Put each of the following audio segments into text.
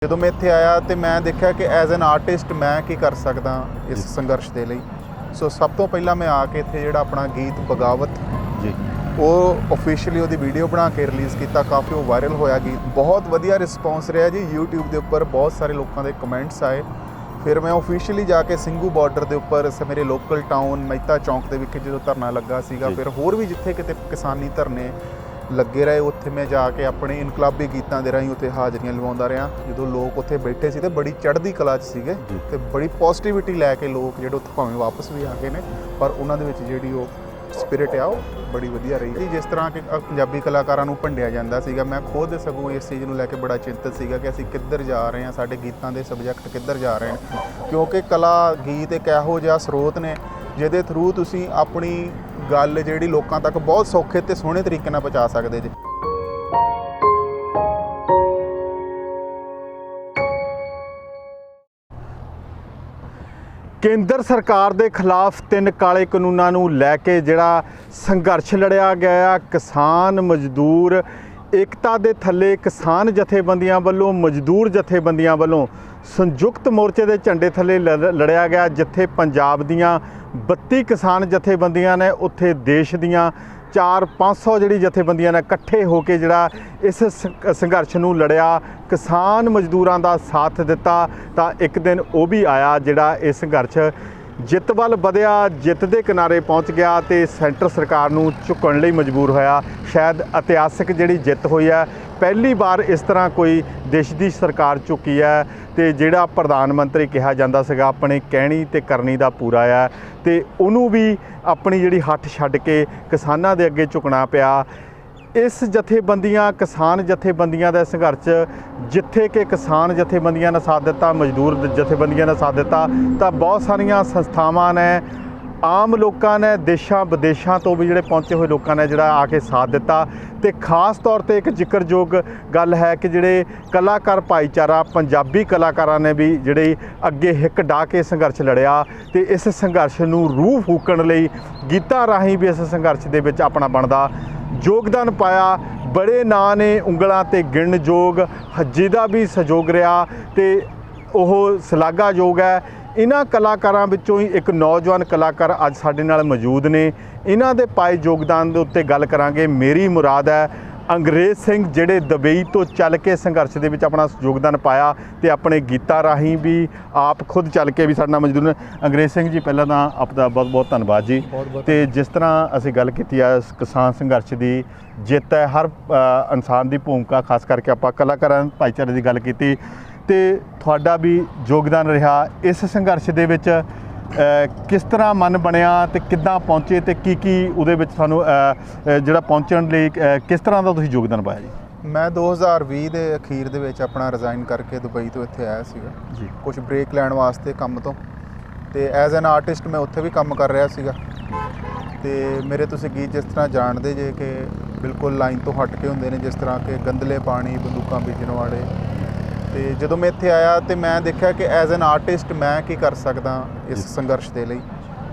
ਜਦੋਂ ਮੈਂ ਇੱਥੇ ਆਇਆ ਤੇ ਮੈਂ ਦੇਖਿਆ ਕਿ ਐਜ਼ ਐਨ ਆਰਟਿਸਟ ਮੈਂ ਕੀ ਕਰ ਸਕਦਾ ਇਸ ਸੰਘਰਸ਼ ਦੇ ਲਈ। ਸੋ ਸਭ ਤੋਂ ਪਹਿਲਾਂ ਮੈਂ ਆ ਕੇ ਇੱਥੇ ਜਿਹੜਾ ਆਪਣਾ ਗੀਤ ਬਗਾਵਤ ਜੀ ਉਹ ਆਫੀਸ਼ੀਅਲੀ ਉਹਦੀ ਵੀਡੀਓ ਬਣਾ ਕੇ ਰਿਲੀਜ਼ ਕੀਤਾ। ਕਾਫੀ ਉਹ ਵਾਇਰਲ ਹੋਇਆ ਗੀਤ, ਬਹੁਤ ਵਧੀਆ ਰਿਸਪੌਂਸ ਰਿਹਾ ਜੀ। YouTube ਦੇ ਉੱਪਰ ਬਹੁਤ ਸਾਰੇ ਲੋਕਾਂ ਦੇ ਕਮੈਂਟਸ ਆਏ। ਫਿਰ ਮੈਂ ਆਫੀਸ਼ੀਅਲੀ ਜਾ ਕੇ ਸਿੰਘੂ ਬਾਰਡਰ ਦੇ ਉੱਪਰ ਮੇਰੇ ਲੋਕਲ ਟਾਊਨ ਮਹਿਤਾ ਚੌਂਕ ਦੇ ਵਿਖੇ ਜਦੋਂ ਧਰਨਾ ਲੱਗਾ ਸੀਗਾ, ਫਿਰ ਹੋਰ ਵੀ ਜਿੱਥੇ ਕਿਤੇ ਕਿਸਾਨੀ ਧਰਨੇ ਲੱਗੇ ਰਹੇ, ਉੱਥੇ ਮੈਂ ਜਾ ਕੇ ਆਪਣੇ ਇਨਕਲਾਬੀ ਗੀਤਾਂ ਦੇ ਰਾਹੀਂ ਉੱਥੇ ਹਾਜ਼ਰੀਆਂ ਲਵਾਉਂਦਾ ਰਿਹਾ। ਜਦੋਂ ਲੋਕ ਉੱਥੇ ਬੈਠੇ ਸੀ ਤੇ ਬੜੀ ਚੜ੍ਹਦੀ ਕਲਾ 'ਚ ਸੀਗੇ ਤੇ ਬੜੀ ਪੋਜ਼ਿਟਿਵਿਟੀ ਲੈ ਕੇ ਲੋਕ ਜਿਹੜੇ ਉੱਥੇ ਭਾਵੇਂ ਵਾਪਸ ਵੀ ਆ ਗਏ ਨੇ, ਪਰ ਉਹਨਾਂ ਦੇ ਵਿੱਚ ਜਿਹੜੀ ਉਹ ਸਪਿਰਿਟ ਆ ਉਹ ਬੜੀ ਵਧੀਆ ਰਹੀ ਜੀ। ਜਿਸ ਤਰ੍ਹਾਂ ਕਿ ਪੰਜਾਬੀ ਕਲਾਕਾਰਾਂ ਨੂੰ ਭੰਡਿਆ ਜਾਂਦਾ ਸੀਗਾ, ਮੈਂ ਖੁਦ ਸਗੋਂ ਇਸ ਚੀਜ਼ ਨੂੰ ਲੈ ਕੇ ਬੜਾ ਚਿੰਤਤ ਸੀਗਾ ਕਿ ਅਸੀਂ ਕਿੱਧਰ ਜਾ ਰਹੇ ਹਾਂ, ਸਾਡੇ ਗੀਤਾਂ ਦੇ ਸਬਜੈਕਟ ਕਿੱਧਰ ਜਾ ਰਹੇ ਨੇ। ਕਿਉਂਕਿ ਕਲਾ ਗੀਤ ਇੱਕ ਇਹੋ ਜਿਹਾ ਸਰੋਤ ਨੇ ਜਿਹਦੇ ਥਰੂ ਤੁਸੀਂ ਆਪਣੀ ਗੱਲ ਜਿਹੜੀ ਲੋਕਾਂ ਤੱਕ ਬਹੁਤ ਸੌਖੇ ਤੇ ਸੋਹਣੇ ਤਰੀਕੇ ਨਾਲ ਪਹੁੰਚਾ ਸਕਦੇ ਜੀ। ਕੇਂਦਰ ਸਰਕਾਰ ਦੇ ਖਿਲਾਫ 3 ਕਾਲੇ ਕਾਨੂੰਨਾਂ ਨੂੰ ਲੈ ਕੇ ਜਿਹੜਾ ਸੰਘਰਸ਼ ਲੜਿਆ ਗਿਆ, ਕਿਸਾਨ ਮਜ਼ਦੂਰ ਏਕਤਾ ਦੇ ਥੱਲੇ ਕਿਸਾਨ ਜਥੇਬੰਦੀਆਂ ਵੱਲੋਂ, ਮਜ਼ਦੂਰ ਜਥੇਬੰਦੀਆਂ ਵੱਲੋਂ ਸੰਯੁਕਤ ਮੋਰਚੇ ਦੇ ਝੰਡੇ ਥੱਲੇ ਲੜਿਆ ਗਿਆ। ਜਿੱਥੇ ਪੰਜਾਬ ਦੀਆਂ 32 ਕਿਸਾਨ ਜਥੇਬੰਦੀਆਂ ਨੇ, ਉੱਥੇ ਦੇਸ਼ ਦੀਆਂ 400-500 ਜਿਹੜੀ ਜਥੇਬੰਦੀਆਂ ਨੇ ਇਕੱਠੇ ਹੋ ਕੇ ਜਿਹੜਾ ਇਸ ਸੰਘਰਸ਼ ਨੂੰ ਲੜਿਆ, ਕਿਸਾਨ ਮਜ਼ਦੂਰਾਂ ਦਾ ਸਾਥ ਦਿੱਤਾ। ਤਾਂ ਇੱਕ ਦਿਨ ਉਹ ਵੀ ਆਇਆ ਜਿਹੜਾ ਇਹ ਸੰਘਰਸ਼ ਜਿੱਤ ਵੱਲ ਵਧਿਆ, ਜਿੱਤ ਦੇ ਕਿਨਾਰੇ ਪਹੁੰਚ ਗਿਆ ਤੇ ਸੈਂਟਰ ਸਰਕਾਰ ਨੂੰ ਝੁਕਣ ਲਈ ਮਜਬੂਰ ਹੋਇਆ। ਸ਼ਾਇਦ ਇਤਿਹਾਸਿਕ ਜਿਹੜੀ ਜਿੱਤ ਹੋਈ ਹੈ, ਪਹਿਲੀ ਵਾਰ ਇਸ ਤਰ੍ਹਾਂ ਕੋਈ ਦੇਸ਼ ਦੀ ਸਰਕਾਰ ਝੁਕੀ ਹੈ ਤੇ ਜਿਹੜਾ ਪ੍ਰਧਾਨ ਮੰਤਰੀ ਕਿਹਾ ਜਾਂਦਾ ਸੀਗਾ ਆਪਣੇ ਕਹਿਣੀ ਤੇ ਕਰਨੀ ਦਾ ਪੂਰਾ ਆ, ਤੇ ਉਹਨੂੰ ਵੀ ਆਪਣੀ ਜਿਹੜੀ ਹੱਠ ਛੱਡ ਕੇ ਕਿਸਾਨਾਂ ਦੇ ਅੱਗੇ ਝੁਕਣਾ ਪਿਆ। ਇਸ ਜਥੇਬੰਦੀਆਂ, ਕਿਸਾਨ ਜਥੇਬੰਦੀਆਂ ਦਾ ਸੰਘਰਸ਼ ਜਿੱਥੇ ਕਿ ਕਿਸਾਨ ਜਥੇਬੰਦੀਆਂ ਨੇ ਸਾਥ ਦਿੱਤਾ, ਮਜ਼ਦੂਰ ਜਥੇਬੰਦੀਆਂ ਨੇ ਸਾਥ ਦਿੱਤਾ, ਤਾਂ ਬਹੁਤ ਸਾਰੀਆਂ ਸੰਸਥਾਵਾਂ ਨੇ, ਆਮ ਲੋਕਾਂ ਨੇ, ਦੇਸ਼ਾਂ ਵਿਦੇਸ਼ਾਂ ਤੋਂ ਵੀ ਜਿਹੜੇ ਪਹੁੰਚੇ ਹੋਏ ਲੋਕਾਂ ਨੇ ਜਿਹੜਾ ਆ ਕੇ ਸਾਥ ਦਿੱਤਾ। ਤੇ ਖਾਸ ਤੌਰ ਤੇ ਇੱਕ ਜ਼ਿਕਰਯੋਗ ਗੱਲ ਹੈ ਕਿ ਜਿਹੜੇ ਕਲਾਕਾਰ ਭਾਈਚਾਰਾ, ਪੰਜਾਬੀ ਕਲਾਕਾਰਾਂ ਨੇ ਵੀ ਜਿਹੜੇ ਅੱਗੇ ਹਿੱਕ ਢਾਹ ਕੇ ਸੰਘਰਸ਼ ਲੜਿਆ ਤੇ ਇਸ ਸੰਘਰਸ਼ ਨੂੰ ਰੂਹ ਫੂਕਣ ਲਈ ਗੀਤਾਂ ਰਾਹੀਂ ਵੀ ਇਸ ਸੰਘਰਸ਼ ਦੇ ਵਿੱਚ ਆਪਣਾ ਬਣਦਾ ਯੋਗਦਾਨ ਪਾਇਆ। ਬੜੇ ਨਾਂ ਨੇ ਉਂਗਲਾਂ ਤੇ ਗਿਣਨਯੋਗ, ਹੱਜੀ ਦਾ ਵੀ ਸਹਿਯੋਗ ਰਿਹਾ ਤੇ ਉਹ ਸ਼ਲਾਘਾਯੋਗ ਹੈ। ਇਹਨਾਂ ਕਲਾਕਾਰਾਂ ਵਿੱਚੋਂ ਹੀ ਇੱਕ ਨੌਜਵਾਨ ਕਲਾਕਾਰ ਅੱਜ ਸਾਡੇ ਨਾਲ ਮੌਜੂਦ ਨੇ। ਇਹਨਾਂ ਦੇ ਪਾਏ ਯੋਗਦਾਨ ਦੇ ਉੱਤੇ ਗੱਲ ਕਰਾਂਗੇ। ਮੇਰੀ ਮੁਰਾਦ ਹੈ ਅੰਗਰੇਜ਼ ਸਿੰਘ, ਜਿਹੜੇ ਦੁਬਈ ਤੋਂ ਚੱਲ ਕੇ ਸੰਘਰਸ਼ ਦੇ ਵਿੱਚ ਆਪਣਾ ਯੋਗਦਾਨ ਪਾਇਆ ਤੇ ਆਪਣੇ ਗੀਤਾਂ ਰਾਹੀਂ ਵੀ ਆਪ ਖੁਦ ਚੱਲ ਕੇ ਵੀ ਸਾਡੇ ਨਾਲ ਮੌਜੂਦ ਨੇ। ਅੰਗਰੇਜ਼ ਸਿੰਘ ਜੀ, ਪਹਿਲਾਂ ਤਾਂ ਆਪ ਦਾ ਬਹੁਤ ਬਹੁਤ ਧੰਨਵਾਦ ਜੀ। ਤੇ ਜਿਸ ਤਰ੍ਹਾਂ ਅਸੀਂ ਗੱਲ ਕੀਤੀ ਹੈ ਕਿਸਾਨ ਸੰਘਰਸ਼ ਦੀ ਜਿੱਤ ਹੈ, ਹਰ ਇਨਸਾਨ ਦੀ ਭੂਮਿਕਾ, ਖਾਸ ਕਰਕੇ ਆਪਾਂ ਕਲਾਕਾਰਾਂ ਭਾਈਚਾਰੇ ਦੀ ਗੱਲ ਕੀਤੀ ਤੇ ਤੁਹਾਡਾ ਵੀ ਯੋਗਦਾਨ ਰਿਹਾ ਇਸ ਸੰਘਰਸ਼ ਦੇ ਵਿੱਚ। ਕਿਸ ਤਰ੍ਹਾਂ ਮਨ ਬਣਿਆ ਤੇ ਕਿੱਦਾਂ ਪਹੁੰਚੇ ਤੇ ਕੀ ਉਹਦੇ ਵਿੱਚ ਸਾਨੂੰ ਜਿਹੜਾ ਪਹੁੰਚਣ ਲਈ ਕਿਸ ਤਰ੍ਹਾਂ ਦਾ ਤੁਸੀਂ ਯੋਗਦਾਨ ਪਾਇਆ ਜੀ? ਮੈਂ 2020 ਦੇ ਅਖੀਰ ਦੇ ਵਿੱਚ ਆਪਣਾ ਰਿਜ਼ਾਈਨ ਕਰਕੇ ਦੁਬਈ ਤੋਂ ਇੱਥੇ ਆਇਆ ਸੀਗਾ ਜੀ, ਕੁਝ ਬ੍ਰੇਕ ਲੈਣ ਵਾਸਤੇ ਕੰਮ ਤੋਂ, ਤੇ ਐਜ਼ ਐਨ ਆਰਟਿਸਟ ਮੈਂ ਉੱਥੇ ਵੀ ਕੰਮ ਕਰ ਰਿਹਾ ਸੀਗਾ। ਤੇ ਮੇਰੇ ਤੁਸੀਂ ਗੀਤ ਜਿਸ ਤਰ੍ਹਾਂ ਜਾਣਦੇ ਜੇ ਕਿ ਬਿਲਕੁਲ ਲਾਈਨ ਤੋਂ ਹਟ ਕੇ ਹੁੰਦੇ ਨੇ, ਜਿਸ ਤਰ੍ਹਾਂ ਕਿ ਗੰਦਲੇ ਪਾਣੀ, ਬੰਦੂਕਾਂ ਬੀਜਣ ਵਾਲੇ। ਤੇ ਜਦੋਂ ਮੈਂ ਇੱਥੇ ਆਇਆ ਤੇ ਮੈਂ ਦੇਖਿਆ ਕਿ ਐਜ਼ ਐਨ ਆਰਟਿਸਟ ਮੈਂ ਕੀ ਕਰ ਸਕਦਾ ਇਸ ਸੰਘਰਸ਼ ਦੇ ਲਈ।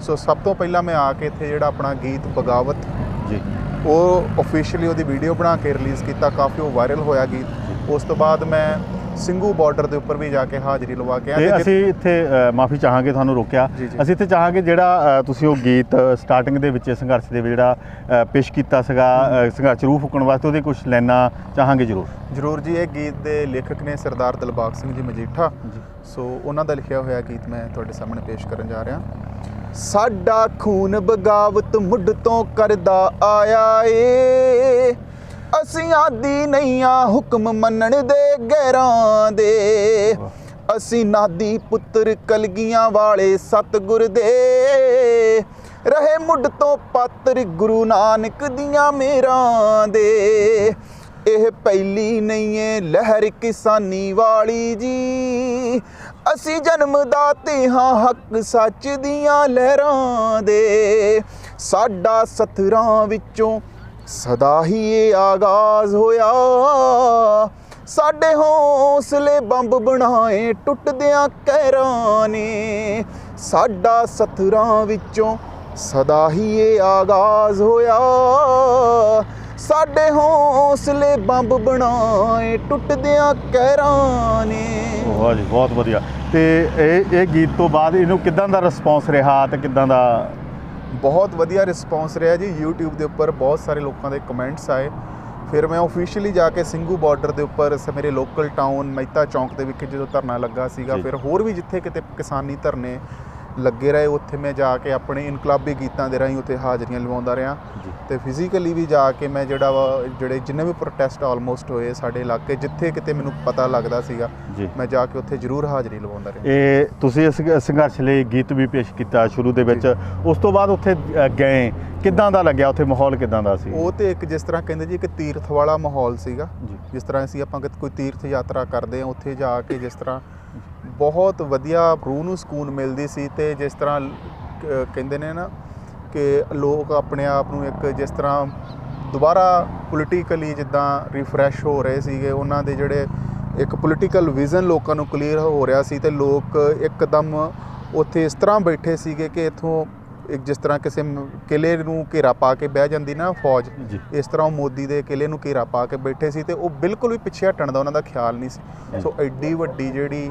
ਸੋ ਸਭ ਤੋਂ ਪਹਿਲਾਂ ਮੈਂ ਆ ਕੇ ਇੱਥੇ ਜਿਹੜਾ ਆਪਣਾ ਗੀਤ ਬਗਾਵਤ ਜੀ, ਉਹ ਆਫੀਸ਼ੀਅਲੀ ਉਹਦੀ ਵੀਡੀਓ ਬਣਾ ਕੇ ਰਿਲੀਜ਼ ਕੀਤਾ। ਕਾਫੀ ਉਹ ਵਾਇਰਲ ਹੋਇਆ ਗੀਤ। ਉਸ ਤੋਂ ਬਾਅਦ ਮੈਂ ਸਿੰਘੂ ਬਾਰਡਰ ਦੇ ਉੱਪਰ ਵੀ ਜਾ ਕੇ ਹਾਜ਼ਰੀ ਲਵਾ ਕੇ ਆਇਆ। ਅਸੀਂ ਇੱਥੇ ਮਾਫੀ ਚਾਹਾਂਗੇ ਤੁਹਾਨੂੰ ਰੋਕਿਆ। ਅਸੀਂ ਇੱਥੇ ਚਾਹਾਂਗੇ ਜਿਹੜਾ ਤੁਸੀਂ ਉਹ ਗੀਤ ਸਟਾਰਟਿੰਗ ਦੇ ਵਿੱਚ ਸੰਘਰਸ਼ ਦੇ ਵਿੱਚ ਜਿਹੜਾ ਪੇਸ਼ ਕੀਤਾ ਸੀਗਾ ਸੰਘਰਸ਼ ਰੂਹ ਫੂਕਣ ਵਾਸਤੇ, ਉਹਦੇ ਕੁਝ ਲਾਈਨਾਂ ਚਾਹਾਂਗੇ ਜ਼ਰੂਰ ਜੀ। ਇਹ ਗੀਤ ਦੇ ਲੇਖਕ ਨੇ ਸਰਦਾਰ ਦਿਲਬਾਗ ਸਿੰਘ ਜੀ ਮਜੀਠਾ। ਸੋ ਉਹਨਾਂ ਦਾ ਲਿਖਿਆ ਹੋਇਆ ਗੀਤ ਮੈਂ ਤੁਹਾਡੇ ਸਾਹਮਣੇ ਪੇਸ਼ ਕਰਨ ਜਾ ਰਿਹਾ। ਸਾਡਾ ਖੂਨ ਬਗਾਵਤ ਮੁੱਢ ਤੋਂ ਕਰਦਾ ਆਇਆ ਏ, ਅਸੀਂ ਆਦੀ ਨਹੀਂ ਆ ਹੁਕਮ ਮੰਨਣ ਦੇ ਗੈਰਾਂ ਦੇ। ਅਸੀਂ ਨਾਦੀ ਪੁੱਤਰ ਕਲਗੀਆਂ ਵਾਲੇ ਸਤਿਗੁਰ ਦੇ, ਰਹੇ ਮੁੱਢ ਤੋਂ ਪਾਤਰ ਗੁਰੂ ਨਾਨਕ ਦੀਆਂ ਮੇਰਾਂ ਦੇ। ਇਹ ਪਹਿਲੀ ਨਹੀਂ ਏ ਲਹਿਰ ਕਿਸਾਨੀ ਵਾਲੀ ਜੀ, ਅਸੀਂ ਜਨਮਦਾਤੇ ਹਾਂ ਹੱਕ ਸੱਚ ਦੀਆਂ ਲਹਿਰਾਂ ਦੇ। ਸਾਡਾ ਸਥਰਾਂ ਵਿੱਚੋਂ ਸਦਾ ਹੀ ਇਹ ਆਗਾਜ਼ ਹੋਇਆ, ਸਾਡੇ ਹੌਸਲੇ ਬੰਬ ਬਣਾਏ ਟੁੱਟਦਿਆਂ ਕਹਿਰਾਂ ਨੇ। ਸਾਡਾ ਸਥਰਾਂ ਵਿੱਚੋਂ ਸਦਾ ਹੀ ਇਹ ਆਗਾਜ਼ ਹੋਇਆ, ਸਾਡੇ ਹੌਸਲੇ ਬੰਬ ਬਣਾਏ ਟੁੱਟਦਿਆਂ ਕਹਿਰਾਂ ਨੇ। ਵਾਹ ਜੀ, ਬਹੁਤ ਵਧੀਆ। ਤੇ ਇਹ ਗੀਤ ਤੋਂ ਬਾਅਦ ਇਹਨੂੰ ਕਿੱਦਾਂ ਦਾ ਰਿਸਪੌਂਸ ਰਿਹਾ ਤੇ ਕਿੱਦਾਂ ਦਾ? ਬਹੁਤ ਵਧੀਆ ਰਿਸਪੌਂਸ ਰਿਹਾ ਜੀ। YouTube ਦੇ ਉੱਪਰ ਬਹੁਤ ਸਾਰੇ ਲੋਕਾਂ ਦੇ ਕਮੈਂਟਸ ਆਏ। ਫਿਰ ਮੈਂ ਆਫੀਸ਼ੀਅਲੀ ਜਾ ਕੇ ਸਿੰਘੂ ਬਾਰਡਰ ਦੇ ਉੱਪਰ ਮੇਰੇ ਲੋਕਲ ਟਾਊਨ ਮਹਿਤਾ ਚੌਂਕ ਦੇ ਵਿਖੇ ਜਦੋਂ ਧਰਨਾ ਲੱਗਾ ਸੀਗਾ, ਫਿਰ ਹੋਰ ਵੀ ਜਿੱਥੇ ਕਿਤੇ ਕਿਸਾਨੀ ਧਰਨੇ ਲੱਗੇ ਰਹੇ, ਉੱਥੇ ਮੈਂ ਜਾ ਕੇ ਆਪਣੇ ਇਨਕਲਾਬੀ ਗੀਤਾਂ ਦੇ ਰਾਹੀਂ ਉੱਥੇ ਹਾਜ਼ਰੀਆਂ ਲਵਾਉਂਦਾ ਰਿਹਾ। ਤੇ ਫਿਜ਼ੀਕਲੀ ਵੀ ਜਾ ਕੇ ਮੈਂ ਜਿਹੜੇ ਜਿੰਨੇ ਵੀ ਪ੍ਰੋਟੈਸਟ ਆਲਮੋਸਟ ਹੋਏ ਸਾਡੇ ਇਲਾਕੇ, ਜਿੱਥੇ ਕਿਤੇ ਮੈਨੂੰ ਪਤਾ ਲੱਗਦਾ ਸੀਗਾ, ਮੈਂ ਜਾ ਕੇ ਉੱਥੇ ਜ਼ਰੂਰ ਹਾਜ਼ਰੀ ਲਵਾਉਂਦਾ ਰਿਹਾ। ਇਹ ਤੁਸੀਂ ਇਸ ਸੰਘਰਸ਼ ਲਈ ਗੀਤ ਵੀ ਪੇਸ਼ ਕੀਤਾ ਸ਼ੁਰੂ ਦੇ ਵਿੱਚ, ਉਸ ਤੋਂ ਬਾਅਦ ਉੱਥੇ ਗਏ, ਕਿੱਦਾਂ ਦਾ ਲੱਗਿਆ? ਉੱਥੇ ਮਾਹੌਲ ਕਿੱਦਾਂ ਦਾ ਸੀ? ਉਹ ਤੇ ਇੱਕ ਜਿਸ ਤਰ੍ਹਾਂ ਕਹਿੰਦੇ ਜੀ, ਇੱਕ ਤੀਰਥ ਵਾਲਾ ਮਾਹੌਲ ਸੀਗਾ। ਜਿਸ ਤਰ੍ਹਾਂ ਆਪਾਂ ਕੋਈ ਤੀਰਥ ਯਾਤਰਾ ਕਰਦੇ ਹਾਂ, ਉੱਥੇ ਜਾ ਕੇ ਜਿਸ ਤਰ੍ਹਾਂ ਬਹੁਤ ਵਧੀਆ ਰੂਹ ਨੂੰ ਸਕੂਨ ਮਿਲਦੀ ਸੀ। ਤੇ ਜਿਸ ਤਰ੍ਹਾਂ ਕਹਿੰਦੇ ਨੇ ਨਾ ਕਿ ਲੋਕ ਆਪਣੇ ਆਪ ਨੂੰ ਇੱਕ ਜਿਸ ਤਰ੍ਹਾਂ ਦੁਬਾਰਾ ਪੋਲੀਟੀਕਲੀ ਜਿੱਦਾਂ ਰਿਫਰੈਸ਼ ਹੋ ਰਹੇ ਸੀਗੇ, ਉਹਨਾਂ ਦੇ ਜਿਹੜੇ ਇੱਕ ਪੋਲੀਟੀਕਲ ਵਿਜ਼ਨ ਲੋਕਾਂ ਨੂੰ ਕਲੀਅਰ ਹੋ ਰਿਹਾ ਸੀ। ਤੇ ਲੋਕ ਇੱਕਦਮ ਉੱਥੇ ਇਸ ਤਰ੍ਹਾਂ ਬੈਠੇ ਸੀਗੇ ਕਿ ਇੱਥੋਂ ਇੱਕ ਜਿਸ ਤਰ੍ਹਾਂ ਕਿਸੇ ਕਿਲੇ ਨੂੰ ਘੇਰਾ ਪਾ ਕੇ ਬਹਿ ਜਾਂਦੀ ਨਾ ਫੌਜ, ਇਸ ਤਰ੍ਹਾਂ ਉਹ ਮੋਦੀ ਦੇ ਕਿਲੇ ਨੂੰ ਘੇਰਾ ਪਾ ਕੇ ਬੈਠੇ ਸੀ। ਤੇ ਉਹ ਬਿਲਕੁਲ ਵੀ ਪਿੱਛੇ ਹਟਣ ਦਾ ਉਹਨਾਂ ਦਾ ਖਿਆਲ ਨਹੀਂ ਸੀ। ਸੋ ਐਡੀ ਵੱਡੀ ਜਿਹੜੀ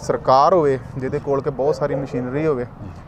ਸਰਕਾਰ ਹੋਵੇ, ਜਿਹਦੇ ਕੋਲ ਕਿ ਬਹੁਤ ਸਾਰੀ ਮਸ਼ੀਨਰੀ ਹੋਵੇ,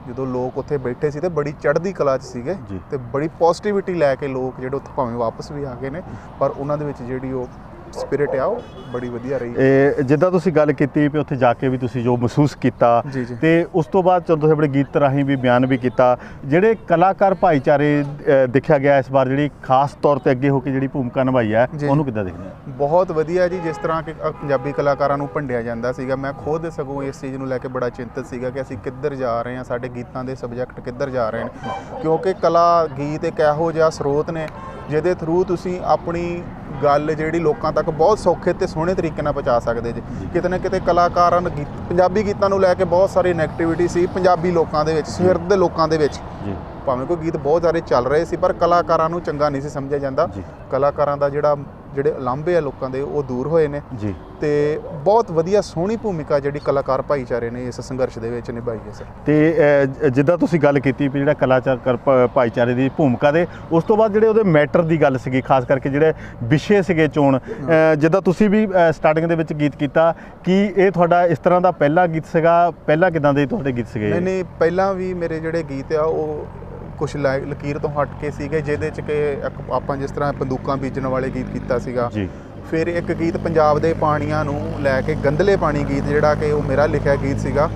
ਜਦੋਂ ਲੋਕ ਉੱਥੇ ਬੈਠੇ ਸੀ ਤੇ ਬੜੀ ਚੜ੍ਹਦੀ ਕਲਾ 'ਚ ਸੀਗੇ ਤੇ ਬੜੀ ਪੋਜ਼ਿਟਿਵਿਟੀ ਲੈ ਕੇ ਲੋਕ ਜਿਹੜੇ ਉੱਥੇ ਭਾਵੇਂ ਵਾਪਸ ਵੀ ਆ ਗਏ ਨੇ, ਪਰ ਉਹਨਾਂ ਦੇ ਵਿੱਚ ਜਿਹੜੀ ਉਹ ਸਪਿਰਿਟ ਆ ਉਹ ਬੜੀ ਵਧੀਆ ਰਹੀ। ਇਹ ਜਿੱਦਾਂ ਤੁਸੀਂ ਗੱਲ ਕੀਤੀ ਵੀ ਉੱਥੇ ਜਾ ਕੇ ਵੀ ਤੁਸੀਂ ਜੋ ਮਹਿਸੂਸ ਕੀਤਾ, ਤੇ ਉਸ ਤੋਂ ਬਾਅਦ ਜਦੋਂ ਤੁਸੀਂ ਆਪਣੇ ਗੀਤ ਰਾਹੀਂ ਵੀ ਬਿਆਨ ਵੀ ਕੀਤਾ, ਜਿਹੜੇ ਕਲਾਕਾਰ ਭਾਈਚਾਰੇ ਦੇਖਿਆ ਗਿਆ ਇਸ ਵਾਰ ਜਿਹੜੀ ਖਾਸ ਤੌਰ ਤੇ ਅੱਗੇ ਹੋ ਕੇ ਜਿਹੜੀ ਭੂਮਿਕਾ ਨਿਭਾਈ ਹੈ, ਉਹਨੂੰ ਕਿੱਦਾਂ ਦੇਖਦੇ ਹੋ? ਬਹੁਤ ਵਧੀਆ ਜੀ। ਜਿਸ ਤਰ੍ਹਾਂ ਕਿ ਪੰਜਾਬੀ ਕਲਾਕਾਰਾਂ ਨੂੰ ਭੰਡਿਆ ਜਾਂਦਾ ਸੀਗਾ, ਮੈਂ ਖੁਦ ਸਗੋਂ ਇਸ ਚੀਜ਼ ਨੂੰ ਲੈ ਕੇ ਬੜਾ ਚਿੰਤਤ ਸੀਗਾ ਕਿ ਅਸੀਂ ਕਿੱਧਰ ਜਾ ਰਹੇ ਹਾਂ, ਸਾਡੇ ਗੀਤਾਂ ਦੇ ਸਬਜੈਕਟ ਕਿੱਧਰ ਜਾ ਰਹੇ ਨੇ, ਕਿਉਂਕਿ ਕਲਾ ਗੀਤ ਇੱਕ ਇਹੋ ਜਿਹਾ ਸਰੋਤ ਨੇ ਜਿਹਦੇ ਥਰੂ ਤੁਸੀਂ ਆਪਣੀ ਗੱਲ ਜਿਹੜੀ ਲੋਕਾਂ ਤੱਕ ਬਹੁਤ ਸੌਖੇ ਤੇ ਸੋਹਣੇ ਤਰੀਕੇ ਨਾਲ ਪਹੁੰਚਾ ਸਕਦੇ ਜੀ। ਕਿਤੇ ਨਾ ਕਿਤੇ ਕਲਾਕਾਰਾਂ ਨੂੰ ਪੰਜਾਬੀ ਗੀਤਾਂ ਨੂੰ ਲੈ ਕੇ ਬਹੁਤ ਸਾਰੀ ਨੈਗੇਟਿਵਿਟੀ ਸੀ ਪੰਜਾਬੀ ਲੋਕਾਂ ਦੇ ਵਿੱਚ, ਸੁਹਿਰਦ ਦੇ ਲੋਕਾਂ ਦੇ ਵਿੱਚ। ਭਾਵੇਂ ਕੋਈ ਗੀਤ ਬਹੁਤ ਸਾਰੇ ਚੱਲ ਰਹੇ ਸੀ, ਪਰ ਕਲਾਕਾਰਾਂ ਨੂੰ ਚੰਗਾ ਨਹੀਂ ਸੀ ਸਮਝਿਆ ਜਾਂਦਾ। ਕਲਾਕਾਰਾਂ ਦਾ ਜਿਹੜੇ ਉਲਾਂਭੇ ਆ ਲੋਕਾਂ ਦੇ, ਉਹ ਦੂਰ ਹੋਏ ਨੇ। ਤੇ ਬਹੁਤ ਵਧੀਆ ਸੋਹਣੀ ਭੂਮਿਕਾ ਜਿਹੜੀ ਕਲਾਕਾਰ ਭਾਈਚਾਰੇ ਨੇ ਇਸ ਸੰਘਰਸ਼ ਦੇ ਵਿੱਚ ਨਿਭਾਈ ਹੈ ਸਰ। ਤੇ ਜਿੱਦਾਂ ਤੁਸੀਂ ਗੱਲ ਕੀਤੀ ਵੀ ਜਿਹੜਾ ਕਲਾਕਾਰ ਭਾਈਚਾਰੇ ਦੀ ਭੂਮਿਕਾ ਦੇ, ਉਸ ਤੋਂ ਬਾਅਦ ਜਿਹੜੇ ਉਹਦੇ ਮੈਟਰ ਦੀ ਗੱਲ ਸੀਗੀ, ਖਾਸ ਕਰਕੇ ਜਿਹੜੇ ਵਿਸ਼ੇ ਸੀਗੇ ਚੋਣ, ਜਿੱਦਾਂ ਤੁਸੀਂ ਵੀ ਸਟਾਰਟਿੰਗ ਦੇ ਵਿੱਚ ਗੀਤ ਕੀਤਾ, ਕੀ ਇਹ ਤੁਹਾਡਾ ਇਸ ਤਰ੍ਹਾਂ ਦਾ ਪਹਿਲਾ ਗੀਤ ਸੀਗਾ? ਪਹਿਲਾਂ ਕਿੱਦਾਂ ਦੇ ਤੁਹਾਡੇ ਗੀਤ ਸੀਗੇ? ਨਹੀਂ, ਪਹਿਲਾਂ ਵੀ ਮੇਰੇ ਜਿਹੜੇ ਗੀਤ ਆ ਉਹ ਕੁਛ ਲਕੀਰ ਤੋਂ ਹਟ ਕੇ ਸੀਗੇ, ਜਿਹਦੇ 'ਚ ਕਿ ਆਪਾਂ ਜਿਸ ਤਰ੍ਹਾਂ ਬੰਦੂਕਾਂ ਬੀਜਣ ਵਾਲੇ ਗੀਤ ਕੀਤਾ ਸੀਗਾ। ਫਿਰ ਇੱਕ ਗੀਤ ਪੰਜਾਬ ਦੇ ਪਾਣੀਆਂ ਨੂੰ ਲੈ ਕੇ, ਗੰਧਲੇ ਪਾਣੀ ਗੀਤ, ਜਿਹੜਾ ਕਿ ਉਹ ਮੇਰਾ ਲਿਖਿਆ ਗੀਤ ਸੀਗਾ।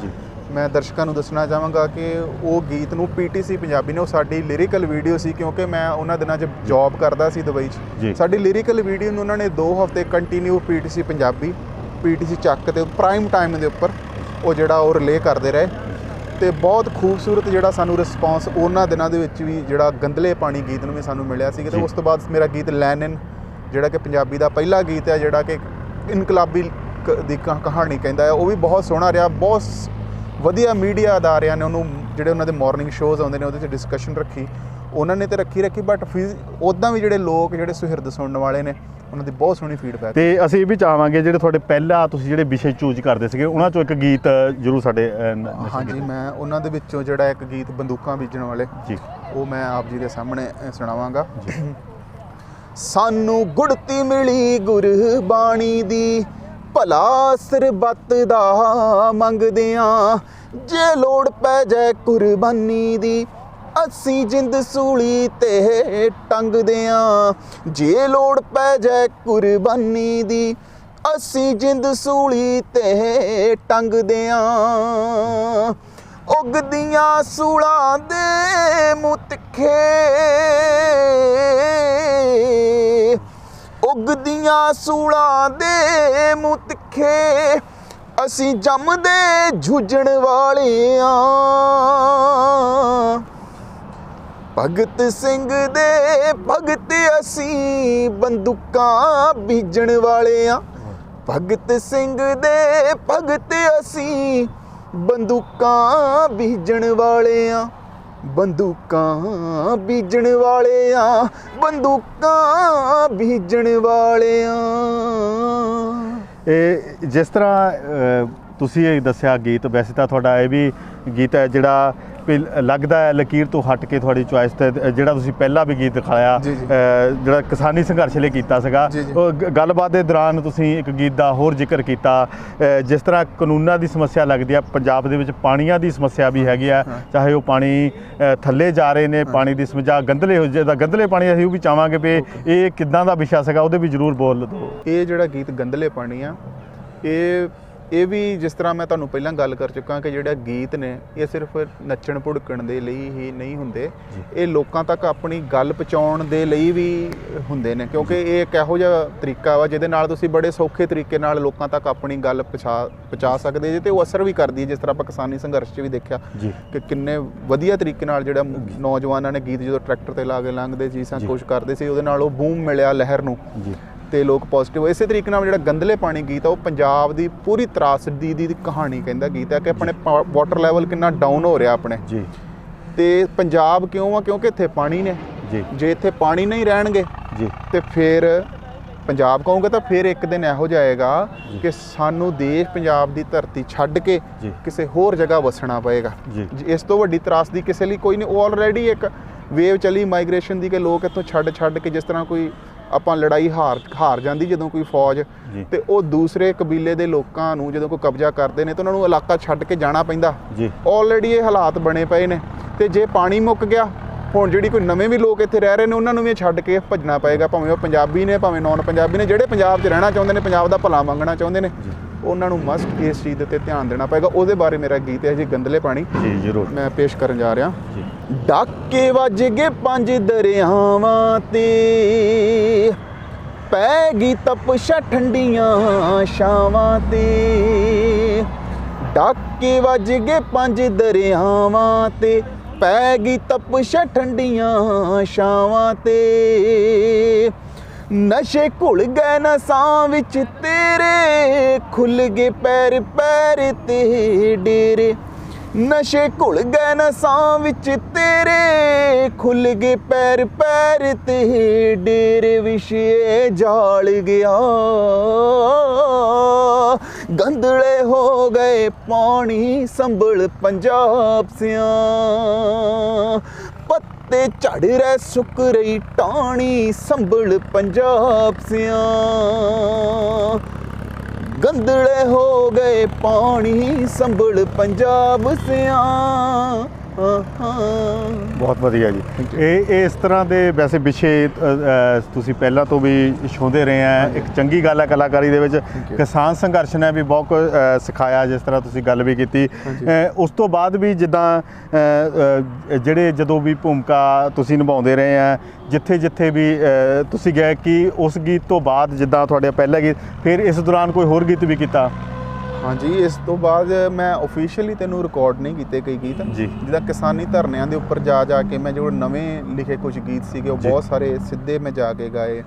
ਮੈਂ ਦਰਸ਼ਕਾਂ ਨੂੰ ਦੱਸਣਾ ਚਾਹਾਂਗਾ ਕਿ ਉਹ ਗੀਤ ਨੂੰ PTC ਪੰਜਾਬੀ ਨੇ, ਉਹ ਸਾਡੀ ਲਿਰਿਕਲ ਵੀਡੀਓ ਸੀ, ਕਿਉਂਕਿ ਮੈਂ ਉਹਨਾਂ ਦਿਨਾਂ 'ਚ ਜੌਬ ਕਰਦਾ ਸੀ ਦੁਬਈ 'ਚ। ਸਾਡੀ ਲਿਰਿਕਲ ਵੀਡੀਓ ਨੂੰ ਉਹਨਾਂ ਨੇ 2 ਹਫ਼ਤੇ ਕੰਟੀਨਿਊ PTC ਪੰਜਾਬੀ, PTC ਚੱਕ ਤੇ ਪ੍ਰਾਈਮ ਟਾਈਮ ਦੇ ਉੱਪਰ ਉਹ ਜਿਹੜਾ ਉਹ ਰਿਲੇ ਕਰਦੇ ਰਹੇ। ਤੇ ਬਹੁਤ ਖੂਬਸੂਰਤ ਜਿਹੜਾ ਸਾਨੂੰ ਰਿਸਪੌਂਸ ਉਹਨਾਂ ਦਿਨਾਂ ਦੇ ਵਿੱਚ ਵੀ ਜਿਹੜਾ ਗੰਧਲੇ ਪਾਣੀ ਗੀਤ ਨੂੰ ਵੀ ਸਾਨੂੰ ਮਿਲਿਆ ਸੀ। ਤੇ ਉਸ ਤੋਂ ਬਾਅਦ ਮੇਰਾ ਗੀਤ ਲੈਨਿਨ, ਜਿਹੜਾ ਕਿ ਪੰਜਾਬੀ ਦਾ ਪਹਿਲਾ ਗੀਤ ਹੈ, ਜਿਹੜਾ ਕਿ ਇਨਕਲਾਬੀ ਦੀ ਕਹਾਣੀ ਕਹਿੰਦਾ ਹੈ, ਉਹ ਵੀ ਬਹੁਤ ਸੋਹਣਾ ਰਿਹਾ। ਬਹੁਤ ਵਧੀਆ ਮੀਡੀਆ ਅਦਾਰਿਆਂ ਨੇ ਉਹਨੂੰ, ਜਿਹੜੇ ਉਹਨਾਂ ਦੇ ਮਾਰਨਿੰਗ ਸ਼ੋਜ਼ ਆਉਂਦੇ ਨੇ, ਉਹਦੇ 'ਚ ਡਿਸਕਸ਼ਨ ਰੱਖੀ ਉਹਨਾਂ ਨੇ, ਤੇ ਰੱਖੀ ਬਟ ਉੱਦਾਂ ਵੀ ਜਿਹੜੇ ਲੋਕ ਜਿਹੜੇ ਸੁਹਿਰਦ ਸੁਣਨ ਵਾਲੇ ਨੇ, ਉਹਨਾਂ ਦੀ ਬਹੁਤ ਸੋਹਣੀ ਫੀਡਬੈਕ। ਤੇ ਅਸੀਂ ਇਹ ਵੀ ਚਾਹਾਂਗੇ ਜਿਹੜੇ ਤੁਹਾਡੇ ਪਹਿਲਾਂ ਤੁਸੀਂ ਜਿਹੜੇ ਵਿਸ਼ੇ ਚੂਜ਼ ਕਰਦੇ ਸੀਗੇ, ਉਹਨਾਂ 'ਚੋਂ ਇੱਕ ਗੀਤ ਜ਼ਰੂਰ ਸਾਡੇ। ਹਾਂਜੀ, ਮੈਂ ਉਹਨਾਂ ਦੇ ਵਿੱਚੋਂ ਜਿਹੜਾ ਇੱਕ ਗੀਤ ਬੰਦੂਕਾਂ ਬੀਜਣ ਵਾਲੇ, ਉਹ ਮੈਂ ਆਪ ਜੀ ਦੇ ਸਾਹਮਣੇ ਸੁਣਾਵਾਂਗਾ। ਸਾਨੂੰ ਗੁੜਤੀ ਮਿਲੀ ਗੁਰਬਾਣੀ ਦੀ, ਭਲਾ ਸਰਬੱਤ ਦਾ ਮੰਗਦਿਆਂ, ਜੇ ਲੋੜ ਪੈ ਜਾਏ ਕੁਰਬਾਨੀ ਦੀ, ਅਸੀਂ ਜਿੰਦ ਸੂਲੀ ਤੇ ਟੰਗਦਿਆਂ। ਜੇ ਲੋੜ ਪੈ ਜਾਏ ਕੁਰਬਾਨੀ ਦੀ, ਅਸੀਂ ਜਿੰਦ ਸੂਲੀ ਤੇ ਟੰਗਦਿਆਂ। ਉਗਦੀਆਂ ਸੂਲਾਂ ਦੇ ਮੂੰਹ ਤਿੱਖੇ, ਉਗਦੀਆਂ ਸੂਲਾਂ ਦੇ ਮੂੰਹ ਤਿੱਖੇ, ਅਸੀਂ ਜੰਮਦੇ ਜੂਝਣ ਵਾਲੇ ਆਂ। ਭਗਤ ਸਿੰਘ ਦੇ ਭਗਤ ਅਸੀਂ, ਬੰਦੂਕਾਂ ਬੀਜਣ ਵਾਲੇ ਆਂ। ਭਗਤ ਸਿੰਘ ਦੇ ਭਗਤ ਅਸੀਂ, ਬੰਦੂਕਾਂ ਬੀਜਣ ਵਾਲੇ ਆਂ। ਬੰਦੂਕਾਂ ਬੀਜਣ ਵਾਲੇ ਆਂ, ਬੰਦੂਕਾਂ ਬੀਜਣ ਵਾਲੇ ਆਂ। ਇਹ ਜਿਸ ਤਰ੍ਹਾਂ ਤੁਸੀਂ ਇਹ ਦੱਸਿਆ ਗੀਤ, ਵੈਸੇ ਤਾਂ ਤੁਹਾਡਾ ਇਹ ਵੀ ਗੀਤ ਹੈ ਜਿਹੜਾ ਵੀ ਲੱਗਦਾ ਹੈ ਲਕੀਰ ਤੋਂ ਹਟ ਕੇ ਤੁਹਾਡੀ ਚੁਆਇਸ ਤੇ ਜਿਹੜਾ ਤੁਸੀਂ ਪਹਿਲਾਂ ਵੀ ਗੀਤ ਦਿਖਾਇਆ ਜੀ, ਜੀ। ਜਿਹੜਾ ਕਿਸਾਨੀ ਸੰਘਰਸ਼ ਲਈ ਕੀਤਾ ਸੀਗਾ, ਜੀ, ਜੀ। ਉਹ ਗੱਲਬਾਤ ਦੇ ਦੌਰਾਨ ਤੁਸੀਂ ਇੱਕ ਗੀਤ ਦਾ ਹੋਰ ਜ਼ਿਕਰ ਕੀਤਾ, ਜਿਸ ਤਰ੍ਹਾਂ ਕਾਨੂੰਨਾਂ ਦੀ ਸਮੱਸਿਆ ਲੱਗਦੀ ਆ, ਪੰਜਾਬ ਦੇ ਵਿੱਚ ਪਾਣੀਆਂ ਦੀ ਸਮੱਸਿਆ ਵੀ ਹੈਗੀ ਆ, ਚਾਹੇ ਉਹ ਪਾਣੀ ਥੱਲੇ ਜਾ ਰਹੇ ਨੇ, ਪਾਣੀ ਦੀ ਸਮੱਸਿਆ ਗੰਦਲੇ ਹੋ ਜਿਹਦਾ ਗੰਦਲੇ ਪਾਣੀ, ਅਸੀਂ ਉਹ ਵੀ ਚਾਹਾਂਗੇ ਵੀ ਇਹ ਕਿੱਦਾਂ ਦਾ ਵਿਸ਼ਾ ਸੀਗਾ, ਉਹਦੇ ਵੀ ਜ਼ਰੂਰ ਬੋਲ ਦਿਓ। ਇਹ ਜਿਹੜਾ ਗੀਤ ਗੰਦਲੇ ਪਾਣੀ ਆ, ਇਹ ਵੀ ਜਿਸ ਤਰ੍ਹਾਂ ਮੈਂ ਤੁਹਾਨੂੰ ਪਹਿਲਾਂ ਗੱਲ ਕਰ ਚੁੱਕਾ ਕਿ ਜਿਹੜਾ ਗੀਤ ਨੇ ਇਹ ਸਿਰਫ ਨੱਚਣ ਭੁੜਕਣ ਦੇ ਲਈ ਹੀ ਨਹੀਂ ਹੁੰਦੇ, ਇਹ ਲੋਕਾਂ ਤੱਕ ਆਪਣੀ ਗੱਲ ਪਹੁੰਚਾਉਣ ਦੇ ਲਈ ਵੀ ਹੁੰਦੇ ਨੇ, ਕਿਉਂਕਿ ਇਹ ਇੱਕ ਇਹੋ ਜਿਹਾ ਤਰੀਕਾ ਵਾ ਜਿਹਦੇ ਨਾਲ ਤੁਸੀਂ ਬੜੇ ਸੌਖੇ ਤਰੀਕੇ ਨਾਲ ਲੋਕਾਂ ਤੱਕ ਆਪਣੀ ਗੱਲ ਪਹੁੰਚਾ ਸਕਦੇ ਜੇ, ਤੇ ਉਹ ਅਸਰ ਵੀ ਕਰਦੀ ਹੈ। ਜਿਸ ਤਰ੍ਹਾਂ ਆਪਾਂ ਕਿਸਾਨੀ ਸੰਘਰਸ਼ 'ਚ ਵੀ ਦੇਖਿਆ ਕਿ ਕਿੰਨੇ ਵਧੀਆ ਤਰੀਕੇ ਨਾਲ ਜਿਹੜਾ ਨੌਜਵਾਨਾਂ ਨੇ ਗੀਤ ਜਦੋਂ ਟਰੈਕਟਰ ਤੇ ਲਾ ਕੇ ਲੰਘਦੇ ਸੀ, ਸਭ ਕੁਛ ਕਰਦੇ ਸੀ, ਉਹਦੇ ਨਾਲ ਉਹ ਬੂਮ ਮਿਲਿਆ ਲਹਿਰ ਨੂੰ ਤੇ ਲੋਕ ਪੋਜ਼ਿਟਿਵ। ਇਸੇ ਤਰੀਕੇ ਨਾਲ ਜਿਹੜਾ ਗੰਦਲੇ ਪਾਣੀ ਗੀਤ ਆ, ਉਹ ਪੰਜਾਬ ਦੀ ਪੂਰੀ ਤਰਾਸਦੀ ਦੀ ਕਹਾਣੀ ਕਹਿੰਦਾ ਗੀਤ ਹੈ ਕਿ ਆਪਣੇ ਵਾਟਰ ਲੈਵਲ ਕਿੰਨਾ ਡਾਊਨ ਹੋ ਰਿਹਾ ਆਪਣੇ ਜੀ, ਤੇ ਪੰਜਾਬ ਕਿਉਂ ਆ, ਕਿਉਂਕਿ ਇੱਥੇ ਪਾਣੀ ਨੇ ਜੀ। ਜੇ ਇੱਥੇ ਪਾਣੀ ਨਹੀਂ ਰਹਿਣਗੇ ਜੀ ਤੇ ਫਿਰ ਪੰਜਾਬ ਕਹੋਗੇ ਤਾਂ ਫਿਰ ਇੱਕ ਦਿਨ ਇਹੋ ਜਾਏਗਾ ਕਿ ਸਾਨੂੰ ਦੇਸ਼ ਪੰਜਾਬ ਦੀ ਧਰਤੀ ਛੱਡ ਕੇ ਕਿਸੇ ਹੋਰ ਜਗ੍ਹਾ ਵਸਣਾ ਪਏਗਾ। ਇਸ ਤੋਂ ਵੱਡੀ ਤਰਾਸਦੀ ਕਿਸੇ ਲਈ ਕੋਈ ਨਹੀਂ। ਉਹ ਆਲਰੇਡੀ ਇੱਕ ਵੇਵ ਚਲੀ ਮਾਈਗ੍ਰੇਸ਼ਨ ਦੀ ਕਿ ਲੋਕ ਇੱਥੋਂ ਛੱਡ ਕੇ, ਜਿਸ ਤਰ੍ਹਾਂ ਕੋਈ ਆਪਾਂ ਲੜਾਈ ਹਾਰ ਜਾਂਦੀ ਜਦੋਂ ਕੋਈ ਫੌਜ, ਤੇ ਉਹ ਦੂਸਰੇ ਕਬੀਲੇ ਦੇ ਲੋਕਾਂ ਨੂੰ ਜਦੋਂ ਕੋਈ ਕਬਜ਼ਾ ਕਰਦੇ ਨੇ ਤਾਂ ਉਹਨਾਂ ਨੂੰ ਇਲਾਕਾ ਛੱਡ ਕੇ ਜਾਣਾ ਪੈਂਦਾ। ਆਲਰੇਡੀ ਇਹ ਹਾਲਾਤ ਬਣੇ ਪਏ ਨੇ, ਤੇ ਜੇ ਪਾਣੀ ਮੁੱਕ ਗਿਆ, ਹੁਣ ਜਿਹੜੀ ਕੋਈ ਨਵੇਂ ਵੀ ਲੋਕ ਇੱਥੇ ਰਹਿ ਰਹੇ ਨੇ ਉਹਨਾਂ ਨੂੰ ਵੀ ਛੱਡ ਕੇ ਭੱਜਣਾ ਪਏਗਾ, ਭਾਵੇਂ ਉਹ ਪੰਜਾਬੀ ਨੇ ਭਾਵੇਂ ਨੌਨ ਪੰਜਾਬੀ ਨੇ। ਜਿਹੜੇ ਪੰਜਾਬ 'ਚ ਰਹਿਣਾ ਚਾਹੁੰਦੇ ਨੇ, ਪੰਜਾਬ ਦਾ ਭਲਾ ਮੰਗਣਾ ਚਾਹੁੰਦੇ ਨੇ, ਉਹਨਾਂ ਨੂੰ ਮਸਟ ਇਸ ਚੀਜ਼ ਦੇ ਉੱਤੇ ਧਿਆਨ ਦੇਣਾ ਪਏਗਾ। ਉਹਦੇ ਬਾਰੇ ਮੇਰਾ ਗੀਤ ਹੈ ਜੀ ਗੰਦਲੇ ਪਾਣੀ, ਜੀ ਜ਼ਰੂਰ ਮੈਂ ਪੇਸ਼ ਕਰਨ ਜਾ ਰਿਹਾ। ਡਾਕੇ ਵੱਜ ਗਏ 5 ਦਰਿਆਵਾਂ ਤੇ, ਪੈ ਗਈ ਤਪਸ਼ਾਂ ਠੰਡੀਆਂ ਛਾਵਾਂ ਤੇ। ਡਾਕੇ ਵੱਜ ਗਏ 5 ਦਰਿਆਵਾਂ ਤੇ, ਪੈ ਗਈ ਤਪਸ਼ਾਂ ਠੰਡੀਆਂ ਛਾਵਾਂ ਤੇ। ਨਸ਼ੇ ਘੁਲ ਗਏ ਨਸਾਂ ਵਿੱਚ ਤੇਰੇ, ਖੁੱਲ ਗਏ ਪੈਰ ਪੈਰ ਤੇ ਡੇਰੇ। ਨਸ਼ੇ ਘੁਲ ਗਏ ਨਸਾਂ ਵਿੱਚ ਤੇਰੇ, ਖੁੱਲ ਗਏ ਪੈਰ ਪੈਰ ਤੇ ਡੇਰੇ। ਵਿਸ਼ੇ ਜਾਲ ਗਿਆ, ਗੰਦਲੇ ਹੋ ਗਏ ਪਾਣੀ ਸੰਭਲ ਪੰਜਾਬ ਸਿਆਂ। ਪੱਤੇ ਝੜ ਰਹੇ ਸੁੱਕ ਰਹੀ ਟਾਹਣੀ ਸੰਭਲ ਪੰਜਾਬ ਸਿਆਂ। ਗੰਦਲੇ ਹੋ ਗਏ ਪਾਣੀ ਸੰਭਲ ਪੰਜਾਬ ਸਿਆਂ। ਬਹੁਤ ਵਧੀਆ ਜੀ। ਇਹ ਇਸ ਤਰ੍ਹਾਂ ਦੇ ਵੈਸੇ ਵਿਸ਼ੇ ਤੁਸੀਂ ਪਹਿਲਾਂ ਤੋਂ ਵੀ ਛੋਂਦੇ ਰਹੇ ਆ, ਇੱਕ ਚੰਗੀ ਗੱਲ ਹੈ ਕਲਾਕਾਰੀ ਦੇ ਵਿੱਚ। ਕਿਸਾਨ ਸੰਘਰਸ਼ ਨੇ ਵੀ ਬਹੁਤ ਕੁਝ ਸਿਖਾਇਆ, ਜਿਸ ਤਰ੍ਹਾਂ ਤੁਸੀਂ ਗੱਲ ਵੀ ਕੀਤੀ। ਉਸ ਤੋਂ ਬਾਅਦ ਵੀ ਜਿੱਦਾਂ ਜਿਹੜੇ ਜਦੋਂ ਵੀ ਭੂਮਿਕਾ ਤੁਸੀਂ ਨਿਭਾਉਂਦੇ ਰਹੇ ਆ, ਜਿੱਥੇ ਜਿੱਥੇ ਵੀ ਤੁਸੀਂ ਗਏ, ਕਿ ਉਸ ਗੀਤ ਤੋਂ ਬਾਅਦ ਜਿੱਦਾਂ ਤੁਹਾਡੇ ਪਹਿਲਾ ਗੀਤ, ਫਿਰ ਇਸ ਦੌਰਾਨ ਕੋਈ ਹੋਰ ਗੀਤ ਵੀ ਕੀਤਾ? ਹਾਂਜੀ, ਇਸ ਤੋਂ ਬਾਅਦ ਮੈਂ ਓਫੀਸ਼ੀਅਲੀ ਤੈਨੂੰ ਰਿਕਾਰਡ ਨਹੀਂ ਕੀਤੇ ਕਈ ਗੀਤ, ਜਿੱਦਾਂ ਕਿਸਾਨੀ ਧਰਨਿਆਂ ਦੇ ਉੱਪਰ ਜਾ ਕੇ ਮੈਂ ਜੋ ਨਵੇਂ ਲਿਖੇ ਕੁਝ ਗੀਤ ਸੀਗੇ, ਉਹ ਬਹੁਤ ਸਾਰੇ ਸਿੱਧੇ ਮੈਂ ਜਾ ਕੇ ਗਾਏ।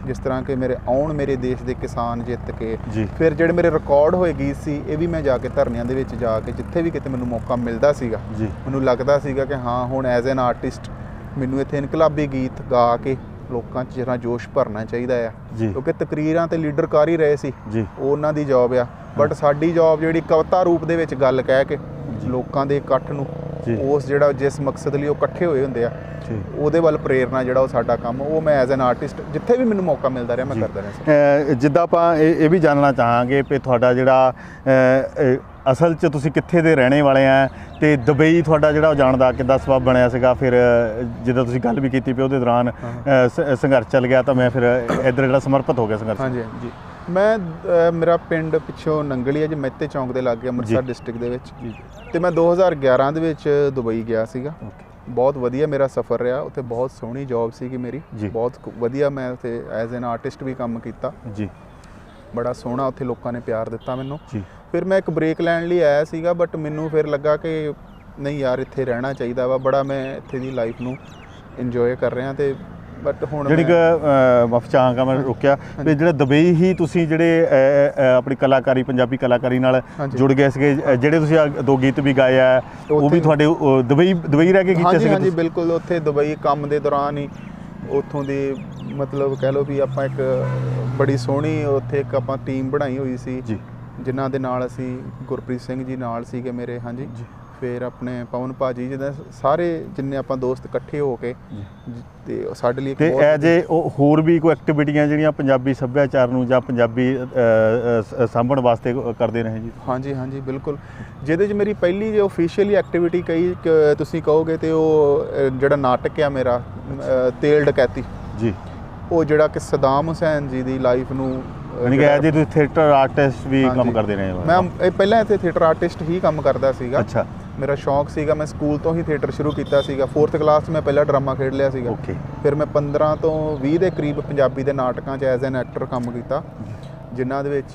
ਜਿਸ ਤਰ੍ਹਾਂ ਕਿ ਮੇਰੇ ਦੇਸ਼ ਦੇ ਕਿਸਾਨ ਜਿੱਤ ਕੇ। ਫਿਰ ਜਿਹੜੇ ਮੇਰੇ ਰਿਕਾਰਡ ਹੋਏ ਗੀਤ ਸੀ, ਇਹ ਵੀ ਮੈਂ ਜਾ ਕੇ ਧਰਨਿਆਂ ਦੇ ਵਿੱਚ ਜਾ ਕੇ, ਜਿੱਥੇ ਵੀ ਕਿਤੇ ਮੈਨੂੰ ਮੌਕਾ ਮਿਲਦਾ ਸੀਗਾ, ਮੈਨੂੰ ਲੱਗਦਾ ਸੀਗਾ ਕਿ ਹਾਂ ਹੁਣ ਐਜ਼ ਐਨ ਆਰਟਿਸਟ ਮੈਨੂੰ ਇੱਥੇ ਇਨਕਲਾਬੀ ਗੀਤ ਗਾ ਕੇ ਲੋਕਾਂ 'ਚ ਜਿਹੜਾ ਜੋਸ਼ ਭਰਨਾ ਚਾਹੀਦਾ ਆ। ਕਿਉਂਕਿ ਤਕਰੀਰਾਂ ਤੇ ਲੀਡਰ ਕਰ ਹੀ ਰਹੇ ਸੀ, ਉਹ ਉਹਨਾਂ ਦੀ ਜੌਬ ਆ, ਬਟ ਸਾਡੀ ਜੌਬ ਜਿਹੜੀ ਕਵਿਤਾ ਰੂਪ ਦੇ ਵਿੱਚ ਗੱਲ ਕਹਿ ਕੇ ਲੋਕਾਂ ਦੇ ਇਕੱਠ ਨੂੰ, ਉਸ ਜਿਹੜਾ ਜਿਸ ਮਕਸਦ ਲਈ ਉਹ ਇਕੱਠੇ ਹੋਏ ਹੁੰਦੇ ਆ, ਉਹਦੇ ਵੱਲ ਪ੍ਰੇਰਨਾ ਜਿਹੜਾ ਉਹ ਸਾਡਾ ਕੰਮ, ਉਹ ਮੈਂ ਐਜ਼ ਐਨ ਆਰਟਿਸਟ ਜਿੱਥੇ ਵੀ ਮੈਨੂੰ ਮੌਕਾ ਮਿਲਦਾ ਰਿਹਾ ਮੈਂ ਕਰਦਾ ਰਿਹਾ। ਜਿੱਦਾਂ ਆਪਾਂ ਇਹ ਵੀ ਜਾਣਨਾ ਚਾਹਾਂਗੇ ਵੀ ਤੁਹਾਡਾ ਜਿਹੜਾ ਅਸਲ 'ਚ ਤੁਸੀਂ ਕਿੱਥੇ ਦੇ ਰਹਿਣੇ ਵਾਲੇ ਆ, ਤੇ ਦੁਬਈ ਤੁਹਾਡਾ ਜਿਹੜਾ ਉਹ ਜਾਣ ਦਾ ਕਿੱਦਾਂ ਸਬੱਬ ਬਣਿਆ ਸੀਗਾ? ਫਿਰ ਜਿੱਦਾਂ ਤੁਸੀਂ ਗੱਲ ਵੀ ਕੀਤੀ ਵੀ ਉਹਦੇ ਦੌਰਾਨ ਸੰਘਰਸ਼ ਚੱਲ ਗਿਆ, ਤਾਂ ਮੈਂ ਫਿਰ ਇੱਧਰ ਜਿਹੜਾ ਸਮਰਪਿਤ ਹੋ ਗਿਆ ਸੰਘਰਸ਼। ਹਾਂਜੀ ਜੀ, ਮੇਰਾ ਪਿੰਡ ਪਿੱਛੋਂ ਨੰਗਲੀ ਹੈ ਜੀ, ਮਹਿਤੇ ਚੌਂਕ ਦੇ ਲਾਗੇ ਅੰਮ੍ਰਿਤਸਰ ਡਿਸਟ੍ਰਿਕਟ ਦੇ ਵਿੱਚ, ਤੇ ਮੈਂ 2011 ਦੇ ਵਿੱਚ ਦੁਬਈ ਗਿਆ ਸੀਗਾ। ਬਹੁਤ ਵਧੀਆ ਮੇਰਾ ਸਫ਼ਰ ਰਿਹਾ, ਉੱਥੇ ਬਹੁਤ ਸੋਹਣੀ ਜੌਬ ਸੀਗੀ ਮੇਰੀ, ਬਹੁਤ ਵਧੀਆ। ਮੈਂ ਉੱਥੇ ਐਜ਼ ਐਨ ਆਰਟਿਸਟ ਵੀ ਕੰਮ ਕੀਤਾ ਜੀ, ਬੜਾ ਸੋਹਣਾ ਉੱਥੇ ਲੋਕਾਂ ਨੇ ਪਿਆਰ ਦਿੱਤਾ ਮੈਨੂੰ। ਫਿਰ ਮੈਂ ਇੱਕ ਬ੍ਰੇਕ ਲੈਣ ਲਈ ਆਇਆ ਸੀਗਾ, ਬਟ ਮੈਨੂੰ ਫਿਰ ਲੱਗਾ ਕਿ ਨਹੀਂ ਯਾਰ ਇੱਥੇ ਰਹਿਣਾ ਚਾਹੀਦਾ ਵਾ, ਬੜਾ ਮੈਂ ਇੱਥੇ ਦੀ ਲਾਈਫ ਨੂੰ ਇੰਜੋਏ ਕਰ ਰਿਹਾ। ਤੇ ਬਟ ਹੁਣ ਜਿਹੜੀ ਮਫਚਾਂਗਾ ਮੈਂ ਰੋਕਿਆ ਵੀ ਜਿਹੜਾ ਦੁਬਈ ਹੀ ਤੁਸੀਂ ਜਿਹੜੇ ਆਪਣੀ ਕਲਾਕਾਰੀ, ਪੰਜਾਬੀ ਕਲਾਕਾਰੀ ਨਾਲ ਜੁੜ ਗਏ ਸੀਗੇ, ਜਿਹੜੇ ਤੁਸੀਂ 2 ਗੀਤ ਵੀ ਗਾਏ ਆ, ਉਹ ਵੀ ਤੁਹਾਡੇ ਦੁਬਈ ਰਹਿ ਕੇ ਕੀਤੇ ਸੀਗੇ? ਹਾਂਜੀ ਬਿਲਕੁਲ, ਉੱਥੇ ਦੁਬਈ ਕੰਮ ਦੇ ਦੌਰਾਨ ਹੀ ਉੱਥੋਂ ਦੇ ਮਤਲਬ ਕਹਿ ਲਓ ਵੀ ਆਪਾਂ ਇੱਕ ਬੜੀ ਸੋਹਣੀ ਉੱਥੇ ਇੱਕ ਆਪਾਂ ਟੀਮ ਬਣਾਈ ਹੋਈ ਸੀ, ਜਿਨ੍ਹਾਂ ਦੇ ਨਾਲ ਅਸੀਂ ਗੁਰਪ੍ਰੀਤ ਸਿੰਘ ਜੀ ਨਾਲ ਸੀਗੇ ਮੇਰੇ। ਹਾਂਜੀ, ਫਿਰ ਆਪਣੇ ਪਵਨ ਭਾਜੀ ਜਿੱਦਾਂ ਸਾਰੇ ਜਿੰਨੇ ਆਪਾਂ ਦੋਸਤ ਇਕੱਠੇ ਹੋ ਕੇ ਤੇ ਸਾਡੇ ਲਈ ਇੱਕ ਤੇ ਬਹੁਤ ਐਜ ਏ ਹੋਰ ਵੀ ਕੋਈ ਐਕਟੀਵਿਟੀਆਂ ਜਿਹੜੀਆਂ ਪੰਜਾਬੀ ਸੱਭਿਆਚਾਰ ਨੂੰ ਜਾਂ ਪੰਜਾਬੀ ਸਾਂਭਣ ਵਾਸਤੇ ਕਰਦੇ ਰਹੇ ਜੀ? ਹਾਂਜੀ ਹਾਂਜੀ ਬਿਲਕੁਲ। ਜਿਹਦੇ 'ਚ ਮੇਰੀ ਪਹਿਲੀ ਜੇ ਓਫੀਸ਼ੀਅਲੀ ਐਕਟੀਵਿਟੀ ਤੁਸੀਂ ਕਹੋਗੇ ਤੇ ਉਹ ਜਿਹੜਾ ਨਾਟਕ ਆ ਮੇਰਾ ਤੇਲ ਡਕੈਤੀ ਜੀ, ਉਹ ਜਿਹੜਾ ਕਿ ਸਦਾਮ ਹੁਸੈਨ ਜੀ ਦੀ ਲਾਈਫ ਨੂੰ ਯਾਨੀ ਕਿ ਐਜ ਏ ਤੁਸੀਂ ਥੀਏਟਰ ਆਰਟਿਸਟ ਵੀ ਕੰਮ ਕਰਦੇ ਰਹੇ ਹੋ? ਮੈਂ ਪਹਿਲਾਂ ਇੱਥੇ ਥੀਏਟਰ ਆਰਟਿਸਟ ਹੀ ਕੰਮ ਕਰਦਾ ਸੀਗਾ। ਅੱਛਾ। ਮੇਰਾ ਸ਼ੌਂਕ ਸੀਗਾ, ਮੈਂ ਸਕੂਲ ਤੋਂ ਹੀ ਥੀਏਟਰ ਸ਼ੁਰੂ ਕੀਤਾ ਸੀਗਾ। 4th ਕਲਾਸ 'ਚ ਮੈਂ ਪਹਿਲਾ ਡਰਾਮਾ ਖੇਡ ਲਿਆ ਸੀਗਾ। ਓਕੇ। ਫਿਰ ਮੈਂ 15 ਤੋਂ 20 ਦੇ ਕਰੀਬ ਪੰਜਾਬੀ ਦੇ ਨਾਟਕਾਂ 'ਚ ਐਜ਼ ਐਨ ਐਕਟਰ ਕੰਮ ਕੀਤਾ, ਜਿਨ੍ਹਾਂ ਦੇ ਵਿੱਚ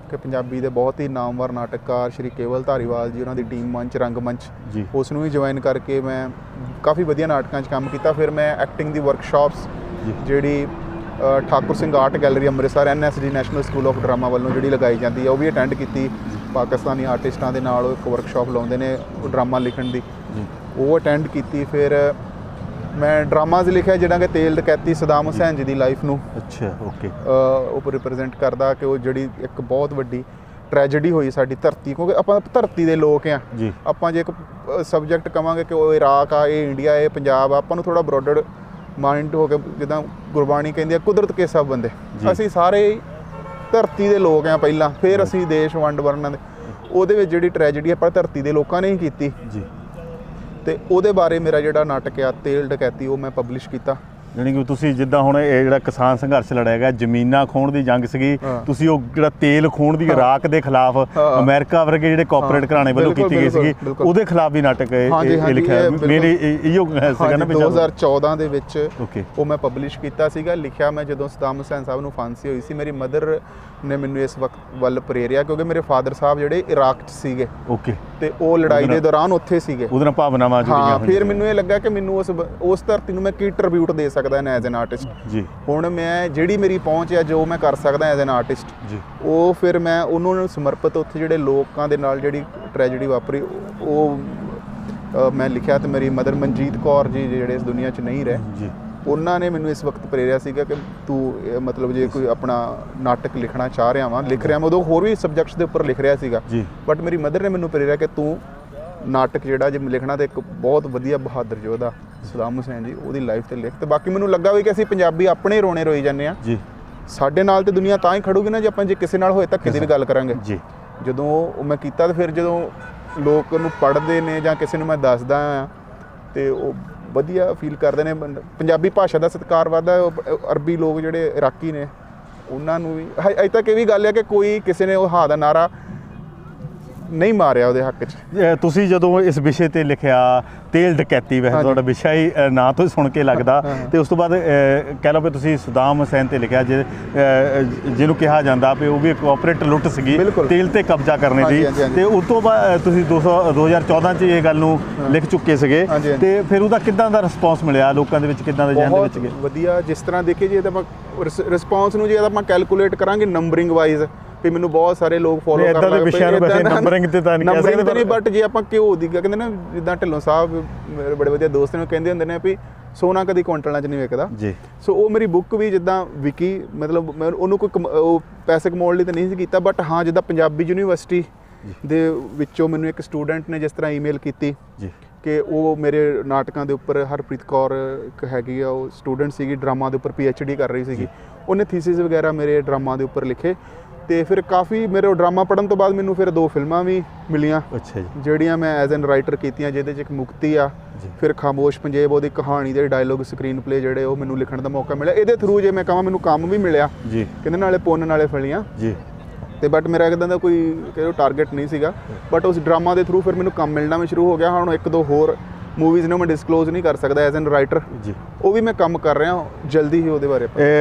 ਕਿ ਪੰਜਾਬੀ ਦੇ ਬਹੁਤ ਹੀ ਨਾਮਵਰ ਨਾਟਕਕਾਰ ਸ਼੍ਰੀ ਕੇਵਲ ਧਾਰੀਵਾਲ ਜੀ, ਉਹਨਾਂ ਦੀ ਟੀਮ ਮੰਚ ਰੰਗਮੰਚ ਜੀ, ਉਸ ਨੂੰ ਵੀ ਜੁਆਇਨ ਕਰਕੇ ਮੈਂ ਕਾਫੀ ਵਧੀਆ ਨਾਟਕਾਂ 'ਚ ਕੰਮ ਕੀਤਾ। ਫਿਰ ਮੈਂ ਐਕਟਿੰਗ ਦੀ ਵਰਕਸ਼ਾਪਸ ਜਿਹੜੀ Thakur Singh art gallery Amritsar NSD national school of drama ਵੱਲੋਂ ਜਿਹੜੀ ਲਗਾਈ ਜਾਂਦੀ ਹੈ, ਉਹ ਵੀ ਅਟੈਂਡ ਕੀਤੀ। ਪਾਕਿਸਤਾਨੀ ਆਰਟਿਸਟਾਂ ਦੇ ਨਾਲ ਉਹ ਇੱਕ ਵਰਕਸ਼ਾਪ ਲਾਉਂਦੇ ਨੇ ਡਰਾਮਾ ਲਿਖਣ ਦੀ, ਉਹ ਅਟੈਂਡ ਕੀਤੀ। ਫਿਰ ਮੈਂ ਡਰਾਮਾਜ਼ ਲਿਖਿਆ ਜਿਹੜਾ ਕਿ ਤੇਲ ਡਕੈਤੀ ਸਦਾਮ ਹੁਸੈਨ ਜੀ ਦੀ ਲਾਈਫ ਨੂੰ ਅੱਛਾ, ਓਕੇ, ਉਹ ਰਿਪਰੈਜ਼ੈਂਟ ਕਰਦਾ ਕਿ ਉਹ ਜਿਹੜੀ ਇੱਕ ਬਹੁਤ ਵੱਡੀ ਟ੍ਰੈਜਡੀ ਹੋਈ ਸਾਡੀ ਧਰਤੀ, ਕਿਉਂਕਿ ਆਪਾਂ ਧਰਤੀ ਦੇ ਲੋਕ ਆ ਜੀ। ਆਪਾਂ ਜੇ ਇੱਕ ਸਬਜੈਕਟ ਕਵਾਂਗੇ ਕਿ ਉਹ ਇਰਾਕ ਆ, ਇਹ ਇੰਡੀਆ, ਇਹ ਪੰਜਾਬ ਆ, ਆਪਾਂ ਨੂੰ ਥੋੜਾ ਬਰੋਡਰ ਮਾਈਂਡ ਹੋ ਕੇ, ਜਿੱਦਾਂ ਗੁਰਬਾਣੀ ਕਹਿੰਦੀ ਆ ਕੁਦਰਤ ਕੇ ਸਭ ਬੰਦੇ, ਅਸੀਂ ਸਾਰੇ ਧਰਤੀ ਦੇ ਲੋਕ ਆ ਪਹਿਲਾਂ, ਫਿਰ ਅਸੀਂ ਦੇਸ਼ ਵੰਡ ਵਰਨਾਂ ਦੇ ਉਹਦੇ ਵਿੱਚ ਜਿਹੜੀ ਟ੍ਰੈਜਡੀ ਆਪਾਂ ਧਰਤੀ ਦੇ ਲੋਕਾਂ ਨੇ ਹੀ ਕੀਤੀ ਜੀ। ਤੇ ਉਹਦੇ ਬਾਰੇ ਮੇਰਾ ਜਿਹੜਾ ਨਾਟਕ ਆ ਤੇਲ ਡਕੈਤੀ, ਉਹ ਮੈਂ ਪਬਲਿਸ਼ ਕੀਤਾ। ਜਾਣੀ ਕਿ ਤੁਸੀਂ ਜਿੱਦਾਂ ਹੁਣ ਇਹ ਜਿਹੜਾ ਕਿਸਾਨ ਸੰਘਰਸ਼ ਲੜਿਆ ਗਿਆ, ਜ਼ਮੀਨਾਂ ਖੋਹਣ ਦੀ ਜੰਗ ਸੀਗੀ, ਤੁਸੀਂ ਉਹ ਜਿਹੜਾ ਤੇਲ ਖੋਹਣ ਦੀ ਇਰਾਕ ਦੇ ਖਿਲਾਫ ਅਮਰੀਕਾ ਵਰਗੇ ਜਿਹੜੇ ਕਾਰਪੋਰੇਟ ਘਰਾਣੇ ਵੱਲੋਂ ਕੀਤੀ ਗਈ ਸੀਗੀ, ਉਹਦੇ ਖਿਲਾਫ ਵੀ ਨਾਟਕ ਇਹ ਲਿਖਿਆ। ਮੇਰੇ ਇਹੋ ਸੀਗਾ ਨਾ 2014 ਦੇ ਵਿੱਚ ਉਹ ਮੈਂ ਪਬਲਿਸ਼ ਕੀਤਾ ਸੀਗਾ। ਲਿਖਿਆ ਮੈਂ ਜਦੋਂ ਸਦਾਮ ਹੁਸੈਨ ਸਾਹਿਬ ਨੂੰ ਫਾਂਸੀ ਹੋਈ ਸੀ। ਮੇਰੀ ਮਦਰ ਨੇ ਮੈਨੂੰ ਇਸ ਵਕਤ ਵੱਲ ਪ੍ਰੇਰਿਆ, ਕਿਉਂਕਿ ਮੇਰੇ ਫਾਦਰ ਸਾਹਿਬ ਜਿਹੜੇ ਇਰਾਕ 'ਚ ਸੀਗੇ। ਓਕੇ। ਤੇ ਉਹ ਲੜਾਈ ਦੇ ਦੌਰਾਨ ਉੱਥੇ ਸੀਗੇ, ਉਹਦੇ ਨਾਲ ਭਾਵਨਾਵਾਂ ਜੁੜੀਆਂ। ਫਿਰ ਮੈਨੂੰ ਇਹ ਲੱਗਾ ਕਿ ਮੈਨੂੰ ਉਸ ਧਰਤੀ ਨੂੰ ਮੈਂ ਕੀ ਟ੍ਰਿਬਿਊਟ ਦੇ ਸਕਦਾ ਐਜ਼ ਐਨ ਆਰਟਿਸਟ ਜੀ। ਹੁਣ ਮੈਂ ਜਿਹੜੀ ਮੇਰੀ ਪਹੁੰਚ ਹੈ, ਜੋ ਮੈਂ ਕਰ ਸਕਦਾ ਐਜ਼ ਐਨ ਆਰਟਿਸਟ ਜੀ, ਉਹ ਫਿਰ ਮੈਂ ਉਹਨਾਂ ਨੂੰ ਸਮਰਪਿਤ ਉੱਥੇ ਜਿਹੜੇ ਲੋਕਾਂ ਦੇ ਨਾਲ ਜਿਹੜੀ ਟ੍ਰੈਜਡੀ ਵਾਪਰੀ ਉਹ ਮੈਂ ਲਿਖਿਆ। ਤੇ ਮੇਰੀ ਮਦਰ ਮਨਜੀਤ ਕੌਰ ਜੀ ਜਿਹੜੇ ਇਸ ਦੁਨੀਆ 'ਚ ਨਹੀਂ ਰਹੇ ਜੀ, ਉਹਨਾਂ ਨੇ ਮੈਨੂੰ ਇਸ ਵਕਤ ਪ੍ਰੇਰਿਆ ਸੀਗਾ ਕਿ ਤੂੰ ਮਤਲਬ ਜੇ ਕੋਈ ਆਪਣਾ ਨਾਟਕ ਲਿਖਣਾ ਚਾਹ ਰਿਹਾ ਵਾਂ, ਲਿਖ ਰਿਹਾ ਮੈਂ, ਉਦੋਂ ਹੋਰ ਵੀ ਸਬਜੈਕਟਸ ਦੇ ਉੱਪਰ ਲਿਖ ਰਿਹਾ ਸੀਗਾ, ਬਟ ਮੇਰੀ ਮਦਰ ਨੇ ਮੈਨੂੰ ਪ੍ਰੇਰਿਆ ਕਿ ਤੂੰ ਨਾਟਕ ਜਿਹੜਾ ਜੇ ਲਿਖਣਾ ਤੇ ਇੱਕ ਬਹੁਤ ਵਧੀਆ ਬਹਾਦਰ ਯੋਧਾ ਸਦਾਮ ਹੁਸੈਨ ਜੀ, ਉਹਦੀ ਲਾਈਫ ਤੇ ਲਿਖ। ਤੇ ਬਾਕੀ ਮੈਨੂੰ ਲੱਗਾ ਵੀ ਕਿ ਅਸੀਂ ਪੰਜਾਬੀ ਆਪਣੇ ਰੋਣੇ ਰੋਈ ਜਾਂਦੇ ਆ ਜੀ, ਸਾਡੇ ਨਾਲ ਤੇ ਦੁਨੀਆ ਤਾਂ ਹੀ ਖੜੂਗੀ ਨਾ ਜੇ ਆਪਾਂ ਜੇ ਕਿਸੇ ਨਾਲ ਹੋਏ ਧੱਕੇ ਦੀ ਵੀ ਗੱਲ ਕਰਾਂਗੇ ਜੀ। ਜਦੋਂ ਉਹ ਮੈਂ ਕੀਤਾ ਤੇ ਫਿਰ ਜਦੋਂ ਲੋਕ ਉਹਨੂੰ ਪੜ੍ਹਦੇ ਨੇ ਜਾਂ ਕਿਸੇ ਨੂੰ ਮੈਂ ਦੱਸਦਾ ਆ ਤੇ ਉਹ ਵਧੀਆ ਫੀਲ ਕਰਦੇ ਨੇ। ਪੰਜਾਬੀ ਭਾਸ਼ਾ ਦਾ ਸਤਿਕਾਰ ਵੱਧਦਾ। ਅਰਬੀ ਲੋਕ ਜਿਹੜੇ ਇਰਾਕੀ ਨੇ ਉਹਨਾਂ ਨੂੰ ਵੀ ਅਜੇ ਤੱਕ ਇਹ ਵੀ ਗੱਲ ਹੈ ਕਿ ਕੋਈ ਕਿਸੇ ਨੇ ਉਹ ਹਾਂ ਦਾ ਨਾਰਾ ਨਹੀਂ ਮਾਰਿਆ ਉਹਦੇ ਹੱਕ 'ਚ। ਤੁਸੀਂ ਜਦੋਂ ਇਸ ਵਿਸ਼ੇ ਤੇ ਲਿਖਿਆ ਤੇਲ ਡਕੈਤੀ, ਵੈਸੇ ਤੁਹਾਡਾ ਵਿਸ਼ਾ ਹੀ ਨਾਂ ਤੋਂ ਸੁਣ ਕੇ ਲੱਗਦਾ, ਤੇ ਉਸ ਤੋਂ ਬਾਅਦ ਕਹਿ ਲਓ ਵੀ ਤੁਸੀਂ ਸਦਾਮ ਹੁਸੈਨ ਤੇ ਲਿਖਿਆ, ਜਿਹਨੂੰ ਕਿਹਾ ਜਾਂਦਾ ਵੀ ਉਹ ਵੀ ਕੋਆਪਰੇਟ ਲੁੱਟ ਸੀਗੀ ਤੇਲ ਤੇ ਕਬਜ਼ਾ ਕਰਨੇ ਦੀ, ਤੇ ਉਸ ਤੋਂ ਬਾਅਦ ਤੁਸੀਂ 2014 'ਚ ਇਹ ਗੱਲ ਨੂੰ ਲਿਖ ਚੁੱਕੇ ਸੀਗੇ, ਤੇ ਫਿਰ ਉਹਦਾ ਕਿੱਦਾਂ ਦਾ ਰਿਸਪੌਂਸ ਮਿਲਿਆ ਲੋਕਾਂ ਦੇ ਵਿੱਚ, ਕਿੱਦਾਂ ਦੇ ਜਹਨ ਦੇ ਵਿੱਚ? ਵਧੀਆ। ਜਿਸ ਤਰ੍ਹਾਂ ਦੇਖੀਏ ਜੇ ਤਾਂ ਆਪਾਂ ਰਿਸਪੌਂਸ ਨੂੰ ਜੇ ਆਪਾਂ ਕੈਲਕੂਲੇਟ ਕਰਾਂਗੇ ਨੰਬਰਿੰਗ ਵਾਈਜ਼ ਵੀ ਮੈਨੂੰ ਬਹੁਤ ਸਾਰੇ ਲੋਕ ਫੋਲੋ ਕਰ ਰਹੇ ਨੰਬਰਿੰਗ ਤੇ ਤਾਂ ਨਹੀਂ ਕਹਿ ਸਕਦੇ, ਬਟ ਜੇ ਆਪਾਂ ਘਿਓ ਦੀ ਕਹਿੰਦੇ ਨਾ, ਜਿੱਦਾਂ ਢਿੱਲੋਂ ਸਾਹਿਬ ਮੇਰੇ ਬੜੇ ਵਧੀਆ ਦੋਸਤ ਨੇ ਕਹਿੰਦੇ ਹੁੰਦੇ ਨੇ ਵੀ ਸੋਨਾ ਕਦੀ ਕੁਆਂਟਲਾਂ 'ਚ ਨਹੀਂ ਵਿਕਦਾ ਜੀ। ਸੋ ਉਹ ਮੇਰੀ ਬੁੱਕ ਵੀ ਜਿੱਦਾਂ ਵਿਕੀ, ਮਤਲਬ ਮੈਂ ਉਹਨੂੰ ਕੋਈ ਉਹ ਪੈਸੇ ਕਮਾਉਣ ਲਈ ਤਾਂ ਨਹੀਂ ਸੀ ਕੀਤਾ, ਬਟ ਹਾਂ ਜਿੱਦਾਂ ਪੰਜਾਬੀ ਯੂਨੀਵਰਸਿਟੀ ਦੇ ਵਿੱਚੋਂ ਮੈਨੂੰ ਇੱਕ ਸਟੂਡੈਂਟ ਨੇ ਜਿਸ ਤਰ੍ਹਾਂ ਈਮੇਲ ਕੀਤੀ ਕਿ ਉਹ ਮੇਰੇ ਨਾਟਕਾਂ ਦੇ ਉੱਪਰ, ਹਰਪ੍ਰੀਤ ਕੌਰ ਇੱਕ ਹੈਗੀ ਆ, ਉਹ ਸਟੂਡੈਂਟ ਸੀਗੀ, ਡਰਾਮਾ ਦੇ ਉੱਪਰ PhD ਕਰ ਰਹੀ ਸੀਗੀ, ਉਹਨੇ ਥੀਸਿਸ ਵਗੈਰਾ ਮੇਰੇ ਡਰਾਮਾ ਦੇ ਉੱਪਰ ਲਿਖੇ। ਤੇ ਫਿਰ ਕਾਫੀ ਮੇਰੇ ਡਰਾਮਾ ਪੜ੍ਹਨ ਤੋਂ ਬਾਅਦ ਮੈਨੂੰ ਫਿਰ 2 ਫਿਲਮਾਂ ਵੀ ਮਿਲੀਆਂ ਜਿਹੜੀਆਂ ਮੈਂ ਐਜ਼ ਐਨ ਰਾਈਟਰ ਕੀਤੀਆਂ, ਜਿਹਦੇ 'ਚ ਇੱਕ ਮੁਕਤੀ ਆ, ਫਿਰ ਖਾਮੋਸ਼ ਪੰਜੇਬ, ਉਹਦੀ ਕਹਾਣੀ ਦੇ ਡਾਇਲੋਗ ਸਕਰੀਨ ਪਲੇ ਜਿਹੜੇ ਉਹ ਮੈਨੂੰ ਲਿਖਣ ਦਾ ਮੌਕਾ ਮਿਲਿਆ। ਇਹਦੇ ਥਰੂ ਜੇ ਮੈਂ ਕਹਾਂ ਮੈਨੂੰ ਕੰਮ ਵੀ ਮਿਲਿਆ ਜੀ, ਕਹਿੰਦੇ ਨਾਲੇ ਪੁੰਨ ਨਾਲੇ ਫਲੀਆਂ ਜੀ। ਤੇ ਬਟ ਮੇਰਾ ਇੱਦਾਂ ਦਾ ਕੋਈ ਟਾਰਗੇਟ ਨਹੀਂ ਸੀਗਾ, ਬਟ ਉਸ ਡਰਾਮਾ ਦੇ ਥਰੂ ਫਿਰ ਮੈਨੂੰ ਕੰਮ ਮਿਲਣਾ ਵੀ ਸ਼ੁਰੂ ਹੋ ਗਿਆ। ਹੁਣ 1-2 ਹੋਰ ਮੂਵੀਜ਼ ਨੂੰ ਮੈਂ ਡਿਸਕਲੋਜ਼ ਨਹੀਂ ਕਰ ਸਕਦਾ ਐਜ਼ ਐਨ ਰਾਈਟਰ ਜੀ, ਉਹ ਵੀ ਮੈਂ ਕੰਮ ਕਰ ਰਿਹਾ ਜਲਦੀ ਹੀ ਉਹਦੇ ਬਾਰੇ।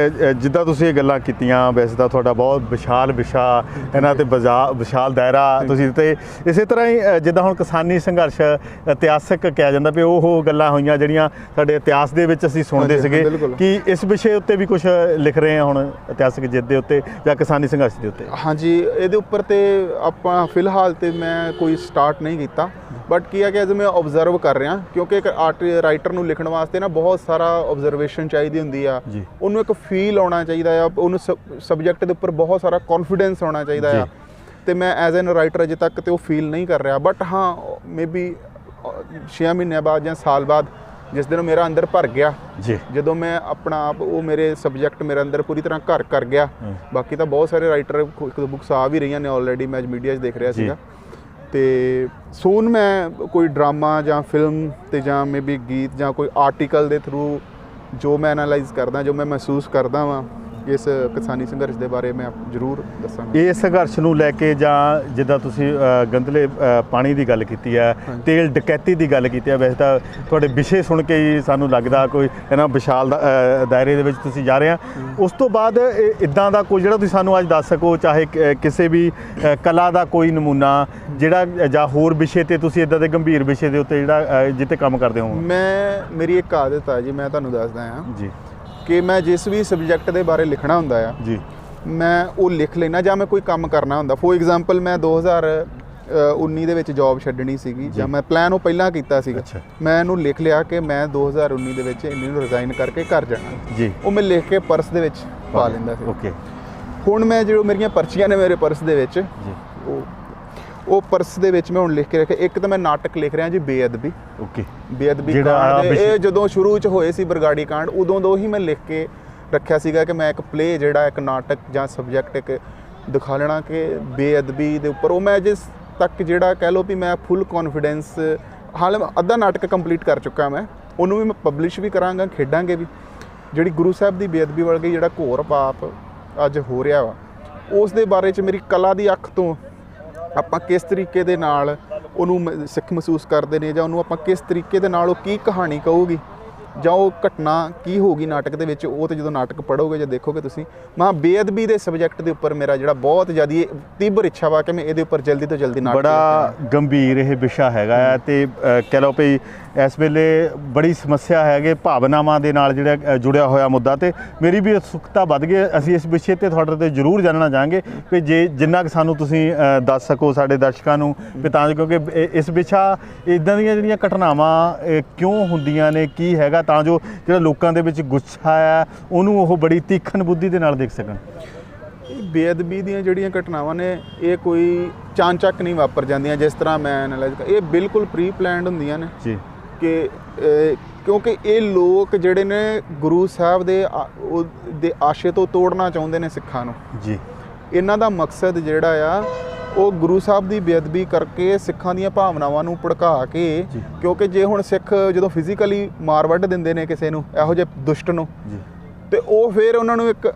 ਜਿੱਦਾਂ ਤੁਸੀਂ ਇਹ ਗੱਲਾਂ ਕੀਤੀਆਂ, ਵੈਸੇ ਤਾਂ ਤੁਹਾਡਾ ਬਹੁਤ ਵਿਸ਼ਾਲ ਵਿਸ਼ਾ, ਇਹਨਾਂ ਤੇ ਵਿਸ਼ਾਲ ਦਾਇਰਾ ਤੁਸੀਂ, ਤੇ ਇਸੇ ਤਰ੍ਹਾਂ ਹੀ ਜਿੱਦਾਂ ਹੁਣ ਕਿਸਾਨੀ ਸੰਘਰਸ਼ ਇਤਿਹਾਸਕ ਕਿਹਾ ਜਾਂਦਾ ਵੀ ਉਹ ਗੱਲਾਂ ਹੋਈਆਂ ਜਿਹੜੀਆਂ ਸਾਡੇ ਇਤਿਹਾਸ ਦੇ ਵਿੱਚ ਅਸੀਂ ਸੁਣਦੇ ਸੀਗੇ, ਕਿ ਇਸ ਵਿਸ਼ੇ ਉੱਤੇ ਵੀ ਕੁਝ ਲਿਖ ਰਹੇ ਹਾਂ ਹੁਣ, ਇਤਿਹਾਸਕ ਜਿੱਤ ਦੇ ਉੱਤੇ ਜਾਂ ਕਿਸਾਨੀ ਸੰਘਰਸ਼ ਦੇ ਉੱਤੇ? ਹਾਂਜੀ, ਇਹਦੇ ਉੱਪਰ ਤੇ ਆਪਾਂ ਫਿਲਹਾਲ ਤੇ ਮੈਂ ਕੋਈ ਸਟਾਰਟ ਨਹੀਂ ਕੀਤਾ, ਬਟ ਕੀ ਹੈ ਕਿ ਅੱਜ ਮੈਂ ਓਬਜ਼ਰਵ ਕਰ ਰਿਹਾ, ਕਿਉਂਕਿ ਇੱਕ ਰਾਈਟਰ ਨੂੰ ਲਿਖਣ ਵਾਸਤੇ ਨਾ ਬਹੁਤ ਸਾਰਾ ਓਬਜ਼ਰਵੇਸ਼ਨ ਚਾਹੀਦੀ ਹੁੰਦੀ ਆ, ਉਹਨੂੰ ਇੱਕ ਫੀਲ ਆਉਣਾ ਚਾਹੀਦਾ ਆ, ਉਹਨੂੰ ਸਬਜੈਕਟ ਦੇ ਉੱਪਰ ਬਹੁਤ ਸਾਰਾ ਕੌਨਫੀਡੈਂਸ ਆਉਣਾ ਚਾਹੀਦਾ ਆ, ਤੇ ਮੈਂ ਐਜ਼ ਐਨ ਰਾਈਟਰ ਅਜੇ ਤੱਕ ਤੇ ਉਹ ਫੀਲ ਨਹੀਂ ਕਰ ਰਿਹਾ। ਬਟ ਹਾਂ, ਮੇਬੀ 6 ਮਹੀਨਿਆਂ ਬਾਅਦ ਜਾਂ ਸਾਲ ਬਾਅਦ ਜਿਸ ਦਿਨ ਮੇਰਾ ਅੰਦਰ ਭਰ ਗਿਆ ਜੀ, ਜਦੋਂ ਮੈਂ ਆਪਣਾ ਆਪ ਉਹ ਮੇਰੇ ਸਬਜੈਕਟ ਮੇਰੇ ਅੰਦਰ ਪੂਰੀ ਤਰ੍ਹਾਂ ਘਰ ਕਰ ਗਿਆ। ਬਾਕੀ ਤਾਂ ਬਹੁਤ ਸਾਰੇ ਰਾਈਟਰ ਇੱਕ ਦੋ ਬੁੱਕਸ ਆ ਵੀ ਰਹੀਆਂ ਨੇ ਆਲਰੇਡੀ, ਮੈਂ ਮੀਡੀਆ 'ਚ ਦੇਖ ਰਿਹਾ ਸੀਗਾ। ਤੇ ਸੂਨ ਮੈਂ ਕੋਈ ਡਰਾਮਾ ਜਾਂ ਫਿਲਮ ਤੇ ਜਾਂ ਮੇਬੀ ਗੀਤ ਜਾਂ ਕੋਈ ਆਰਟੀਕਲ ਦੇ ਥਰੂ ਜੋ ਮੈਂ ਐਨਾਲਾਈਜ਼ ਕਰਦਾ, ਜੋ ਮੈਂ ਮਹਿਸੂਸ ਕਰਦਾ ਵਾਂ ਇਸ ਕਿਸਾਨੀ ਸੰਘਰਸ਼ ਦੇ ਬਾਰੇ ਮੈਂ ਜ਼ਰੂਰ ਦੱਸਾਂਗਾ। ਇਹ ਸੰਘਰਸ਼ ਨੂੰ ਲੈ ਕੇ ਜਾਂ ਜਿੱਦਾਂ ਤੁਸੀਂ ਗੰਦਲੇ ਪਾਣੀ ਦੀ ਗੱਲ ਕੀਤੀ ਹੈ, ਤੇਲ ਡਕੈਤੀ ਦੀ ਗੱਲ ਕੀਤੀ ਹੈ, ਵੈਸੇ ਤਾਂ ਤੁਹਾਡੇ ਵਿਸ਼ੇ ਸੁਣ ਕੇ ਹੀ ਸਾਨੂੰ ਲੱਗਦਾ ਕੋਈ ਇਹਨਾਂ ਵਿਸ਼ਾਲ ਦਾਇਰੇ ਦੇ ਵਿੱਚ ਤੁਸੀਂ ਜਾ ਰਹੇ ਆ। ਉਸ ਤੋਂ ਬਾਅਦ ਇੱਦਾਂ ਦਾ ਕੋਈ ਜਿਹੜਾ ਤੁਸੀਂ ਸਾਨੂੰ ਅੱਜ ਦੱਸ ਸਕੋ, ਚਾਹੇ ਕਿਸੇ ਵੀ ਕਲਾ ਦਾ ਕੋਈ ਨਮੂਨਾ ਜਿਹੜਾ ਜਾਂ ਹੋਰ ਵਿਸ਼ੇ ਤੇ ਤੁਸੀਂ ਇੱਦਾਂ ਦੇ ਗੰਭੀਰ ਵਿਸ਼ੇ ਦੇ ਉੱਤੇ ਜਿਹੜਾ ਜਿੱਤੇ ਕੰਮ ਕਰਦੇ ਹੋ? ਮੇਰੀ ਇੱਕ ਆਦਤ ਆ ਜੀ, ਮੈਂ ਤੁਹਾਨੂੰ ਦੱਸਦਾ ਹਾਂ ਜੀ ਕਿ ਮੈਂ ਜਿਸ ਵੀ ਸਬਜੈਕਟ ਦੇ ਬਾਰੇ ਲਿਖਣਾ ਹੁੰਦਾ ਆ ਜੀ, ਮੈਂ ਉਹ ਲਿਖ ਲੈਣਾ। ਜਾਂ ਮੈਂ ਕੋਈ ਕੰਮ ਕਰਨਾ ਹੁੰਦਾ, ਫੋਰ ਐਗਜ਼ਾਮਪਲ ਮੈਂ 2019 ਦੇ ਵਿੱਚ ਜੌਬ ਛੱਡਣੀ ਸੀਗੀ, ਜਾਂ ਮੈਂ ਪਲਾਨ ਉਹ ਪਹਿਲਾਂ ਕੀਤਾ ਸੀਗਾ, ਮੈਂ ਇਹਨੂੰ ਲਿਖ ਲਿਆ ਕਿ ਮੈਂ 2019 ਦੇ ਵਿੱਚ ਇਹਨੂੰ ਰਿਜ਼ਾਈਨ ਕਰਕੇ ਘਰ ਜਾਣਾ ਜੀ। ਉਹ ਮੈਂ ਲਿਖ ਕੇ ਪਰਸ ਦੇ ਵਿੱਚ ਪਾ ਲੈਂਦਾ ਸੀ। ਓਕੇ, ਹੁਣ ਮੈਂ ਜੋ ਮੇਰੀਆਂ ਪਰਚੀਆਂ ਨੇ ਮੇਰੇ ਪਰਸ ਦੇ ਵਿੱਚ, ਉਹ ਪਰਸ ਦੇ ਵਿੱਚ ਮੈਂ ਹੁਣ ਲਿਖ ਕੇ ਰੱਖਿਆ। ਇੱਕ ਤਾਂ ਮੈਂ ਨਾਟਕ ਲਿਖ ਰਿਹਾ ਜੀ, ਬੇਅਦਬੀ। ਓਕੇ, ਬੇਅਦਬੀ ਕਾਂਡ ਇਹ ਜਦੋਂ ਸ਼ੁਰੂ 'ਚ ਹੋਏ ਸੀ ਬਰਗਾੜੀ ਕਾਂਡ, ਉਦੋਂ ਤੋਂ ਹੀ ਮੈਂ ਲਿਖ ਕੇ ਰੱਖਿਆ ਸੀਗਾ ਕਿ ਮੈਂ ਇੱਕ ਪਲੇ ਜਿਹੜਾ ਇੱਕ ਨਾਟਕ ਜਾਂ ਸਬਜੈਕਟ ਇੱਕ ਦਿਖਾ ਲੈਣਾ ਕਿ ਬੇਅਦਬੀ ਦੇ ਉੱਪਰ। ਉਹ ਮੈਂ ਜਿਸ ਤੱਕ ਜਿਹੜਾ ਕਹਿ ਲਓ ਵੀ ਮੈਂ ਫੁੱਲ ਕੌਨਫੀਡੈਂਸ, ਹਾਲੇ ਅੱਧਾ ਨਾਟਕ ਕੰਪਲੀਟ ਕਰ ਚੁੱਕਾ ਮੈਂ, ਉਹਨੂੰ ਵੀ ਮੈਂ ਪਬਲਿਸ਼ ਵੀ ਕਰਾਂਗਾ, ਖੇਡਾਂਗੇ ਵੀ। ਜਿਹੜੀ ਗੁਰੂ ਸਾਹਿਬ ਦੀ ਬੇਅਦਬੀ ਵਰਗੀ ਜਿਹੜਾ ਘੋਰ ਪਾਪ ਅੱਜ ਹੋ ਰਿਹਾ ਵਾ, ਉਸ ਦੇ ਬਾਰੇ 'ਚ ਮੇਰੀ ਕਲਾ ਦੀ ਅੱਖ ਤੋਂ ਆਪਾਂ ਕਿਸ ਤਰੀਕੇ ਦੇ ਨਾਲ ਉਹਨੂੰ ਸਿੱਖ ਮਹਿਸੂਸ ਕਰਦੇ ਨੇ, ਜਾਂ ਉਹਨੂੰ ਆਪਾਂ ਕਿਸ ਤਰੀਕੇ ਦੇ ਨਾਲ ਉਹ ਕੀ ਕਹਾਣੀ ਕਹੂਗੀ ਜਾਂ ਉਹ ਘਟਨਾ ਕੀ ਹੋਊਗੀ ਨਾਟਕ ਦੇ ਵਿੱਚ, ਉਹ ਤੇ ਜਦੋਂ ਨਾਟਕ ਪੜ੍ਹੋਗੇ ਜਾਂ ਦੇਖੋਗੇ ਤੁਸੀਂ। ਮੈਂ ਬੇਅਦਬੀ ਦੇ ਸਬਜੈਕਟ ਦੇ ਉੱਪਰ ਮੇਰਾ ਜਿਹੜਾ ਬਹੁਤ ਜ਼ਿਆਦਾ ਤੀਬਰ ਇੱਛਾ ਵਾ ਕਿ ਮੈਂ ਇਹਦੇ ਉੱਪਰ ਜਲਦੀ ਤੋਂ ਜਲਦੀ ਨਾਟਕ। ਬੜਾ ਗੰਭੀਰ ਇਹ ਵਿਸ਼ਾ ਹੈਗਾ ਹੈ ਤੇ ਕਹਿ ਲਓ ਵੀ ਇਸ ਵੇਲੇ ਬੜੀ ਸਮੱਸਿਆ ਹੈਗੇ ਭਾਵਨਾਵਾਂ ਦੇ ਨਾਲ ਜਿਹੜਾ ਜੁੜਿਆ ਹੋਇਆ ਮੁੱਦਾ, ਤੇ ਮੇਰੀ ਵੀ ਉਤਸੁਕਤਾ ਵੱਧ ਗਈ। ਅਸੀਂ ਇਸ ਵਿਸ਼ੇ ਤੇ ਤੁਹਾਡੇ ਤੋਂ ਜ਼ਰੂਰ ਜਾਣਨਾ ਚਾਹਾਂਗੇ ਕਿ ਜੇ ਜਿੰਨਾ ਕੁ ਸਾਨੂੰ ਤੁਸੀਂ ਦੱਸ ਸਕੋ ਸਾਡੇ ਦਰਸ਼ਕਾਂ ਨੂੰ, ਤਾਂ ਕਿਉਂਕਿ ਇਸ ਵਿਸ਼ਾ ਇੱਦਾਂ ਦੀਆਂ ਜਿਹੜੀਆਂ ਘਟਨਾਵਾਂ ਕਿਉਂ ਹੁੰਦੀਆਂ ਨੇ, ਕੀ ਹੈਗਾ, ਤਾਂ ਜੋ ਜਿਹੜਾ ਲੋਕਾਂ ਦੇ ਵਿੱਚ ਗੁੱਸਾ ਹੈ ਉਹਨੂੰ ਉਹ ਬੜੀ ਤੀਖਣ ਬੁੱਧੀ ਦੇ ਨਾਲ ਦੇਖ ਸਕਣ। ਬੇਅਦਬੀ ਦੀਆਂ ਜਿਹੜੀਆਂ ਘਟਨਾਵਾਂ ਨੇ ਇਹ ਕੋਈ ਚਾਨਚੱਕ ਨਹੀਂ ਵਾਪਰ ਜਾਂਦੀਆਂ, ਜਿਸ ਤਰ੍ਹਾਂ ਮੈਂ ਐਨਾਲਾਈਜ਼ ਇਹ ਬਿਲਕੁਲ ਪ੍ਰੀ ਪਲਾਨਡ ਹੁੰਦੀਆਂ ਨੇ ਜੀ। ਕਿ ਕਿਉਂਕਿ ਇਹ ਲੋਕ ਜਿਹੜੇ ਨੇ ਗੁਰੂ ਸਾਹਿਬ ਦੇ ਆਸ਼ੇ ਤੋਂ ਤੋੜਨਾ ਚਾਹੁੰਦੇ ਨੇ ਸਿੱਖਾਂ ਨੂੰ ਜੀ। ਇਹਨਾਂ ਦਾ ਮਕਸਦ ਜਿਹੜਾ ਆ ਉਹ ਗੁਰੂ ਸਾਹਿਬ ਦੀ ਬੇਅਦਬੀ ਕਰਕੇ ਸਿੱਖਾਂ ਦੀਆਂ ਭਾਵਨਾਵਾਂ ਨੂੰ ਭੜਕਾ ਕੇ, ਕਿਉਂਕਿ ਜੇ ਹੁਣ ਸਿੱਖ ਜਦੋਂ ਫਿਜ਼ੀਕਲੀ ਮਾਰ ਵੱਢ ਦਿੰਦੇ ਨੇ ਕਿਸੇ ਨੂੰ, ਇਹੋ ਜਿਹੇ ਦੁਸ਼ਟ ਨੂੰ, ਤੇ ਉਹ ਫਿਰ ਉਹਨਾਂ ਨੂੰ ਇੱਕ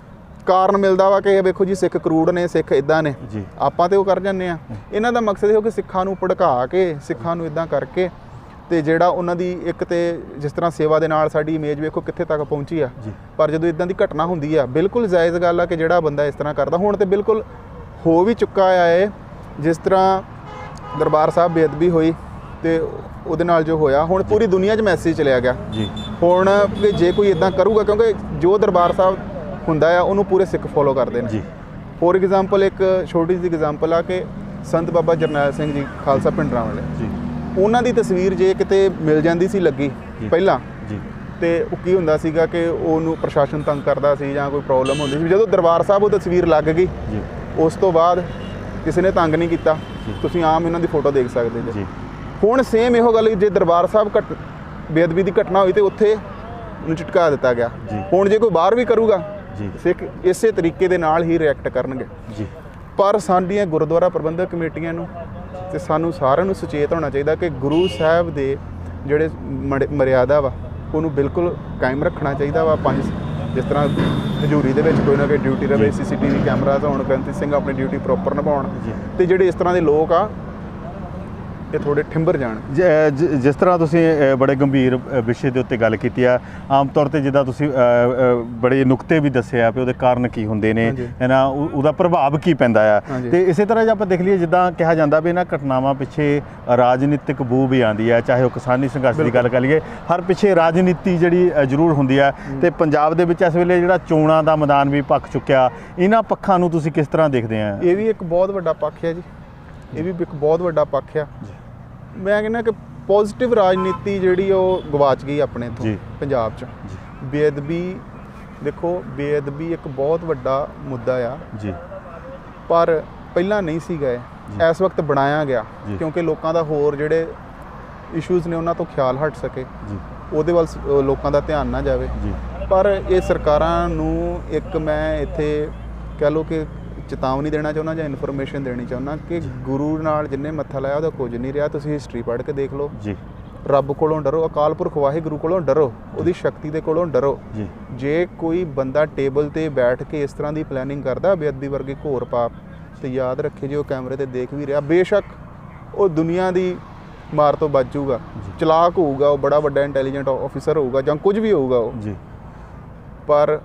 ਕਾਰਨ ਮਿਲਦਾ ਵਾ ਕਿ ਵੇਖੋ ਜੀ ਸਿੱਖ ਕਰੂੜ ਨੇ, ਸਿੱਖ ਇਦਾਂ ਨੇ, ਆਪਾਂ ਤੇ ਉਹ ਕਰ ਜਾਂਦੇ ਆ। ਇਹਨਾਂ ਦਾ ਮਕਸਦ ਇਹ ਹੋ ਕਿ ਸਿੱਖਾਂ ਨੂੰ ਭੜਕਾ ਕੇ, ਸਿੱਖਾਂ ਨੂੰ ਇਦਾਂ ਕਰਕੇ, ਤੇ ਜਿਹੜਾ ਉਹਨਾਂ ਦੀ ਇੱਕ ਤੇ ਜਿਸ ਤਰ੍ਹਾਂ ਸੇਵਾ ਦੇ ਨਾਲ ਸਾਡੀ ਇਮੇਜ ਵੇਖੋ ਕਿੱਥੇ ਤੱਕ ਪਹੁੰਚੀ ਆ। ਪਰ ਜਦੋਂ ਇਦਾਂ ਦੀ ਘਟਨਾ ਹੁੰਦੀ ਆ, ਬਿਲਕੁਲ ਜਾਇਜ਼ ਗੱਲ ਆ ਕਿ ਜਿਹੜਾ ਬੰਦਾ ਇਸ ਤਰ੍ਹਾਂ ਕਰਦਾ, ਹੁਣ ਤੇ ਬਿਲਕੁਲ ਹੋ ਵੀ ਚੁੱਕਾ ਆ ਇਹ। ਜਿਸ ਤਰ੍ਹਾਂ ਦਰਬਾਰ ਸਾਹਿਬ ਬੇਅਦਬੀ ਹੋਈ ਤੇ ਉਹਦੇ ਨਾਲ ਜੋ ਹੋਇਆ, ਹੁਣ ਪੂਰੀ ਦੁਨੀਆ 'ਚ ਮੈਸੇਜ ਚਲਿਆ ਗਿਆ ਹੁਣ ਕਿ ਜੇ ਕੋਈ ਇਦਾਂ ਕਰੂਗਾ, ਕਿਉਂਕਿ ਜੋ ਦਰਬਾਰ ਸਾਹਿਬ ਹੁੰਦਾ ਆ ਉਹਨੂੰ ਪੂਰੇ ਸਿੱਖ ਫੋਲੋ ਕਰਦੇ ਨੇ। ਫੋਰ ਐਗਜ਼ਾਮਪਲ ਇੱਕ ਛੋਟੀ ਜਿਹੀ ਐਗਜ਼ਾਮਪਲ ਆ ਕਿ ਸੰਤ ਬਾਬਾ ਜਰਨੈਲ ਸਿੰਘ ਜੀ ਖਾਲਸਾ ਭਿੰਡਰਾਂ ਵਾਲੇ, ਉਹਨਾਂ ਦੀ ਤਸਵੀਰ ਜੇ ਕਿਤੇ ਮਿਲ ਜਾਂਦੀ ਸੀ ਲੱਗੀ ਪਹਿਲਾਂ, ਤੇ ਉਹ ਕੀ ਹੁੰਦਾ ਸੀਗਾ ਕਿ ਉਹਨੂੰ ਪ੍ਰਸ਼ਾਸਨ ਤੰਗ ਕਰਦਾ ਸੀ ਜਾਂ ਕੋਈ ਪ੍ਰੋਬਲਮ ਹੁੰਦੀ ਸੀ। ਜਦੋਂ ਦਰਬਾਰ ਸਾਹਿਬ ਉਹ ਤਸਵੀਰ ਲੱਗ ਗਈ, ਉਸ ਤੋਂ ਬਾਅਦ ਕਿਸੇ ਨੇ ਤੰਗ ਨਹੀਂ ਕੀਤਾ। ਤੁਸੀਂ ਆਮ ਇਹਨਾਂ ਦੀ ਫੋਟੋ ਦੇਖ ਸਕਦੇ ਜੀ। ਹੁਣ ਸੇਮ ਇਹੋ ਗੱਲ, ਜੇ ਦਰਬਾਰ ਸਾਹਿਬ ਬੇਅਦਬੀ ਦੀ ਘਟਨਾ ਹੋਈ ਤੇ ਉੱਥੇ ਉਹਨੂੰ ਝਟਕਾ ਦਿੱਤਾ ਗਿਆ। ਹੁਣ ਜੇ ਕੋਈ ਬਾਹਰ ਵੀ ਕਰੂਗਾ, ਸਿੱਖ ਇਸੇ ਤਰੀਕੇ ਦੇ ਨਾਲ ਹੀ ਰਿਐਕਟ ਕਰਨਗੇ। ਪਰ ਸਾਡੀਆਂ ਗੁਰਦੁਆਰਾ ਪ੍ਰਬੰਧਕ ਕਮੇਟੀਆਂ ਨੂੰ ਤੇ ਸਾਨੂੰ ਸਾਰਿਆਂ ਨੂੰ ਸੁਚੇਤ ਹੋਣਾ ਚਾਹੀਦਾ ਕਿ ਗੁਰੂ ਸਾਹਿਬ ਦੇ ਜਿਹੜੇ ਮਰਿਆਦਾ ਵਾ ਉਹਨੂੰ ਬਿਲਕੁਲ ਕਾਇਮ ਰੱਖਣਾ ਚਾਹੀਦਾ ਵਾ। ਜਿਸ ਤਰ੍ਹਾਂ ਹਜ਼ੂਰੀ ਦੇ ਵਿੱਚ ਕੋਈ ਨਾ ਕੋਈ ਡਿਊਟੀ ਰਵੇ, CCTV ਕੈਮਰਾਜ਼ ਹੋਣ, ਗ੍ਰੰਥੀ ਸਿੰਘ ਆਪਣੀ ਡਿਊਟੀ ਪ੍ਰੋਪਰ ਨਿਭਾਉਣ, ਤੇ ਜਿਹੜੇ ਇਸ ਤਰ੍ਹਾਂ ਦੇ ਲੋਕ ਆ ਇਹ ਥੋੜ੍ਹੇ ਠਿੰਬਰ ਜਾਣ। ਜਿਸ ਤਰ੍ਹਾਂ ਤੁਸੀਂ ਬੜੇ ਗੰਭੀਰ ਵਿਸ਼ੇ ਦੇ ਉੱਤੇ ਗੱਲ ਕੀਤੀ ਆ, ਆਮ ਤੌਰ 'ਤੇ ਜਿੱਦਾਂ ਤੁਸੀਂ ਬੜੇ ਨੁਕਤੇ ਵੀ ਦੱਸਿਆ ਵੀ ਉਹਦੇ ਕਾਰਨ ਕੀ ਹੁੰਦੇ ਨੇ, ਹੈ ਨਾ, ਉਹਦਾ ਪ੍ਰਭਾਵ ਕੀ ਪੈਂਦਾ ਆ। ਤੇ ਇਸੇ ਤਰ੍ਹਾਂ ਜੇ ਆਪਾਂ ਦੇਖ ਲਈਏ, ਜਿੱਦਾਂ ਕਿਹਾ ਜਾਂਦਾ ਵੀ ਇਹਨਾਂ ਘਟਨਾਵਾਂ ਪਿੱਛੇ ਰਾਜਨੀਤਿਕ ਬੂ ਵੀ ਆਉਂਦੀ ਹੈ, ਚਾਹੇ ਉਹ ਕਿਸਾਨੀ ਸੰਘਰਸ਼ ਦੀ ਗੱਲ ਕਰ ਲਈਏ, ਹਰ ਪਿੱਛੇ ਰਾਜਨੀਤੀ ਜਿਹੜੀ ਜ਼ਰੂਰ ਹੁੰਦੀ ਹੈ। ਤੇ ਪੰਜਾਬ ਦੇ ਵਿੱਚ ਇਸ ਵੇਲੇ ਜਿਹੜਾ ਚੋਣਾਂ ਦਾ ਮੈਦਾਨ ਵੀ ਭਖ ਚੁੱਕਿਆ, ਇਹਨਾਂ ਪੱਖਾਂ ਨੂੰ ਤੁਸੀਂ ਕਿਸ ਤਰ੍ਹਾਂ ਦੇਖਦੇ ਆ? ਇਹ ਵੀ ਇੱਕ ਬਹੁਤ ਵੱਡਾ ਪੱਖ ਹੈ ਜੀ, ਇਹ ਵੀ ਇੱਕ ਬਹੁਤ ਵੱਡਾ ਪੱਖ ਆ। ਮੈਂ ਕਹਿੰਦਾ ਕਿ ਪੋਜ਼ਿਟਿਵ ਰਾਜਨੀਤੀ ਜਿਹੜੀ ਉਹ ਗਵਾਚ ਗਈ ਆਪਣੇ ਤੋਂ ਪੰਜਾਬ 'ਚ। ਬੇਅਦਬੀ ਦੇਖੋ, ਬੇਅਦਬੀ ਇੱਕ ਬਹੁਤ ਵੱਡਾ ਮੁੱਦਾ ਆ ਜੀ, ਪਰ ਪਹਿਲਾਂ ਨਹੀਂ ਸੀਗਾ। ਇਸ ਵਕਤ ਬਣਾਇਆ ਗਿਆ ਕਿਉਂਕਿ ਲੋਕਾਂ ਦਾ ਹੋਰ ਜਿਹੜੇ ਇਸ਼ੂਜ਼ ਨੇ ਉਹਨਾਂ ਤੋਂ ਖਿਆਲ ਹਟ ਸਕੇ, ਜੀ ਉਹਦੇ ਵੱਲ ਲੋਕਾਂ ਦਾ ਧਿਆਨ ਨਾ ਜਾਵੇ। ਜੀ ਪਰ ਇਹ ਸਰਕਾਰਾਂ ਨੂੰ ਇੱਕ ਮੈਂ ਇੱਥੇ ਕਹਿ ਲਓ ਕਿ ਚੇਤਾਵਨੀ ਦੇਣਾ ਚਾਹੁੰਦਾ ਜਾਂ ਇਨਫੋਰਮੇਸ਼ਨ ਦੇਣੀ ਚਾਹੁੰਦਾ ਕਿ ਗੁਰੂ ਨਾਲ ਜਿੰਨੇ ਮੱਥਾ ਲਾਇਆ ਉਹਦਾ ਕੁਝ ਨਹੀਂ ਰਿਹਾ। ਤੁਸੀਂ ਹਿਸਟਰੀ ਪੜ੍ਹ ਕੇ ਦੇਖ ਲਓ। ਜੀ ਰੱਬ ਕੋਲੋਂ ਡਰੋ, ਅਕਾਲ ਪੁਰਖ ਵਾਹਿਗੁਰੂ ਕੋਲੋਂ ਡਰੋ, ਉਹਦੀ ਸ਼ਕਤੀ ਦੇ ਕੋਲੋਂ ਡਰੋ। ਜੀ ਜੇ ਕੋਈ ਬੰਦਾ ਟੇਬਲ ਤੇ ਬੈਠ ਕੇ ਇਸ ਤਰ੍ਹਾਂ ਦੀ ਪਲੈਨਿੰਗ ਕਰਦਾ ਬੇਅਦਬੀ ਵਰਗੇ ਘੋਰ ਪਾਪ, ਤੇ ਯਾਦ ਰੱਖੇ ਜੇ ਉਹ ਕੈਮਰੇ ਤੇ ਦੇਖ ਵੀ ਰਿਹਾ, ਬੇਸ਼ੱਕ ਉਹ ਦੁਨੀਆ ਦੀ ਮਾਰ ਤੋਂ ਬਚ ਜਾਊਗਾ, ਚਲਾਕ ਹੋਊਗਾ, ਉਹ ਬੜਾ ਵੱਡਾ ਇੰਟੈਲੀਜੈਂਟ ਆਫੀਸਰ ਹੋਊਗਾ ਜਾਂ ਕੁਝ ਵੀ ਹੋਊਗਾ ਉਹ, ਜੀ ਪਰ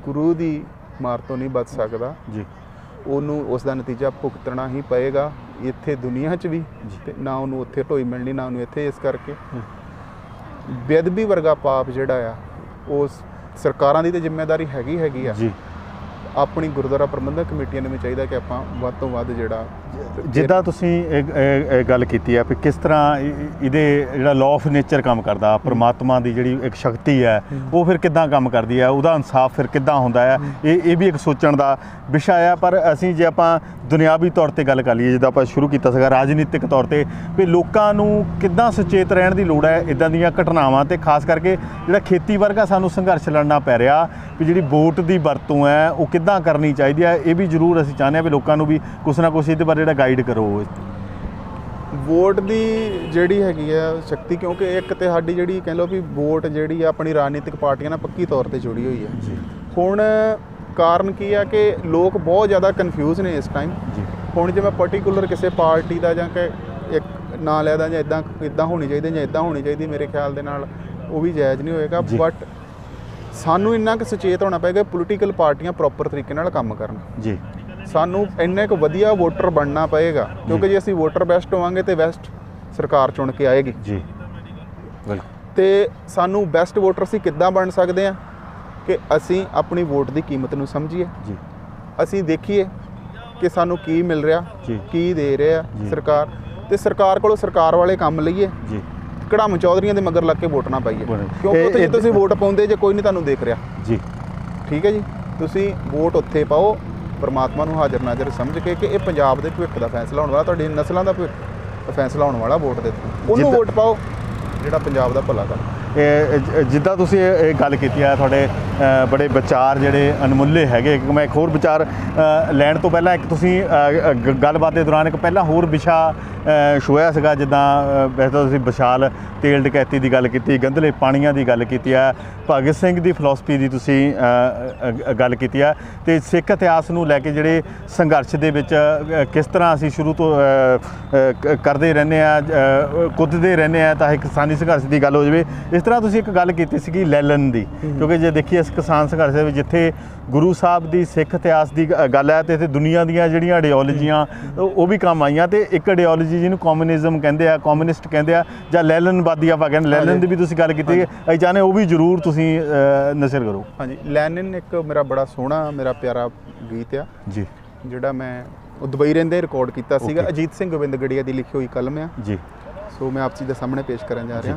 ਗੁਰੂ ਦੀ ਮਾਰ ਤੋਂ ਨਹੀਂ ਬਚ ਸਕਦਾ। ਜੀ ਉਹਨੂੰ ਉਸ ਦਾ ਨਤੀਜਾ ਭੁਗਤਣਾ ਹੀ ਪਏਗਾ, ਇੱਥੇ ਦੁਨੀਆ 'ਚ ਵੀ, ਤੇ ਨਾ ਉਹਨੂੰ ਉੱਥੇ ਢੋਈ ਮਿਲਣੀ ਨਾ ਉਹਨੂੰ ਇੱਥੇ। ਇਸ ਕਰਕੇ ਬੇਅਦਬੀ ਵਰਗਾ ਪਾਪ ਜਿਹੜਾ ਆ ਉਹ ਸਰਕਾਰਾਂ ਦੀ ਤੇ ਜ਼ਿੰਮੇਵਾਰੀ ਹੈਗੀ ਆ। ਜੀ ਆਪਣੀ ਗੁਰਦੁਆਰਾ ਪ੍ਰਬੰਧਕ ਕਮੇਟੀਆਂ ਨੂੰ ਵੀ ਚਾਹੀਦਾ ਕਿ ਆਪਾਂ ਵੱਧ ਤੋਂ ਵੱਧ ਜਿਹੜਾ ਜਿੱਦਾਂ ਤੁਸੀਂ ਇਹ ਗੱਲ ਕੀਤੀ ਹੈ ਵੀ ਕਿਸ ਤਰ੍ਹਾਂ ਇਹਦੇ ਜਿਹੜਾ ਲਾਅ ਆਫ ਨੇਚਰ ਕੰਮ ਕਰਦਾ, ਪਰਮਾਤਮਾ ਦੀ ਜਿਹੜੀ ਇੱਕ ਸ਼ਕਤੀ ਹੈ ਉਹ ਫਿਰ ਕਿੱਦਾਂ ਕੰਮ ਕਰਦੀ ਹੈ, ਉਹਦਾ ਇਨਸਾਫ ਫਿਰ ਕਿੱਦਾਂ ਹੁੰਦਾ ਹੈ, ਇਹ ਵੀ ਇੱਕ ਸੋਚਣ ਦਾ ਵਿਸ਼ਾ ਆ। ਪਰ ਅਸੀਂ ਜੇ ਆਪਾਂ ਦੁਨਿਆਵੀ ਤੌਰ ਤੇ ਗੱਲ ਕਰ ਲਈਏ, ਜਿੱਦਾਂ ਆਪਾਂ ਸ਼ੁਰੂ ਕੀਤਾ ਸੀਗਾ ਰਾਜਨੀਤਿਕ ਤੌਰ ਤੇ, ਵੀ ਲੋਕਾਂ ਨੂੰ ਕਿੱਦਾਂ ਸੁਚੇਤ ਰਹਿਣ ਦੀ ਲੋੜ ਹੈ ਇੱਦਾਂ ਦੀਆਂ ਘਟਨਾਵਾਂ ਤੇ, ਖਾਸ ਕਰਕੇ ਜਿਹੜਾ ਖੇਤੀ ਵਰਗਾ ਸਾਨੂੰ ਸੰਘਰਸ਼ ਲੜਨਾ ਪੈ ਰਿਹਾ, ਵੀ ਜਿਹੜੀ ਵੋਟ ਦੀ ਵਰਤੋਂ ਹੈ ਉਹ ਕਿੱਦਾਂ ਕਰਨੀ ਚਾਹੀਦੀ ਹੈ, ਇਹ ਵੀ ਜ਼ਰੂਰ ਅਸੀਂ ਚਾਹੁੰਦੇ ਹਾਂ ਵੀ ਲੋਕਾਂ ਨੂੰ ਵੀ ਕੁਛ ਨਾ ਕੁਛ ਇਹਦੇ ਬਾਰੇ ਜਿਹੜਾ ਗਾਈਡ ਕਰੋ। ਵੋਟ ਦੀ ਜਿਹੜੀ ਹੈਗੀ ਆ ਸ਼ਕਤੀ, ਕਿਉਂਕਿ ਇੱਕ ਤੇ ਸਾਡੀ ਜਿਹੜੀ ਕਹਿ ਲਓ ਵੀ ਵੋਟ ਜਿਹੜੀ ਆ ਆਪਣੀ ਰਾਜਨੀਤਿਕ ਪਾਰਟੀਆਂ ਨਾਲ ਪੱਕੀ ਤੌਰ ਤੇ ਜੁੜੀ ਹੋਈ ਹੈ। ਜੀ ਹੁਣ ਕਾਰਨ ਕੀ ਆ ਕਿ ਲੋਕ ਬਹੁਤ ਜ਼ਿਆਦਾ ਕਨਫਿਊਜ਼ ਨੇ ਇਸ ਟਾਈਮ। ਜੀ ਹੁਣ ਜੇ ਮੈਂ ਪਰਟੀਕੂਲਰ ਕਿਸੇ ਪਾਰਟੀ ਦਾ ਜਾਂ ਕਿ ਇੱਕ ਨਾਂ ਲੈਦਾ ਜਾਂ ਇੱਦਾਂ ਹੋਣੀ ਚਾਹੀਦੀ ਜਾਂ ਇੱਦਾਂ ਹੋਣੀ ਚਾਹੀਦੀ, ਮੇਰੇ ਖਿਆਲ ਦੇ ਨਾਲ ਉਹ ਵੀ ਜਾਇਜ਼ ਨਹੀਂ ਹੋਏਗਾ। ਬਟ ਸਾਨੂੰ ਇੰਨਾ ਕੁ ਸੁਚੇਤ ਹੋਣਾ ਪਏਗਾ ਪੋਲੀਟੀਕਲ ਪਾਰਟੀਆਂ ਪ੍ਰੋਪਰ ਤਰੀਕੇ ਨਾਲ ਕੰਮ ਕਰਨ। ਜੀ ਸਾਨੂੰ ਇੰਨੇ ਕੁ ਵਧੀਆ ਵੋਟਰ ਬਣਨਾ ਪਏਗਾ, ਕਿਉਂਕਿ ਜੇ ਅਸੀਂ ਵੋਟਰ ਬੈਸਟ ਹੋਵਾਂਗੇ ਤੇ ਬੈਸਟ ਸਰਕਾਰ ਚੁਣ ਕੇ ਆਏਗੀ। ਜੀ ਬਿਲਕੁਲ। ਤੇ ਸਾਨੂੰ ਬੈਸਟ ਵੋਟਰ ਅਸੀਂ ਕਿੱਦਾਂ ਬਣ ਸਕਦੇ ਹਾਂ ਕਿ ਅਸੀਂ ਆਪਣੀ ਵੋਟ ਦੀ ਕੀਮਤ ਨੂੰ ਸਮਝੀਏ, ਜੀ ਅਸੀਂ ਦੇਖੀਏ ਕਿ ਸਾਨੂੰ ਕੀ ਮਿਲ ਰਿਹਾ, ਜੀ ਕੀ ਦੇ ਰਿਹਾ ਜੀ। ਸਰਕਾਰ, ਤੇ ਸਰਕਾਰ ਕੋਲੋਂ ਸਰਕਾਰ ਵਾਲੇ ਕੰਮ ਲਈਏ, ਜੀ ਕੜਾਮ ਚੌਧਰੀਆਂ ਦੇ ਮਗਰ ਲੱਗ ਕੇ ਵੋਟ ਨਾ ਪਾਈਏ। ਬਣੇ। ਕਿਉਂਕਿ ਉੱਥੇ ਜੇ ਤੁਸੀਂ ਵੋਟ ਪਾਉਂਦੇ ਜੇ ਕੋਈ ਨਹੀਂ ਤੁਹਾਨੂੰ ਦੇਖ ਰਿਹਾ। ਜੀ ਠੀਕ ਹੈ ਜੀ, ਤੁਸੀਂ ਵੋਟ ਉੱਥੇ ਪਾਓ ਪਰਮਾਤਮਾ ਨੂੰ ਹਾਜ਼ਰ ਨਾਜ਼ਰ ਸਮਝ ਕੇ ਕਿ ਇਹ ਪੰਜਾਬ ਦੇ ਭਵਿੱਖ ਦਾ ਫੈਸਲਾ ਹੋਣ ਵਾਲਾ, ਤੁਹਾਡੀ ਨਸਲਾਂ ਦਾ ਭਵਿੱਖ ਫੈਸਲਾ ਹੋਣ ਵਾਲਾ ਵੋਟ ਦੇ ਥਰੂ ਉਹਨੂੰ ਵੋਟ ਪਾਓ ਜਿਹੜਾ ਪੰਜਾਬ ਦਾ ਭਲਾ ਕਰ। ਜਿੱਦਾਂ ਤੁਸੀਂ ਇਹ ਗੱਲ ਕੀਤੀ ਆ, ਤੁਹਾਡੇ ਬੜੇ ਵਿਚਾਰ ਜਿਹੜੇ ਅਨਮੁੱਲੇ ਹੈਗੇ। ਮੈਂ ਇੱਕ ਹੋਰ ਵਿਚਾਰ ਲੈਣ ਤੋਂ ਪਹਿਲਾਂ ਇੱਕ ਤੁਸੀਂ ਗੱਲਬਾਤ ਦੇ ਦੌਰਾਨ ਇੱਕ ਪਹਿਲਾਂ ਹੋਰ ਵਿਸ਼ਾ ਛੋਇਆ ਸੀਗਾ, ਜਿੱਦਾਂ ਵੈਸੇ ਤਾਂ ਤੁਸੀਂ ਵਿਸ਼ਾਲ ਤੇਲ ਡਕੈਤੀ ਦੀ ਗੱਲ ਕੀਤੀ, ਗੰਧਲੇ ਪਾਣੀਆਂ ਦੀ ਗੱਲ ਕੀਤੀ ਆ, ਭਗਤ ਸਿੰਘ ਦੀ ਫਿਲਾਸਫੀ ਦੀ ਤੁਸੀਂ ਗੱਲ ਕੀਤੀ ਆ, ਤੇ ਸਿੱਖ ਇਤਿਹਾਸ ਨੂੰ ਲੈ ਕੇ ਜਿਹੜੇ ਸੰਘਰਸ਼ ਦੇ ਵਿੱਚ ਕਿਸ ਤਰ੍ਹਾਂ ਅਸੀਂ ਸ਼ੁਰੂ ਤੋਂ ਕਰਦੇ ਰਹਿੰਦੇ ਆ, ਕੁੱਦਦੇ ਰਹਿੰਦੇ ਆ ਤਾਂ ਇਹ ਕਿਸਾਨੀ ਸੰਘਰਸ਼ ਦੀ ਗੱਲ ਹੋ ਜਾਵੇ। ਇਸ ਤਰ੍ਹਾਂ ਤੁਸੀਂ ਇੱਕ ਗੱਲ ਕੀਤੀ ਸੀਗੀ ਲੈਲਨ ਦੀ, ਕਿਉਂਕਿ ਜੇ ਦੇਖੀਏ ਇਸ ਕਿਸਾਨ ਸੰਘਰਸ਼ ਦੇ ਵਿੱਚ ਜਿੱਥੇ ਗੁਰੂ ਸਾਹਿਬ ਦੀ ਸਿੱਖ ਇਤਿਹਾਸ ਦੀ ਗੱਲ ਹੈ ਤੇ ਇੱਥੇ ਦੁਨੀਆ ਦੀਆਂ ਜਿਹੜੀਆਂ ਆਈਡੀਓਲੋਜੀਆਂ ਉਹ ਵੀ ਕੰਮ ਆਈਆਂ, ਤੇ ਇੱਕ ਆਈਡੀਓਲੋਜੀ ਜਿਹਨੂੰ ਕਮਿਊਨਿਜ਼ਮ ਕਹਿੰਦੇ ਆ, ਕਮਿਊਨਿਸਟ ਕਹਿੰਦੇ ਆ, ਜਾਂ ਲੈਲਨਵਾਦੀ ਆਪਾਂ ਕਹਿੰਦੇ, ਲੈਲਨ ਦੀ ਵੀ ਤੁਸੀਂ ਗੱਲ ਕੀਤੀ, ਅਸੀਂ ਚਾਹੁੰਦੇ ਉਹ ਵੀ ਜ਼ਰੂਰ ਤੁਸੀਂ ਨਸ਼ਰ ਕਰੋ। ਹਾਂਜੀ, ਲੈਨਿਨ ਇੱਕ ਮੇਰਾ ਬੜਾ ਸੋਹਣਾ ਮੇਰਾ ਪਿਆਰਾ ਗੀਤ ਆ ਜੀ, ਜਿਹੜਾ ਮੈਂ ਉਹ ਦੁਬਈ ਰਹਿੰਦੇ ਰਿਕਾਰਡ ਕੀਤਾ ਸੀਗਾ, ਅਜੀਤ ਸਿੰਘ ਗੋਬਿੰਦਗੜੀਆ ਦੀ ਲਿਖੀ ਹੋਈ ਕਲਮ ਆ ਜੀ। ਸੋ ਮੈਂ ਆਪ ਜੀ ਦੇ ਸਾਹਮਣੇ ਪੇਸ਼ ਕਰਨ ਜਾ ਰਿਹਾ।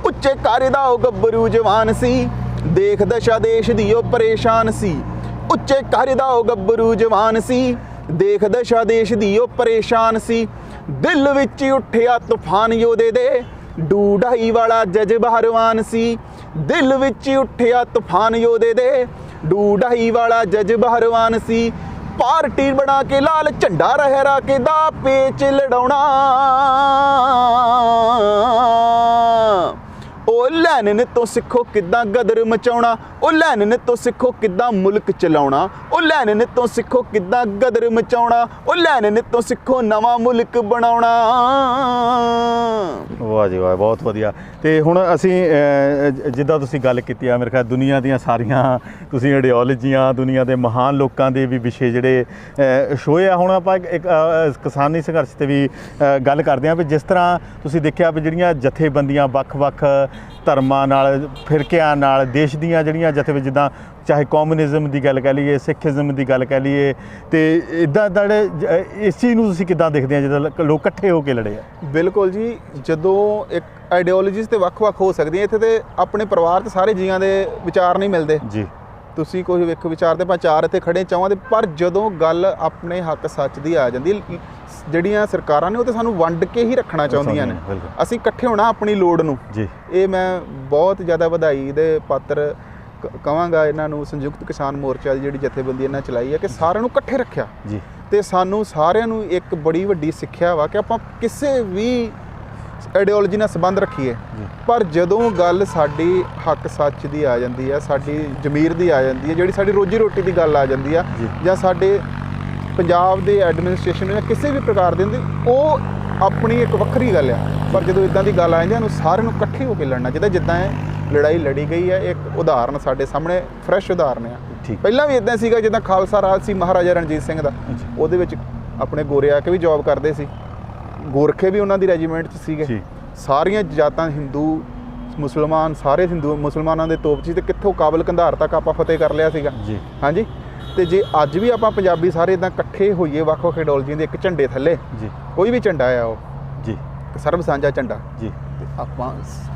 ਉੱਚੇ ਕਰਦਾ ਉਹ ਗੱਭਰੂ ਜਵਾਨ ਸੀ, ਦੇਖ ਦਸ਼ਾ ਦੇਸ਼ ਦੀ ਉਹ ਪਰੇਸ਼ਾਨ ਸੀ। ਉੱਚੇ ਕਰਦਾ ਉਹ ਗੱਭਰੂ ਜਵਾਨ ਸੀ, ਦੇਖ ਦਸ਼ਾ ਦੇਸ਼ ਦੀ ਉਹ ਪਰੇਸ਼ਾਨ ਸੀ। ਦਿਲ ਵਿੱਚ ਉੱਠਿਆ ਤੂਫਾਨ ਯੋਧੇ ਦੇ, ਡੂਢਾਈ ਵਾਲਾ ਜਜ਼ਬਾ ਹਰਵਾਨ ਸੀ। ਦਿਲ ਵਿੱਚ ਉੱਠਿਆ ਤੂਫਾਨ ਯੋਧੇ ਦੇ, ਡੂਢਾਈ ਵਾਲਾ ਜਜ਼ਬਾ ਹਰਵਾਨ ਸੀ। ਪਾਰਟੀ ਬਣਾ ਕੇ ਲਾਲ ਝੰਡਾ ਲਹਿਰਾ ਕੇ ਦਾ ਪੇਚ ਲੜਾਉਣਾ। ਉਹ ਲੈਨਿਨ ਤੋਂ ਸਿੱਖੋ ਕਿੱਦਾਂ ਗਦਰ ਮਚਾਉਣਾ, ਉਹ ਲੈਨਿਨ ਤੋਂ ਸਿੱਖੋ ਕਿੱਦਾਂ ਮੁਲਕ ਚਲਾਉਣਾ, ਉਹ ਲੈਨਿਨ ਤੋਂ ਸਿੱਖੋ ਕਿੱਦਾਂ ਗਦਰ ਮਚਾਉਣਾ, ਉਹ ਲੈਨਿਨ ਤੋਂ ਸਿੱਖੋ ਨਵਾਂ ਮੁਲਕ ਬਣਾਉਣਾ। ਵਾਹ ਜੀ ਵਾਹ, ਬਹੁਤ ਵਧੀਆ। ਤੇ ਹੁਣ ਅਸੀਂ ਜਿੱਦਾਂ ਤੁਸੀਂ ਗੱਲ ਕੀਤੀ ਆ, ਮੇਰੇ ਖਿਆਲ ਦੁਨੀਆ ਦੀਆਂ ਸਾਰੀਆਂ ਤੁਸੀਂ ਆਈਡੀਓਲੋਜੀਆਂ, ਦੁਨੀਆ ਦੇ ਮਹਾਨ ਲੋਕਾਂ ਦੇ ਵੀ ਵਿਸ਼ੇ ਜਿਹੜੇ ਛੋਏ ਆ। ਹੁਣ ਆਪਾਂ ਇੱਕ ਕਿਸਾਨੀ ਸੰਘਰਸ਼ ਤੇ ਵੀ ਗੱਲ ਕਰਦੇ ਹਾਂ ਵੀ ਜਿਸ ਤਰ੍ਹਾਂ ਤੁਸੀਂ ਦੇਖਿਆ ਵੀ ਜਿਹੜੀਆਂ ਜਥੇਬੰਦੀਆਂ ਵੱਖ-ਵੱਖ ਧਰਮਾਂ ਨਾਲ, ਫਿਰਕਿਆਂ ਨਾਲ, ਦੇਸ਼ ਦੀਆਂ ਜਿਹੜੀਆਂ ਜਥੇਬੰਦੀਆਂ, ਜਿੱਦਾਂ ਚਾਹੇ ਕਮਿਊਨਿਜ਼ਮ ਦੀ ਗੱਲ ਕਹਿ ਲਈਏ, ਸਿੱਖੀਜ਼ਮ ਦੀ ਗੱਲ ਕਹਿ ਲਈਏ, ਤੇ ਇੱਦਾਂ ਜਿਹੜੇ ਇਸ ਚੀਜ਼ ਨੂੰ ਤੁਸੀਂ ਕਿੱਦਾਂ ਦੇਖਦੇ ਆ ਜਦੋਂ ਲੋਕ ਇਕੱਠੇ ਹੋ ਕੇ ਲੜੇ ਆ? ਬਿਲਕੁਲ ਜੀ, ਜਦੋਂ ਇੱਕ ਆਈਡੀਓਲੋਜੀਜ਼ ਤੇ ਵੱਖ-ਵੱਖ ਹੋ ਸਕਦੀਆਂ, ਇੱਥੇ ਤੇ ਆਪਣੇ ਪਰਿਵਾਰ 'ਚ ਸਾਰੇ ਜੀਆਂ ਦੇ ਵਿਚਾਰ ਨਹੀਂ ਮਿਲਦੇ ਜੀ। ਤੁਸੀਂ ਕੋਈ ਵਿਖ ਵਿਚਾਰ ਦੇ ਆਪਾਂ ਚਾਰ ਇੱਥੇ ਖੜੇ ਚਾਹਾਂ ਦੇ, ਪਰ ਜਦੋਂ ਗੱਲ ਆਪਣੇ ਹੱਕ ਸੱਚ ਦੀ ਆ ਜਾਂਦੀ, ਜਿਹੜੀਆਂ ਸਰਕਾਰਾਂ ਨੇ ਉਹ ਤਾਂ ਸਾਨੂੰ ਵੰਡ ਕੇ ਹੀ ਰੱਖਣਾ ਚਾਹੁੰਦੀਆਂ ਨੇ, ਅਸੀਂ ਇਕੱਠੇ ਹੋਣਾ ਆਪਣੀ ਲੋੜ ਨੂੰ ਜੀ। ਇਹ ਮੈਂ ਬਹੁਤ ਜ਼ਿਆਦਾ ਵਧਾਈ ਦੇ ਪਾਤਰ ਕਹਾਂਗਾ ਇਹਨਾਂ ਨੂੰ, ਸੰਯੁਕਤ ਕਿਸਾਨ ਮੋਰਚਾ ਦੀ ਜਿਹੜੀ ਜਥੇਬੰਦੀ ਇਹਨਾਂ ਚਲਾਈ ਹੈ ਕਿ ਸਾਰਿਆਂ ਨੂੰ ਇਕੱਠੇ ਰੱਖਿਆ ਜੀ। ਤੇ ਸਾਨੂੰ ਸਾਰਿਆਂ ਨੂੰ ਇੱਕ ਬੜੀ ਵੱਡੀ ਸਿੱਖਿਆ ਵਾ ਕਿ ਆਪਾਂ ਕਿਸੇ ਵੀ ਆਈਡੀਓਲੋਜੀ ਨਾਲ ਸੰਬੰਧ ਰੱਖੀਏ, ਪਰ ਜਦੋਂ ਗੱਲ ਸਾਡੀ ਹੱਕ ਸੱਚ ਦੀ ਆ ਜਾਂਦੀ ਹੈ, ਸਾਡੀ ਜ਼ਮੀਰ ਦੀ ਆ ਜਾਂਦੀ ਹੈ, ਜਿਹੜੀ ਸਾਡੀ ਰੋਜੀ ਰੋਟੀ ਦੀ ਗੱਲ ਆ ਜਾਂਦੀ ਆ, ਜਾਂ ਸਾਡੇ ਪੰਜਾਬ ਦੇ ਐਡਮਿਨਿਸਟ੍ਰੇਸ਼ਨ ਜਾਂ ਕਿਸੇ ਵੀ ਪ੍ਰਕਾਰ ਦੀ ਹੁੰਦੀ, ਉਹ ਆਪਣੀ ਇੱਕ ਵੱਖਰੀ ਗੱਲ ਆ। ਪਰ ਜਦੋਂ ਇਦਾਂ ਦੀ ਗੱਲ ਆ ਜਾਂਦੀ ਸਾਨੂੰ ਸਾਰਿਆਂ ਨੂੰ ਇਕੱਠੇ ਹੋ ਕੇ ਲੜਨਾ ਚਾਹੀਦਾ। ਜਿੱਦਾਂ ਇਹ ਲੜਾਈ ਲੜੀ ਗਈ ਹੈ, ਇੱਕ ਉਦਾਹਰਨ ਸਾਡੇ ਸਾਹਮਣੇ ਫਰੈਸ਼ ਉਦਾਹਰਨ ਆ। ਪਹਿਲਾਂ ਵੀ ਇਦਾਂ ਸੀਗਾ, ਜਿੱਦਾਂ ਖਾਲਸਾ ਰਾਜ ਸੀ ਮਹਾਰਾਜਾ ਰਣਜੀਤ ਸਿੰਘ ਦਾ, ਉਹਦੇ ਵਿੱਚ ਆਪਣੇ ਗੋਰੇ ਆ ਕੇ ਵੀ ਜੌਬ ਕਰਦੇ ਸੀ, ਗੋਰਖੇ ਵੀ ਉਹਨਾਂ ਦੀ ਰੈਜੀਮੈਂਟ 'ਚ ਸੀਗੇ, ਸਾਰੀਆਂ ਜਾਤਾਂ ਹਿੰਦੂ ਮੁਸਲਮਾਨ, ਸਾਰੇ ਹਿੰਦੂ ਮੁਸਲਮਾਨਾਂ ਦੇ ਤੋਪ 'ਚ, ਤੇ ਕਿੱਥੋਂ ਕਾਬਲ ਕੰਧਾਰ ਤੱਕ ਆਪਾਂ ਫਤਿਹ ਕਰ ਲਿਆ ਸੀਗਾ। ਹਾਂਜੀ, ਤੇ ਜੇ ਅੱਜ ਵੀ ਆਪਾਂ ਪੰਜਾਬੀ ਸਾਰੇ ਇਦਾਂ ਇਕੱਠੇ ਹੋਈਏ ਵੱਖ-ਵੱਖ ਆਈਡੀਓਲੋਜੀਆਂ ਦੇ ਇੱਕ ਝੰਡੇ ਥੱਲੇ, ਕੋਈ ਵੀ ਝੰਡਾ ਆ ਉਹ ਜੀ ਸਰਬ ਸਾਂਝਾ ਝੰਡਾ ਜੀ, ਤੇ ਆਪਾਂ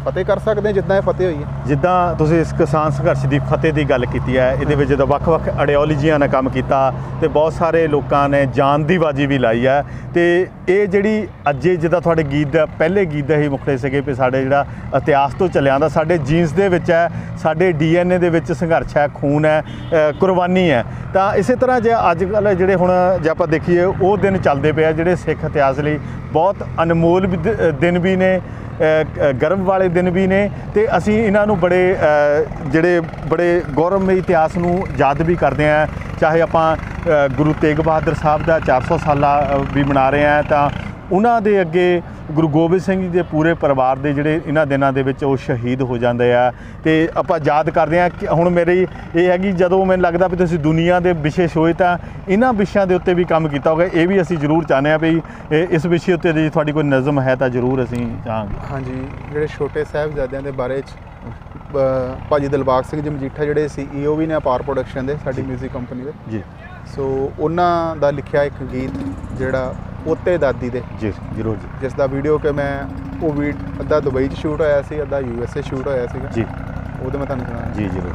ਫਤਿਹ ਕਰ ਸਕਦੇ ਹਾਂ ਜਿੱਦਾਂ ਇਹ ਫਤਿਹ ਹੋਈ ਹੈ। ਜਿੱਦਾਂ ਤੁਸੀਂ ਇਸ ਕਿਸਾਨ ਸੰਘਰਸ਼ ਦੀ ਫਤਿਹ ਦੀ ਗੱਲ ਕੀਤੀ ਹੈ, ਇਹਦੇ ਵਿੱਚ ਜਦੋਂ ਵੱਖ-ਵੱਖ ਆਈਡੀਓਲੋਜੀਆਂ ਨੇ ਕੰਮ ਕੀਤਾ ਤੇ ਬਹੁਤ ਸਾਰੇ ਲੋਕਾਂ ਨੇ ਜਾਨ ਦੀ ਬਾਜੀ ਵੀ ਲਾਈ ਹੈ, ਤੇ ਇਹ ਜਿਹੜੀ ਅੱਜ ਜਿੱਦਾਂ ਤੁਹਾਡੇ ਗੀਤ ਦਾ ਪਹਿਲੇ ਗੀਤ ਦਾ ਹੀ ਮੁੱਖੜੇ ਸੀਗੇ ਵੀ ਸਾਡੇ ਜਿਹੜਾ ਇਤਿਹਾਸ ਤੋਂ ਚੱਲਿਆ ਆਉਂਦਾ, ਸਾਡੇ ਜੀਨਸ ਦੇ ਵਿੱਚ ਹੈ, ਸਾਡੇ DNA ਦੇ ਵਿੱਚ ਸੰਘਰਸ਼ ਹੈ, ਖੂਨ ਹੈ, ਕੁਰਬਾਨੀ ਹੈ। ਤਾਂ ਇਸੇ ਤਰ੍ਹਾਂ ਜੇ ਅੱਜ ਕੱਲ੍ਹ ਜਿਹੜੇ ਹੁਣ ਜੇ ਆਪਾਂ ਦੇਖੀਏ ਉਹ ਦਿਨ ਚੱਲਦੇ ਪਏ ਆ ਜਿਹੜੇ ਸਿੱਖ ਇਤਿਹਾਸ ਲਈ ਬਹੁਤ ਅਨਮੋਲ ਦਿਨ ਵੀ ਨੇ, ਗਰਵ ਵਾਲੇ ਦਿਨ ਵੀ ਨੇ, ਤੇ ਅਸੀਂ ਇਹਨਾਂ ਨੂੰ ਜਿਹੜੇ ਬੜੇ ਗੌਰਵਮਈ ਇਤਿਹਾਸ ਨੂੰ ਯਾਦ ਵੀ ਕਰਦੇ ਹਾਂ। ਚਾਹੇ ਆਪਾਂ ਗੁਰੂ ਤੇਗ ਬਹਾਦਰ ਸਾਹਿਬ ਦਾ 400 ਸਾਲਾ ਵੀ ਮਨਾ ਰਹੇ ਹਾਂ, ਤਾਂ ਉਹਨਾਂ ਦੇ ਅੱਗੇ ਗੁਰੂ ਗੋਬਿੰਦ ਸਿੰਘ ਜੀ ਦੇ ਪੂਰੇ ਪਰਿਵਾਰ ਦੇ ਜਿਹੜੇ ਇਹਨਾਂ ਦਿਨਾਂ ਦੇ ਵਿੱਚ ਉਹ ਸ਼ਹੀਦ ਹੋ ਜਾਂਦੇ ਆ, ਤੇ ਆਪਾਂ ਯਾਦ ਕਰਦੇ ਹਾਂ। ਕਿ ਹੁਣ ਮੇਰੀ ਇਹ ਹੈਗੀ, ਜਦੋਂ ਮੈਨੂੰ ਲੱਗਦਾ ਵੀ ਤੁਸੀਂ ਦੁਨੀਆ ਦੇ ਵਿਸ਼ੇ ਹੋਏ ਤਾਂ ਇਹਨਾਂ ਵਿਸ਼ਿਆਂ ਦੇ ਉੱਤੇ ਵੀ ਕੰਮ ਕੀਤਾ ਹੋਗਾ, ਇਹ ਵੀ ਅਸੀਂ ਜ਼ਰੂਰ ਚਾਹੁੰਦੇ ਹਾਂ ਵੀ ਇਸ ਵਿਸ਼ੇ ਉੱਤੇ ਜੇ ਤੁਹਾਡੀ ਕੋਈ ਨਜ਼ਮ ਹੈ ਤਾਂ ਜ਼ਰੂਰ ਅਸੀਂ ਚਾਹਾਂਗੇ। ਹਾਂਜੀ, ਜਿਹੜੇ ਛੋਟੇ ਸਾਹਿਬਜ਼ਾਦਿਆਂ ਦੇ ਬਾਰੇ 'ਚ ਭਾਜੀ ਦਿਲਬਾਗ ਸਿੰਘ ਜੀ ਮਜੀਠਾ ਜਿਹੜੇ CEO ਵੀ ਨੇ ਅਪਾਰ ਪ੍ਰੋਡਕਸ਼ਨ ਦੇ, ਸਾਡੀ ਮਿਊਜ਼ਿਕ ਕੰਪਨੀ ਦੇ ਜੀ, ਸੋ ਉਹਨਾਂ ਦਾ ਲਿਖਿਆ ਇੱਕ ਗੀਤ ਜਿਹੜਾ ਪੋਤੇ ਦਾਦੀ ਦੇ ਜੀ, ਜ਼ਰੂਰ ਜੀ, ਜਿਸ ਦਾ ਵੀਡੀਓ ਕਿ ਮੈਂ ਉਹ ਵੀ ਅੱਧਾ ਦੁਬਈ 'ਚ ਸ਼ੂਟ ਹੋਇਆ ਸੀ, ਅੱਧਾ USA ਸ਼ੂਟ ਹੋਇਆ ਸੀਗਾ ਜੀ, ਉਹਦੇ ਮੈਂ ਤੁਹਾਨੂੰ ਸੁਣਾ ਜੀ ਜ਼ਰੂਰ।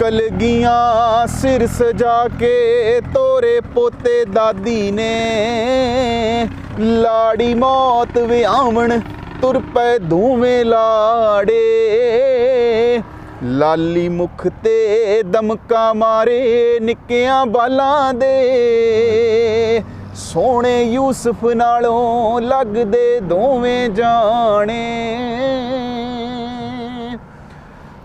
ਕਲਗੀਆਂ ਸਿਰ ਸਜਾ ਕੇ ਤੋਰੇ ਪੋਤੇ ਦਾਦੀ ਨੇ, ਲਾੜੀ ਮੌਤ ਵਿਆਵਣ ਤੁਰ ਪਏ ਦੋਵੇਂ ਲਾੜੇ, ਲਾਲੀ ਮੁਖ ਤੇ ਦਮਕਾ ਮਾਰੇ ਨਿੱਕਿਆਂ ਬਾਲਾਂ ਦੇ, ਸੋਹਣੇ ਯੂਸਫ ਨਾਲੋਂ ਲੱਗਦੇ ਦੋਵੇਂ ਜਾਣੇ,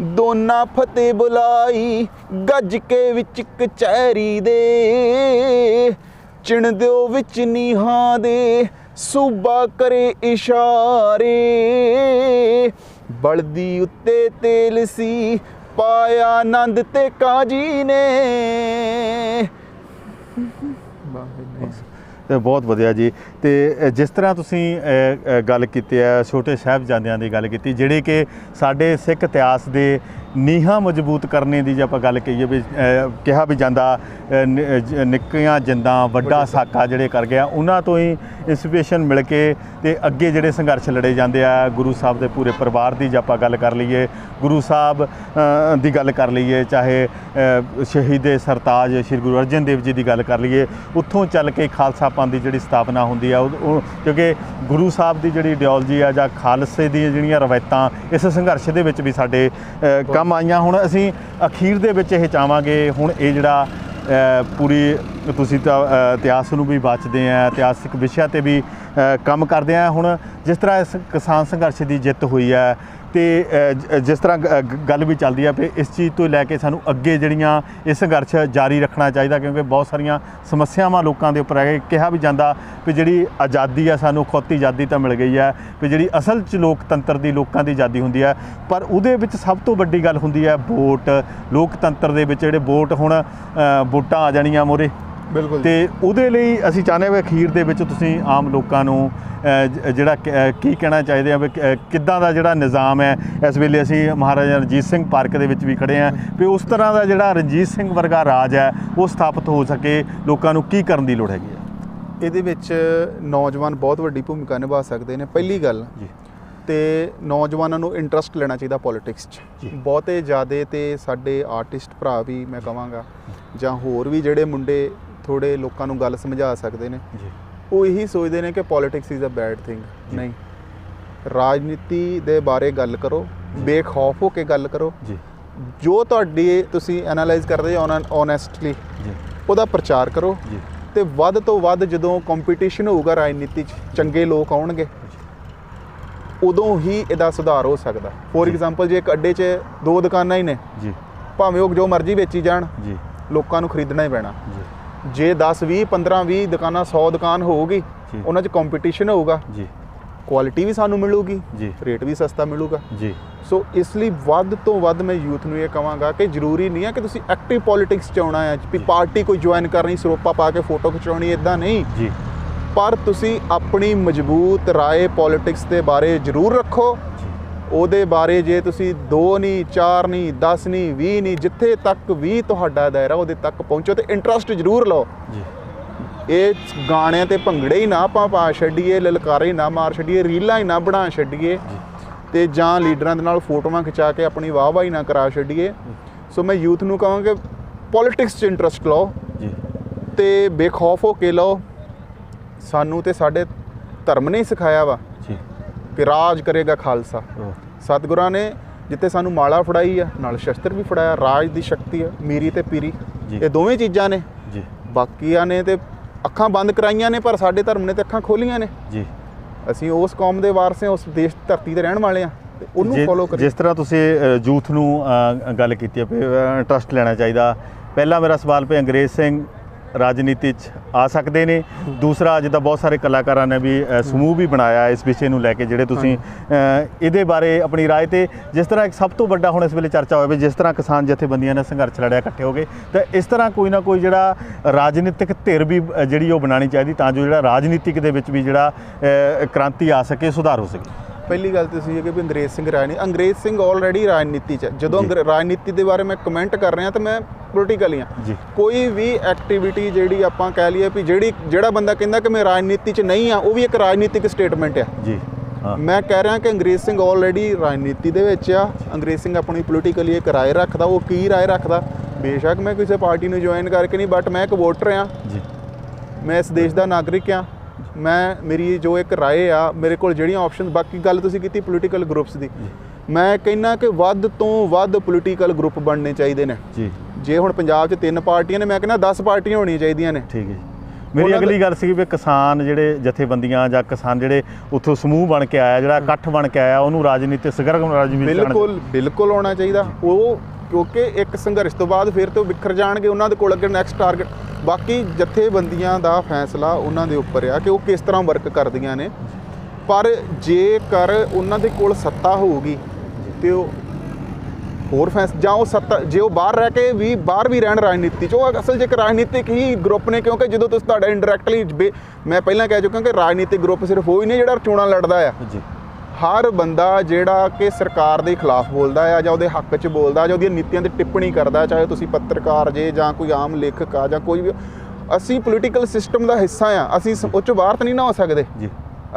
ਦੋਨਾਂ ਫਤਿਹ ਬੁਲਾਈ ਗੱਜ ਕੇ ਵਿੱਚ ਕਚਹਿਰੀ ਦੇ, ਚਿਣ ਦਿਓ ਵਿੱਚ ਨੀਹਾਂ ਦੇ ਸੂਬਾ ਕਰੇ ਇਸ਼ਾਰੇ, ਬਲਦੀ ਉੱਤੇ ਤੇਲ ਸੀ ਪਾਇਆ ਆਨੰਦ ਤੇ ਕਾਜੀ ਨੇ। ਬਹੁਤ ਵਧੀਆ ਜੀ। ਤੇ ਜਿਸ ਤਰ੍ਹਾਂ ਤੁਸੀਂ ਗੱਲ ਕੀਤੀ ਹੈ ਛੋਟੇ ਸਾਹਿਬਜ਼ਾਦਿਆਂ ਦੀ ਗੱਲ ਕੀਤੀ, ਜਿਹੜੇ ਕਿ ਸਾਡੇ ਸਿੱਖ ਇਤਿਹਾਸ ਦੇ ਨੀਹਾਂ ਮਜ਼ਬੂਤ ਕਰਨੇ ਦੀ ਜੇ ਆਪਾਂ ਗੱਲ ਕਹੀਏ ਵੀ ਕਿਹਾ ਵੀ ਜਾਂਦਾ, ਨਿੱਕੀਆਂ ਜਿੰਦਾਂ ਵੱਡਾ ਸਾਕਾ ਜਿਹੜੇ ਕਰ ਗਿਆ, ਉਹਨਾਂ ਤੋਂ ਹੀ ਇੰਸਪੀਰੇਸ਼ਨ ਮਿਲ ਕੇ ਤੇ ਅੱਗੇ ਜਿਹੜੇ ਸੰਘਰਸ਼ ਲੜੇ ਜਾਂਦੇ ਆ। ਗੁਰੂ ਸਾਹਿਬ ਦੇ ਪੂਰੇ ਪਰਿਵਾਰ ਦੀ ਜੇ ਆਪਾਂ ਗੱਲ ਕਰ ਲਈਏ, ਗੁਰੂ ਸਾਹਿਬ ਦੀ ਗੱਲ ਕਰ ਲਈਏ, ਚਾਹੇ ਸ਼ਹੀਦ ਸਰਤਾਜ ਸ਼੍ਰੀ ਗੁਰੂ ਅਰਜਨ ਦੇਵ ਜੀ ਦੀ ਗੱਲ ਕਰ ਲਈਏ, ਉੱਥੋਂ ਚੱਲ ਕੇ ਖਾਲਸਾ ਪੰਥ ਦੀ ਜਿਹੜੀ ਸਥਾਪਨਾ ਹੁੰਦੀ ਆ, ਉਹ ਕਿਉਂਕਿ ਗੁਰੂ ਸਾਹਿਬ ਦੀ ਜਿਹੜੀ ਇਡੀਓਲੋਜੀ ਆ ਜਾਂ ਖਾਲਸੇ ਦੀਆਂ ਜਿਹੜੀਆਂ ਰਵਾਇਤਾਂ ਇਸ ਸੰਘਰਸ਼ ਦੇ ਵਿੱਚ ਵੀ ਸਾਡੇ ਕੰਮ ਆਈਆਂ। ਹੁਣ ਅਸੀਂ ਅਖੀਰ ਦੇ ਵਿੱਚ ਇਹ ਚਾਹਾਂਗੇ, ਹੁਣ ਇਹ ਜਿਹੜਾ ਪੂਰੀ ਤੁਸੀਂ ਤਾਂ ਇਤਿਹਾਸ ਨੂੰ ਵੀ ਬਚਦੇ ਆ, ਇਤਿਹਾਸਿਕ ਵਿਸ਼ਿਆਂ 'ਤੇ ਵੀ ਕੰਮ ਕਰਦੇ ਆ। ਹੁਣ ਜਿਸ ਤਰ੍ਹਾਂ ਇਸ ਕਿਸਾਨ ਸੰਘਰਸ਼ ਦੀ ਜਿੱਤ ਹੋਈ ਹੈ, ਤੇ ਜਿਸ ਤਰ੍ਹਾਂ ਗੱਲ ਵੀ ਚੱਲਦੀ ਆ ਵੀ ਇਸ ਚੀਜ਼ ਤੋਂ ਲੈ ਕੇ ਸਾਨੂੰ ਅੱਗੇ ਜਿਹੜੀਆਂ ਇਹ ਸੰਘਰਸ਼ ਜਾਰੀ ਰੱਖਣਾ ਚਾਹੀਦਾ, ਕਿਉਂਕਿ ਬਹੁਤ ਸਾਰੀਆਂ ਸਮੱਸਿਆਵਾਂ ਲੋਕਾਂ ਦੇ ਉੱਪਰ ਹੈ। ਕਿਹਾ ਵੀ ਜਾਂਦਾ ਵੀ ਜਿਹੜੀ ਆਜ਼ਾਦੀ ਆ, ਸਾਨੂੰ ਖੁਦ ਆਜ਼ਾਦੀ ਤਾਂ ਮਿਲ ਗਈ ਹੈ, ਵੀ ਜਿਹੜੀ ਅਸਲ 'ਚ ਲੋਕਤੰਤਰ ਦੀ ਲੋਕਾਂ ਦੀ ਆਜ਼ਾਦੀ ਹੁੰਦੀ ਹੈ, ਪਰ ਉਹਦੇ ਵਿੱਚ ਸਭ ਤੋਂ ਵੱਡੀ ਗੱਲ ਹੁੰਦੀ ਹੈ ਵੋਟ। ਲੋਕਤੰਤਰ ਦੇ ਵਿੱਚ ਜਿਹੜੇ ਵੋਟ, ਹੁਣ ਵੋਟਾਂ ਆ ਜਾਣੀਆਂ ਮੋਰੇ, ਬਿਲਕੁਲ, ਤੇ ਉਹਦੇ ਲਈ ਅਸੀਂ ਚਾਹੁੰਦੇ ਹਾਂ ਅਖੀਰ ਦੇ ਵਿੱਚ ਤੁਸੀਂ ਆਮ ਲੋਕਾਂ ਨੂੰ ਜਿਹੜਾ ਕੀ ਕਹਿਣਾ ਚਾਹੀਦੇ ਆ ਵੀ ਕਿੱਦਾਂ ਦਾ ਜਿਹੜਾ ਨਿਜ਼ਾਮ ਹੈ। ਇਸ ਵੇਲੇ ਅਸੀਂ ਮਹਾਰਾਜਾ ਰਣਜੀਤ ਸਿੰਘ ਪਾਰਕ ਦੇ ਵਿੱਚ ਵੀ ਖੜੇ ਹਾਂ, ਵੀ ਉਸ ਤਰ੍ਹਾਂ ਦਾ ਜਿਹੜਾ ਰਣਜੀਤ ਸਿੰਘ ਵਰਗਾ ਰਾਜ ਹੈ ਉਹ ਸਥਾਪਿਤ ਹੋ ਸਕੇ, ਲੋਕਾਂ ਨੂੰ ਕੀ ਕਰਨ ਦੀ ਲੋੜ ਹੈਗੀ ਹੈ? ਇਹਦੇ ਵਿੱਚ ਨੌਜਵਾਨ ਬਹੁਤ ਵੱਡੀ ਭੂਮਿਕਾ ਨਿਭਾ ਸਕਦੇ ਨੇ। ਪਹਿਲੀ ਗੱਲ ਜੀ, ਤੇ ਨੌਜਵਾਨਾਂ ਨੂੰ ਇੰਟਰਸਟ ਲੈਣਾ ਚਾਹੀਦਾ ਪੋਲਿਟਿਕਸ 'ਚ। ਜੀ। ਬਹੁਤੇ ਜ਼ਿਆਦੇ ਤੇ ਸਾਡੇ ਆਰਟਿਸਟ ਭਰਾ ਵੀ ਮੈਂ ਕਹਾਂਗਾ ਜਾਂ ਹੋਰ ਵੀ ਜਿਹੜੇ ਮੁੰਡੇ ਥੋੜ੍ਹੇ ਲੋਕਾਂ ਨੂੰ ਗੱਲ ਸਮਝਾ ਸਕਦੇ ਨੇ, ਜੀ ਉਹ ਇਹੀ ਸੋਚਦੇ ਨੇ ਕਿ politics is a bad thing. ਨਹੀਂ, ਰਾਜਨੀਤੀ ਦੇ ਬਾਰੇ ਗੱਲ ਕਰੋ, ਬੇਖੌਫ ਹੋ ਕੇ ਗੱਲ ਕਰੋ। ਜੀ ਜੋ ਤੁਹਾਡੀ ਤੁਸੀਂ ਐਨਾਲਾਈਜ਼ ਕਰਦੇ ਹੋ ਓਨੈਸਟਲੀ, ਜੀ ਉਹਦਾ ਪ੍ਰਚਾਰ ਕਰੋ। ਜੀ ਤੇ ਵੱਧ ਤੋਂ ਵੱਧ ਜਦੋਂ ਕੰਪੀਟੀਸ਼ਨ ਹੋਊਗਾ ਰਾਜਨੀਤੀ 'ਚ, ਚੰਗੇ ਲੋਕ ਆਉਣਗੇ, ਉਦੋਂ ਹੀ ਇਹਦਾ ਸੁਧਾਰ ਹੋ ਸਕਦਾ। ਫੋਰ ਐਗਜ਼ਾਮਪਲ, ਜੇ ਇੱਕ ਅੱਡੇ 'ਚ 2 ਦੁਕਾਨਾਂ ਹੀ ਨੇ, ਜੀ ਭਾਵੇਂ ਉਹ ਜੋ ਮਰਜ਼ੀ ਵੇਚੀ ਜਾਣ, ਜੀ ਲੋਕਾਂ ਨੂੰ ਖਰੀਦਣਾ ਹੀ ਪੈਣਾ। ਜੀ ਜੇ 10 20 15 20 ਦੁਕਾਨਾਂ 100 ਦੁਕਾਨ ਹੋਊਗੀ, ਜੀ। ਉਹਨਾਂ 'ਚ ਕੰਪੀਟੀਸ਼ਨ ਹੋਊਗਾ, ਜੀ ਕੁਆਲਿਟੀ ਵੀ ਸਾਨੂੰ ਮਿਲੂਗੀ, ਜੀ ਰੇਟ ਵੀ ਸਸਤਾ ਮਿਲੂਗਾ। ਜੀ ਸੋ ਇਸ ਲਈ ਵੱਧ ਤੋਂ ਵੱਧ ਮੈਂ ਯੂਥ ਨੂੰ ਇਹ ਕਹਾਂਗਾ ਕਿ ਜ਼ਰੂਰੀ ਨਹੀਂ ਹੈ ਕਿ ਤੁਸੀਂ ਐਕਟਿਵ ਪੋਲਿਟਿਕਸ 'ਚ ਆਉਣਾ ਹੈ, ਵੀ ਪਾਰਟੀ ਕੋਈ ਜੁਆਇਨ ਕਰਨੀ, ਸਰੋਪਾ ਪਾ ਕੇ ਫੋਟੋ ਖਿਚਾਉਣੀ, ਇੱਦਾਂ ਨਹੀਂ। ਜੀ ਪਰ ਤੁਸੀਂ ਆਪਣੀ ਮਜ਼ਬੂਤ ਰਾਏ ਪੋਲਿਟਿਕਸ ਦੇ ਬਾਰੇ ਜ਼ਰੂਰ ਰੱਖੋ। ਉਹਦੇ ਬਾਰੇ ਜੇ ਤੁਸੀਂ 2 ਨਹੀਂ 4 ਨਹੀਂ 10 ਨਹੀਂ 20 ਨਹੀਂ, ਜਿੱਥੇ ਤੱਕ ਵੀ ਤੁਹਾਡਾ ਦਾਇਰਾ ਉਹਦੇ ਤੱਕ ਪਹੁੰਚੋ ਤੇ ਇੰਟਰਸਟ ਜ਼ਰੂਰ ਲਓ। ਜੀ ਇਹ ਗਾਣਿਆਂ ਤੇ ਭੰਗੜੇ ਹੀ ਨਾ ਆਪਾਂ ਪਾ ਛੱਡੀਏ, ਲਲਕਾਰੇ ਹੀ ਨਾ ਮਾਰ ਛੱਡੀਏ, ਰੀਲਾਂ ਹੀ ਨਾ ਬਣਾ ਛੱਡੀਏ, ਤੇ ਜਾਂ ਲੀਡਰਾਂ ਦੇ ਨਾਲ ਫੋਟੋਆਂ ਖਿਚਾ ਕੇ ਆਪਣੀ ਵਾਹ-ਵਾਹੀ ਨਾ ਕਰਾ ਛੱਡੀਏ। ਸੋ ਮੈਂ ਯੂਥ ਨੂੰ ਕਹਾਂਗਾ ਕਿ ਪੋਲਿਟਿਕਸ 'ਚ ਇੰਟਰਸਟ ਲਓ ਜੀ ਤੇ ਬੇਖੌਫ ਹੋ ਕੇ ਲਓ। ਸਾਨੂੰ ਤੇ ਸਾਡੇ ਧਰਮ ਨੇ ਹੀ ਸਿਖਾਇਆ ਵਾ ਜੀ ਕਿ ਰਾਜ ਕਰੇਗਾ ਖਾਲਸਾ। ਸਤਿਗੁਰਾਂ ਨੇ ਜਿੱਥੇ ਸਾਨੂੰ ਮਾਲਾ ਫੜਾਈ ਆ, ਨਾਲ ਸ਼ਸਤਰ ਵੀ ਫੜਾਇਆ। ਰਾਜ ਦੀ ਸ਼ਕਤੀ ਆ ਮੀਰੀ ਤੇ ਪੀਰੀ, ਜੀ। ਇਹ ਦੋਵੇਂ ਚੀਜ਼ਾਂ ਨੇ। ਜੀ ਬਾਕੀਆਂ ਨੇ ਤੇ ਅੱਖਾਂ ਬੰਦ ਕਰਾਈਆਂ ਨੇ, ਪਰ ਸਾਡੇ ਧਰਮ ਨੇ ਤੇ ਅੱਖਾਂ ਖੋਲੀਆਂ ਨੇ। ਜੀ ਅਸੀਂ ਉਸ ਕੌਮ ਦੇ ਵਾਰਸ ਹਾਂ, ਉਸ ਦੇਸ਼ ਧਰਤੀ ਤੇ ਰਹਿਣ ਵਾਲੇ ਆ, ਤੇ ਉਹਨੂੰ ਫੋਲੋ ਕਰੀਏ। ਜਿਸ ਤਰ੍ਹਾਂ ਤੁਸੀਂ ਯੂਥ ਨੂੰ ਗੱਲ ਕੀਤੀ ਹੈ ਵੀ ਇੰਟਰਸਟ ਲੈਣਾ ਚਾਹੀਦਾ, ਪਹਿਲਾ ਮੇਰਾ ਸਵਾਲ ਵੀ ਅੰਗਰੇਜ਼ ਸਿੰਘ ਰਾਜਨੀਤੀ 'ਚ ਆ ਸਕਦੇ ਨੇ। ਦੂਸਰਾ, ਜਿੱਦਾਂ ਬਹੁਤ ਸਾਰੇ ਕਲਾਕਾਰਾਂ ਨੇ ਵੀ ਸਮੂਹ ਵੀ ਬਣਾਇਆ ਇਸ ਵਿਸ਼ੇ ਨੂੰ ਲੈ ਕੇ, ਜਿਹੜੇ ਤੁਸੀਂ ਇਹਦੇ ਬਾਰੇ ਆਪਣੀ ਰਾਏ, ਤੇ ਜਿਸ ਤਰ੍ਹਾਂ ਇੱਕ ਸਭ ਤੋਂ ਵੱਡਾ ਹੁਣ ਇਸ ਵੇਲੇ ਚਰਚਾ ਹੋਵੇ, ਜਿਸ ਤਰ੍ਹਾਂ ਕਿਸਾਨ ਜਥੇਬੰਦੀਆਂ ਨੇ ਸੰਘਰਸ਼ ਲੜਿਆ, ਇਕੱਠੇ ਹੋ ਗਏ, ਤਾਂ ਇਸ ਤਰ੍ਹਾਂ ਕੋਈ ਨਾ ਕੋਈ ਜਿਹੜਾ ਰਾਜਨੀਤਿਕ ਧਿਰ ਵੀ ਜਿਹੜੀ ਉਹ ਬਣਾਉਣੀ ਚਾਹੀਦੀ, ਤਾਂ ਜੋ ਜਿਹੜਾ ਰਾਜਨੀਤਿਕ ਦੇ ਵਿੱਚ ਵੀ ਜਿਹੜਾ ਕ੍ਰਾਂਤੀ ਆ ਸਕੇ, ਸੁਧਾਰ ਹੋ ਸਕੇ। ਪਹਿਲੀ ਗੱਲ ਤੁਸੀਂ ਇਹ ਕਿ ਵੀ ਅੰਗਰੇਜ਼ ਸਿੰਘ ਆਲਰੇਡੀ ਰਾਜਨੀਤੀ 'ਚ ਹੈ। ਜਦੋਂ ਰਾਜਨੀਤੀ ਦੇ ਬਾਰੇ ਮੈਂ ਕਮੈਂਟ ਕਰ ਰਿਹਾ ਤਾਂ ਮੈਂ ਪੋਲੀਟੀਕਲ ਹੀ ਹਾਂ। ਕੋਈ ਵੀ ਐਕਟੀਵਿਟੀ ਜਿਹੜੀ ਆਪਾਂ ਕਹਿ ਲਈਏ ਵੀ ਜਿਹੜਾ ਬੰਦਾ ਕਹਿੰਦਾ ਕਿ ਮੈਂ ਰਾਜਨੀਤੀ 'ਚ ਨਹੀਂ ਆ, ਉਹ ਵੀ ਇੱਕ ਰਾਜਨੀਤਿਕ ਸਟੇਟਮੈਂਟ ਆ। ਜੀ ਮੈਂ ਕਹਿ ਰਿਹਾ ਕਿ ਅੰਗਰੇਜ਼ ਸਿੰਘ ਆਲਰੇਡੀ ਰਾਜਨੀਤੀ ਦੇ ਵਿੱਚ ਆ। ਅੰਗਰੇਜ਼ ਸਿੰਘ ਆਪਣੀ ਪੋਲੀਟੀਕਲੀ ਇੱਕ ਰਾਏ ਰੱਖਦਾ। ਉਹ ਕੀ ਰਾਏ ਰੱਖਦਾ? ਬੇਸ਼ੱਕ ਮੈਂ ਕਿਸੇ ਪਾਰਟੀ ਨੂੰ ਜੁਆਇਨ ਕਰਕੇ ਨਹੀਂ, ਬਟ ਮੈਂ ਇੱਕ ਵੋਟਰ ਆ, ਮੈਂ ਇਸ ਦੇਸ਼ ਦਾ ਨਾਗਰਿਕ ਆ। ਮੇਰੀ ਜੋ ਇੱਕ ਰਾਏ ਆ, ਮੇਰੇ ਕੋਲ ਜਿਹੜੀਆਂ ਆਪਸ਼ਨ, ਬਾਕੀ ਗੱਲ ਤੁਸੀਂ ਕੀਤੀ ਪੋਲੀਟੀਕਲ ਗਰੁੱਪਸ ਦੀ, ਮੈਂ ਕਹਿੰਦਾ ਕਿ ਵੱਧ ਤੋਂ ਵੱਧ ਪੋਲੀਟੀਕਲ ਗਰੁੱਪ ਬਣਨੇ ਚਾਹੀਦੇ ਨੇ। ਜੇ ਹੁਣ ਪੰਜਾਬ 'ਚ 3 ਪਾਰਟੀਆਂ ਨੇ, ਮੈਂ ਕਹਿੰਦਾ 10 ਪਾਰਟੀਆਂ ਹੋਣੀਆਂ ਚਾਹੀਦੀਆਂ ਨੇ। ਠੀਕ ਹੈ ਜੀ। ਮੇਰੀ ਅਗਲੀ ਗੱਲ ਸੀ ਵੀ ਕਿਸਾਨ ਜਿਹੜੇ ਜਥੇਬੰਦੀਆਂ ਜਾਂ ਕਿਸਾਨ ਜਿਹੜੇ ਉੱਥੋਂ ਸਮੂਹ ਬਣ ਕੇ ਆਇਆ, ਜਿਹੜਾ ਇਕੱਠ ਬਣ ਕੇ ਆਇਆ, ਉਹਨੂੰ ਰਾਜਨੀਤੀ ਸਰਗਰਮ ਰਾਜਨੀਤੀ ਬਿਲਕੁਲ ਹੋਣਾ ਚਾਹੀਦਾ। ਉਹ ਕਿਉਂਕਿ ਇੱਕ ਸੰਘਰਸ਼ ਤੋਂ ਬਾਅਦ ਫਿਰ ਤੋਂ ਵਿਖਰ ਜਾਣਗੇ, ਉਹਨਾਂ ਦੇ ਕੋਲ ਅੱਗੇ ਨੈਕਸਟ ਟਾਰਗੇਟ। ਬਾਕੀ ਜਥੇਬੰਦੀਆਂ ਦਾ ਫੈਸਲਾ ਉਹਨਾਂ ਦੇ ਉੱਪਰ ਆ ਕਿ ਉਹ ਕਿਸ ਤਰ੍ਹਾਂ ਵਰਕ ਕਰਦੀਆਂ ਨੇ। ਪਰ ਜੇਕਰ ਉਹਨਾਂ ਦੇ ਕੋਲ ਸੱਤਾ ਹੋਊਗੀ ਤੇ ਉਹ ਹੋਰ ਜਾਂ ਉਹ ਸੱਤਾ, ਜੇ ਉਹ ਬਾਹਰ ਵੀ ਰਹਿਣ ਰਾਜਨੀਤੀ 'ਚ, ਉਹ ਅਸਲ 'ਚ ਇੱਕ ਰਾਜਨੀਤਿਕ ਹੀ ਗਰੁੱਪ ਨੇ। ਕਿਉਂਕਿ ਜਦੋਂ ਤੁਸੀਂ ਤੁਹਾਡਾ ਇੰਡਾਇਰੈਕਟਲੀ, ਮੈਂ ਪਹਿਲਾਂ ਕਹਿ ਚੁੱਕਾ ਕਿ ਰਾਜਨੀਤਿਕ ਗਰੁੱਪ ਸਿਰਫ ਉਹ ਹੀ ਨਹੀਂ ਜਿਹੜਾ ਚੋਣਾਂ ਲੜਦਾ ਆ। ਹਰ ਬੰਦਾ ਜਿਹੜਾ ਕਿ ਸਰਕਾਰ ਦੇ ਖਿਲਾਫ ਬੋਲਦਾ ਆ, ਜਾਂ ਉਹਦੇ ਹੱਕ 'ਚ ਬੋਲਦਾ, ਜਾਂ ਉਹਦੀਆਂ ਨੀਤੀਆਂ 'ਤੇ ਟਿੱਪਣੀ ਕਰਦਾ, ਚਾਹੇ ਤੁਸੀਂ ਪੱਤਰਕਾਰ ਜੇ ਜਾਂ ਕੋਈ ਆਮ ਲੇਖਕ ਆ ਜਾਂ ਕੋਈ ਵੀ, ਅਸੀਂ ਪੋਲੀਟੀਕਲ ਸਿਸਟਮ ਦਾ ਹਿੱਸਾ ਆ। ਅਸੀਂ ਉਹ 'ਚੋਂ ਬਾਹਰ ਤਾਂ ਨਹੀਂ ਨਾ ਹੋ ਸਕਦੇ।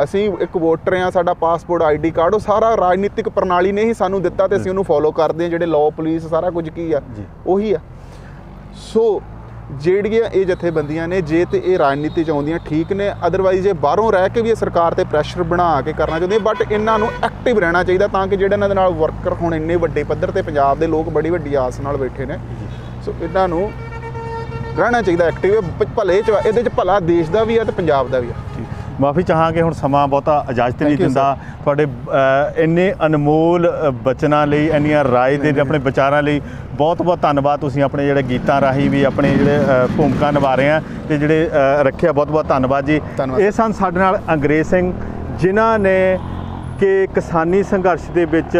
ਅਸੀਂ ਇੱਕ ਵੋਟਰ ਆ, ਸਾਡਾ ਪਾਸਪੋਰਟ ID ਕਾਰਡ, ਉਹ ਸਾਰਾ ਰਾਜਨੀਤਿਕ ਪ੍ਰਣਾਲੀ ਨੇ ਹੀ ਸਾਨੂੰ ਦਿੱਤਾ, ਤੇ ਅਸੀਂ ਉਹਨੂੰ ਫੋਲੋ ਕਰਦੇ ਹਾਂ। ਜਿਹੜੇ ਲਾਅ, ਪੁਲਿਸ, ਸਾਰਾ ਕੁਝ ਕੀ ਆ, ਉਹੀ ਆ। ਸੋ ਜਿਹੜੀਆਂ ਇਹ ਜਥੇਬੰਦੀਆਂ ਨੇ, ਜੇ ਤੇ ਇਹ ਰਾਜਨੀਤੀ 'ਚ ਆਉਂਦੀਆਂ ਠੀਕ ਨੇ, ਅਦਰਵਾਈਜ਼ ਇਹ ਬਾਹਰੋਂ ਰਹਿ ਕੇ ਵੀ ਇਹ ਸਰਕਾਰ 'ਤੇ ਪ੍ਰੈਸ਼ਰ ਬਣਾ ਕੇ ਕਰਨਾ ਚਾਹੁੰਦੀਆਂ। ਬਟ ਇਹਨਾਂ ਨੂੰ ਐਕਟਿਵ ਰਹਿਣਾ ਚਾਹੀਦਾ, ਤਾਂ ਕਿ ਜਿਹੜੇ ਇਹਨਾਂ ਦੇ ਨਾਲ ਵਰਕਰ ਹੁਣ ਇੰਨੇ ਵੱਡੇ ਪੱਧਰ 'ਤੇ ਪੰਜਾਬ ਦੇ ਲੋਕ ਬੜੀ ਵੱਡੀ ਆਸ ਨਾਲ ਬੈਠੇ ਨੇ, ਸੋ ਇਹਨਾਂ ਨੂੰ ਰਹਿਣਾ ਚਾਹੀਦਾ ਐਕਟਿਵ। ਭਲੇ 'ਚ ਇਹਦੇ 'ਚ ਭਲਾ ਦੇਸ਼ ਦਾ ਵੀ ਆ ਤੇ ਪੰਜਾਬ ਦਾ ਵੀ ਆ। ਮਾਫੀ ਚਾਹਾਂਗੇ, ਹੁਣ ਸਮਾਂ ਬਹੁਤਾ ਇਜਾਜ਼ਤ ਨਹੀਂ ਦਿੰਦਾ। ਤੁਹਾਡੇ ਇੰਨੇ ਅਨਮੋਲ ਬਚਨਾਂ ਲਈ, ਇੰਨੀਆਂ ਰਾਏ ਦੇ ਆਪਣੇ ਵਿਚਾਰਾਂ ਲਈ ਬਹੁਤ ਬਹੁਤ ਧੰਨਵਾਦ। ਤੁਸੀਂ ਆਪਣੇ ਜਿਹੜੇ ਗੀਤਾਂ ਰਾਹੀਂ ਵੀ ਆਪਣੇ ਜਿਹੜੇ ਭੂਮਿਕਾ ਨਿਭਾ ਰਹੇ ਆ ਤੇ ਜਿਹੜੇ ਰੱਖਿਆ, ਬਹੁਤ ਬਹੁਤ ਧੰਨਵਾਦ ਜੀ। ਇਹ ਸਨ ਸਾਡੇ ਨਾਲ ਅੰਗਰੇਜ਼ ਸਿੰਘ, ਜਿਨ੍ਹਾਂ ਨੇ ਕਿ ਕਿਸਾਨੀ ਸੰਘਰਸ਼ ਦੇ ਵਿੱਚ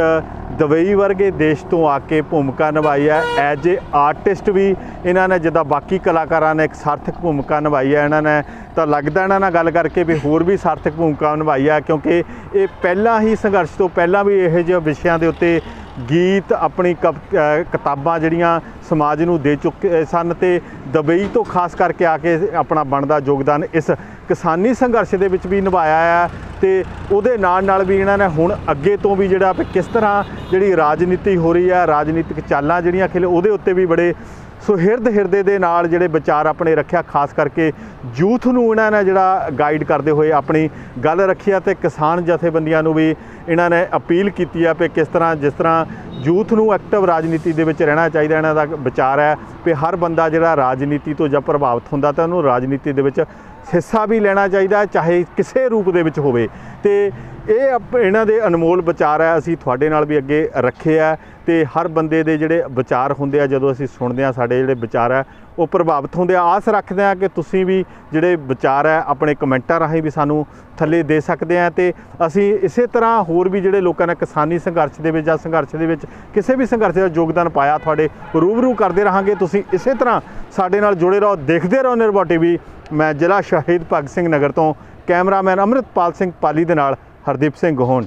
ਦੁਬਈ ਵਰਗੇ ਦੇਸ਼ ਤੋਂ ਆ ਕੇ ਭੂਮਿਕਾ ਨਿਭਾਈ ਹੈ। ਐਜ ਏ ਆਰਟਿਸਟ ਵੀ ਇਹਨਾਂ ਨੇ, ਜਿੱਦਾਂ ਬਾਕੀ ਕਲਾਕਾਰਾਂ ਨੇ ਇੱਕ ਸਾਰਥਕ ਭੂਮਿਕਾ ਨਿਭਾਈ ਹੈ, ਇਹਨਾਂ ਨੇ ਤਾਂ ਲੱਗਦਾ ਇਹਨਾਂ ਨਾਲ ਗੱਲ ਕਰਕੇ ਵੀ ਹੋਰ ਵੀ ਸਾਰਥਕ ਭੂਮਿਕਾ ਨਿਭਾਈ ਹੈ, ਕਿਉਂਕਿ ਇਹ ਪਹਿਲਾਂ ਹੀ ਸੰਘਰਸ਼ ਤੋਂ ਪਹਿਲਾਂ ਵੀ ਇਹੋ ਜਿਹੇ ਵਿਸ਼ਿਆਂ ਦੇ ਉੱਤੇ ਗੀਤ ਆਪਣੀ ਕਿਤਾਬਾਂ ਜਿਹੜੀਆਂ ਸਮਾਜ ਨੂੰ ਦੇ ਚੁੱਕੇ ਸਨ ਤੇ ਦੁਬਈ ਤੋਂ ਖਾਸ ਕਰਕੇ ਆ ਕੇ ਆਪਣਾ ਬਣਦਾ ਯੋਗਦਾਨ ਇਸ ਕਿਸਾਨੀ ਸੰਘਰਸ਼ ਦੇ ਵਿੱਚ ਵੀ ਨਿਭਾਇਆ ਹੈ ਤੇ ਉਹਦੇ ਨਾਲ ਵੀ ਇਹਨਾਂ ਨੇ ਹੁਣ ਅੱਗੇ ਤੋਂ ਵੀ ਜਿਹੜਾ ਵੀ ਕਿਸ ਤਰ੍ਹਾਂ ਜਿਹੜੀ ਰਾਜਨੀਤੀ ਹੋ ਰਹੀ ਹੈ, ਰਾਜਨੀਤਿਕ ਚਾਲਾਂ ਜਿਹੜੀਆਂ ਖਿਲੇ ਉਹਦੇ ਉੱਤੇ ਵੀ ਬੜੇ ਸੋ ਹਿਰਦੇ ਦੇ ਨਾਲ ਜਿਹੜੇ ਵਿਚਾਰ ਆਪਣੇ ਰੱਖਿਆ। ਖਾਸ ਕਰਕੇ ਯੂਥ ਨੂੰ ਇਹਨਾਂ ਨੇ ਜਿਹੜਾ ਗਾਈਡ ਕਰਦੇ ਹੋਏ ਆਪਣੀ ਗੱਲ ਰੱਖੀ ਆ ਤੇ ਕਿਸਾਨ ਜਥੇਬੰਦੀਆਂ ਨੂੰ ਵੀ ਇਹਨਾਂ ਨੇ ਅਪੀਲ ਕੀਤੀ ਆ ਕਿ ਕਿਸ ਤਰ੍ਹਾਂ ਜਿਸ ਤਰ੍ਹਾਂ ਯੂਥ ਨੂੰ ਐਕਟਿਵ ਰਾਜਨੀਤੀ ਦੇ ਵਿੱਚ ਰਹਿਣਾ ਚਾਹੀਦਾ। ਇਹਨਾਂ ਦਾ ਵਿਚਾਰ ਹੈ ਕਿ ਹਰ ਬੰਦਾ ਜਿਹੜਾ ਰਾਜਨੀਤੀ ਤੋਂ ਜਦ ਪ੍ਰਭਾਵਿਤ ਹੁੰਦਾ ਤਾਂ ਉਹਨੂੰ ਰਾਜਨੀਤੀ ਦੇ ਵਿੱਚ ਹਿੱਸਾ ਵੀ ਲੈਣਾ ਚਾਹੀਦਾ, ਚਾਹੇ ਕਿਸੇ ਰੂਪ ਦੇ ਵਿੱਚ ਹੋਵੇ। ਤੇ ਇਹ ਇਹਨਾਂ ਦੇ ਅਨਮੋਲ ਵਿਚਾਰ ਹੈ, ਅਸੀਂ ਤੁਹਾਡੇ ਨਾਲ ਵੀ ਅੱਗੇ ਰੱਖੇ ਆ ਤੇ ਹਰ ਬੰਦੇ ਦੇ ਜਿਹੜੇ ਵਿਚਾਰ ਹੁੰਦੇ ਆ ਜਦੋਂ ਅਸੀਂ ਸੁਣਦੇ ਆ ਸਾਡੇ ਜਿਹੜੇ ਵਿਚਾਰ ਹੈ ਉਹ ਪ੍ਰਭਾਵਿਤ ਹੁੰਦੇ ਆ। ਆਸ ਰੱਖਦੇ ਆ ਕਿ ਤੁਸੀਂ ਵੀ ਜਿਹੜੇ ਵਿਚਾਰ ਹੈ ਆਪਣੇ ਕਮੈਂਟਾਂ ਰਾਹੀਂ ਵੀ ਸਾਨੂੰ ਥੱਲੇ ਦੇ ਸਕਦੇ ਆ ਤੇ ਅਸੀਂ ਇਸੇ ਤਰ੍ਹਾਂ ਹੋਰ ਵੀ ਜਿਹੜੇ ਲੋਕਾਂ ਨੇ ਕਿਸਾਨੀ ਸੰਘਰਸ਼ ਦੇ ਵਿੱਚ ਜਾਂ ਸੰਘਰਸ਼ ਦੇ ਵਿੱਚ ਕਿਸੇ ਵੀ ਸੰਘਰਸ਼ ਦਾ ਯੋਗਦਾਨ ਪਾਇਆ ਤੁਹਾਡੇ ਰੂਬਰੂ ਕਰਦੇ ਰਹਾਂਗੇ। ਤੁਸੀਂ ਇਸੇ ਤਰ੍ਹਾਂ ਸਾਡੇ ਨਾਲ ਜੁੜੇ ਰਹੋ, ਦੇਖਦੇ ਰਹੋ ਨਿਰਭਉ ਟੀਵੀ। ਮੈਂ ਜ਼ਿਲ੍ਹਾ ਸ਼ਹੀਦ ਭਗਤ ਸਿੰਘ ਨਗਰ ਤੋਂ ਕੈਮਰਾਮੈਨ ਅੰਮ੍ਰਿਤਪਾਲ ਸਿੰਘ ਪਾਲੀ ਦੇ ਨਾਲ ਹਰਦੀਪ ਸਿੰਘ ਗੋਹਨ।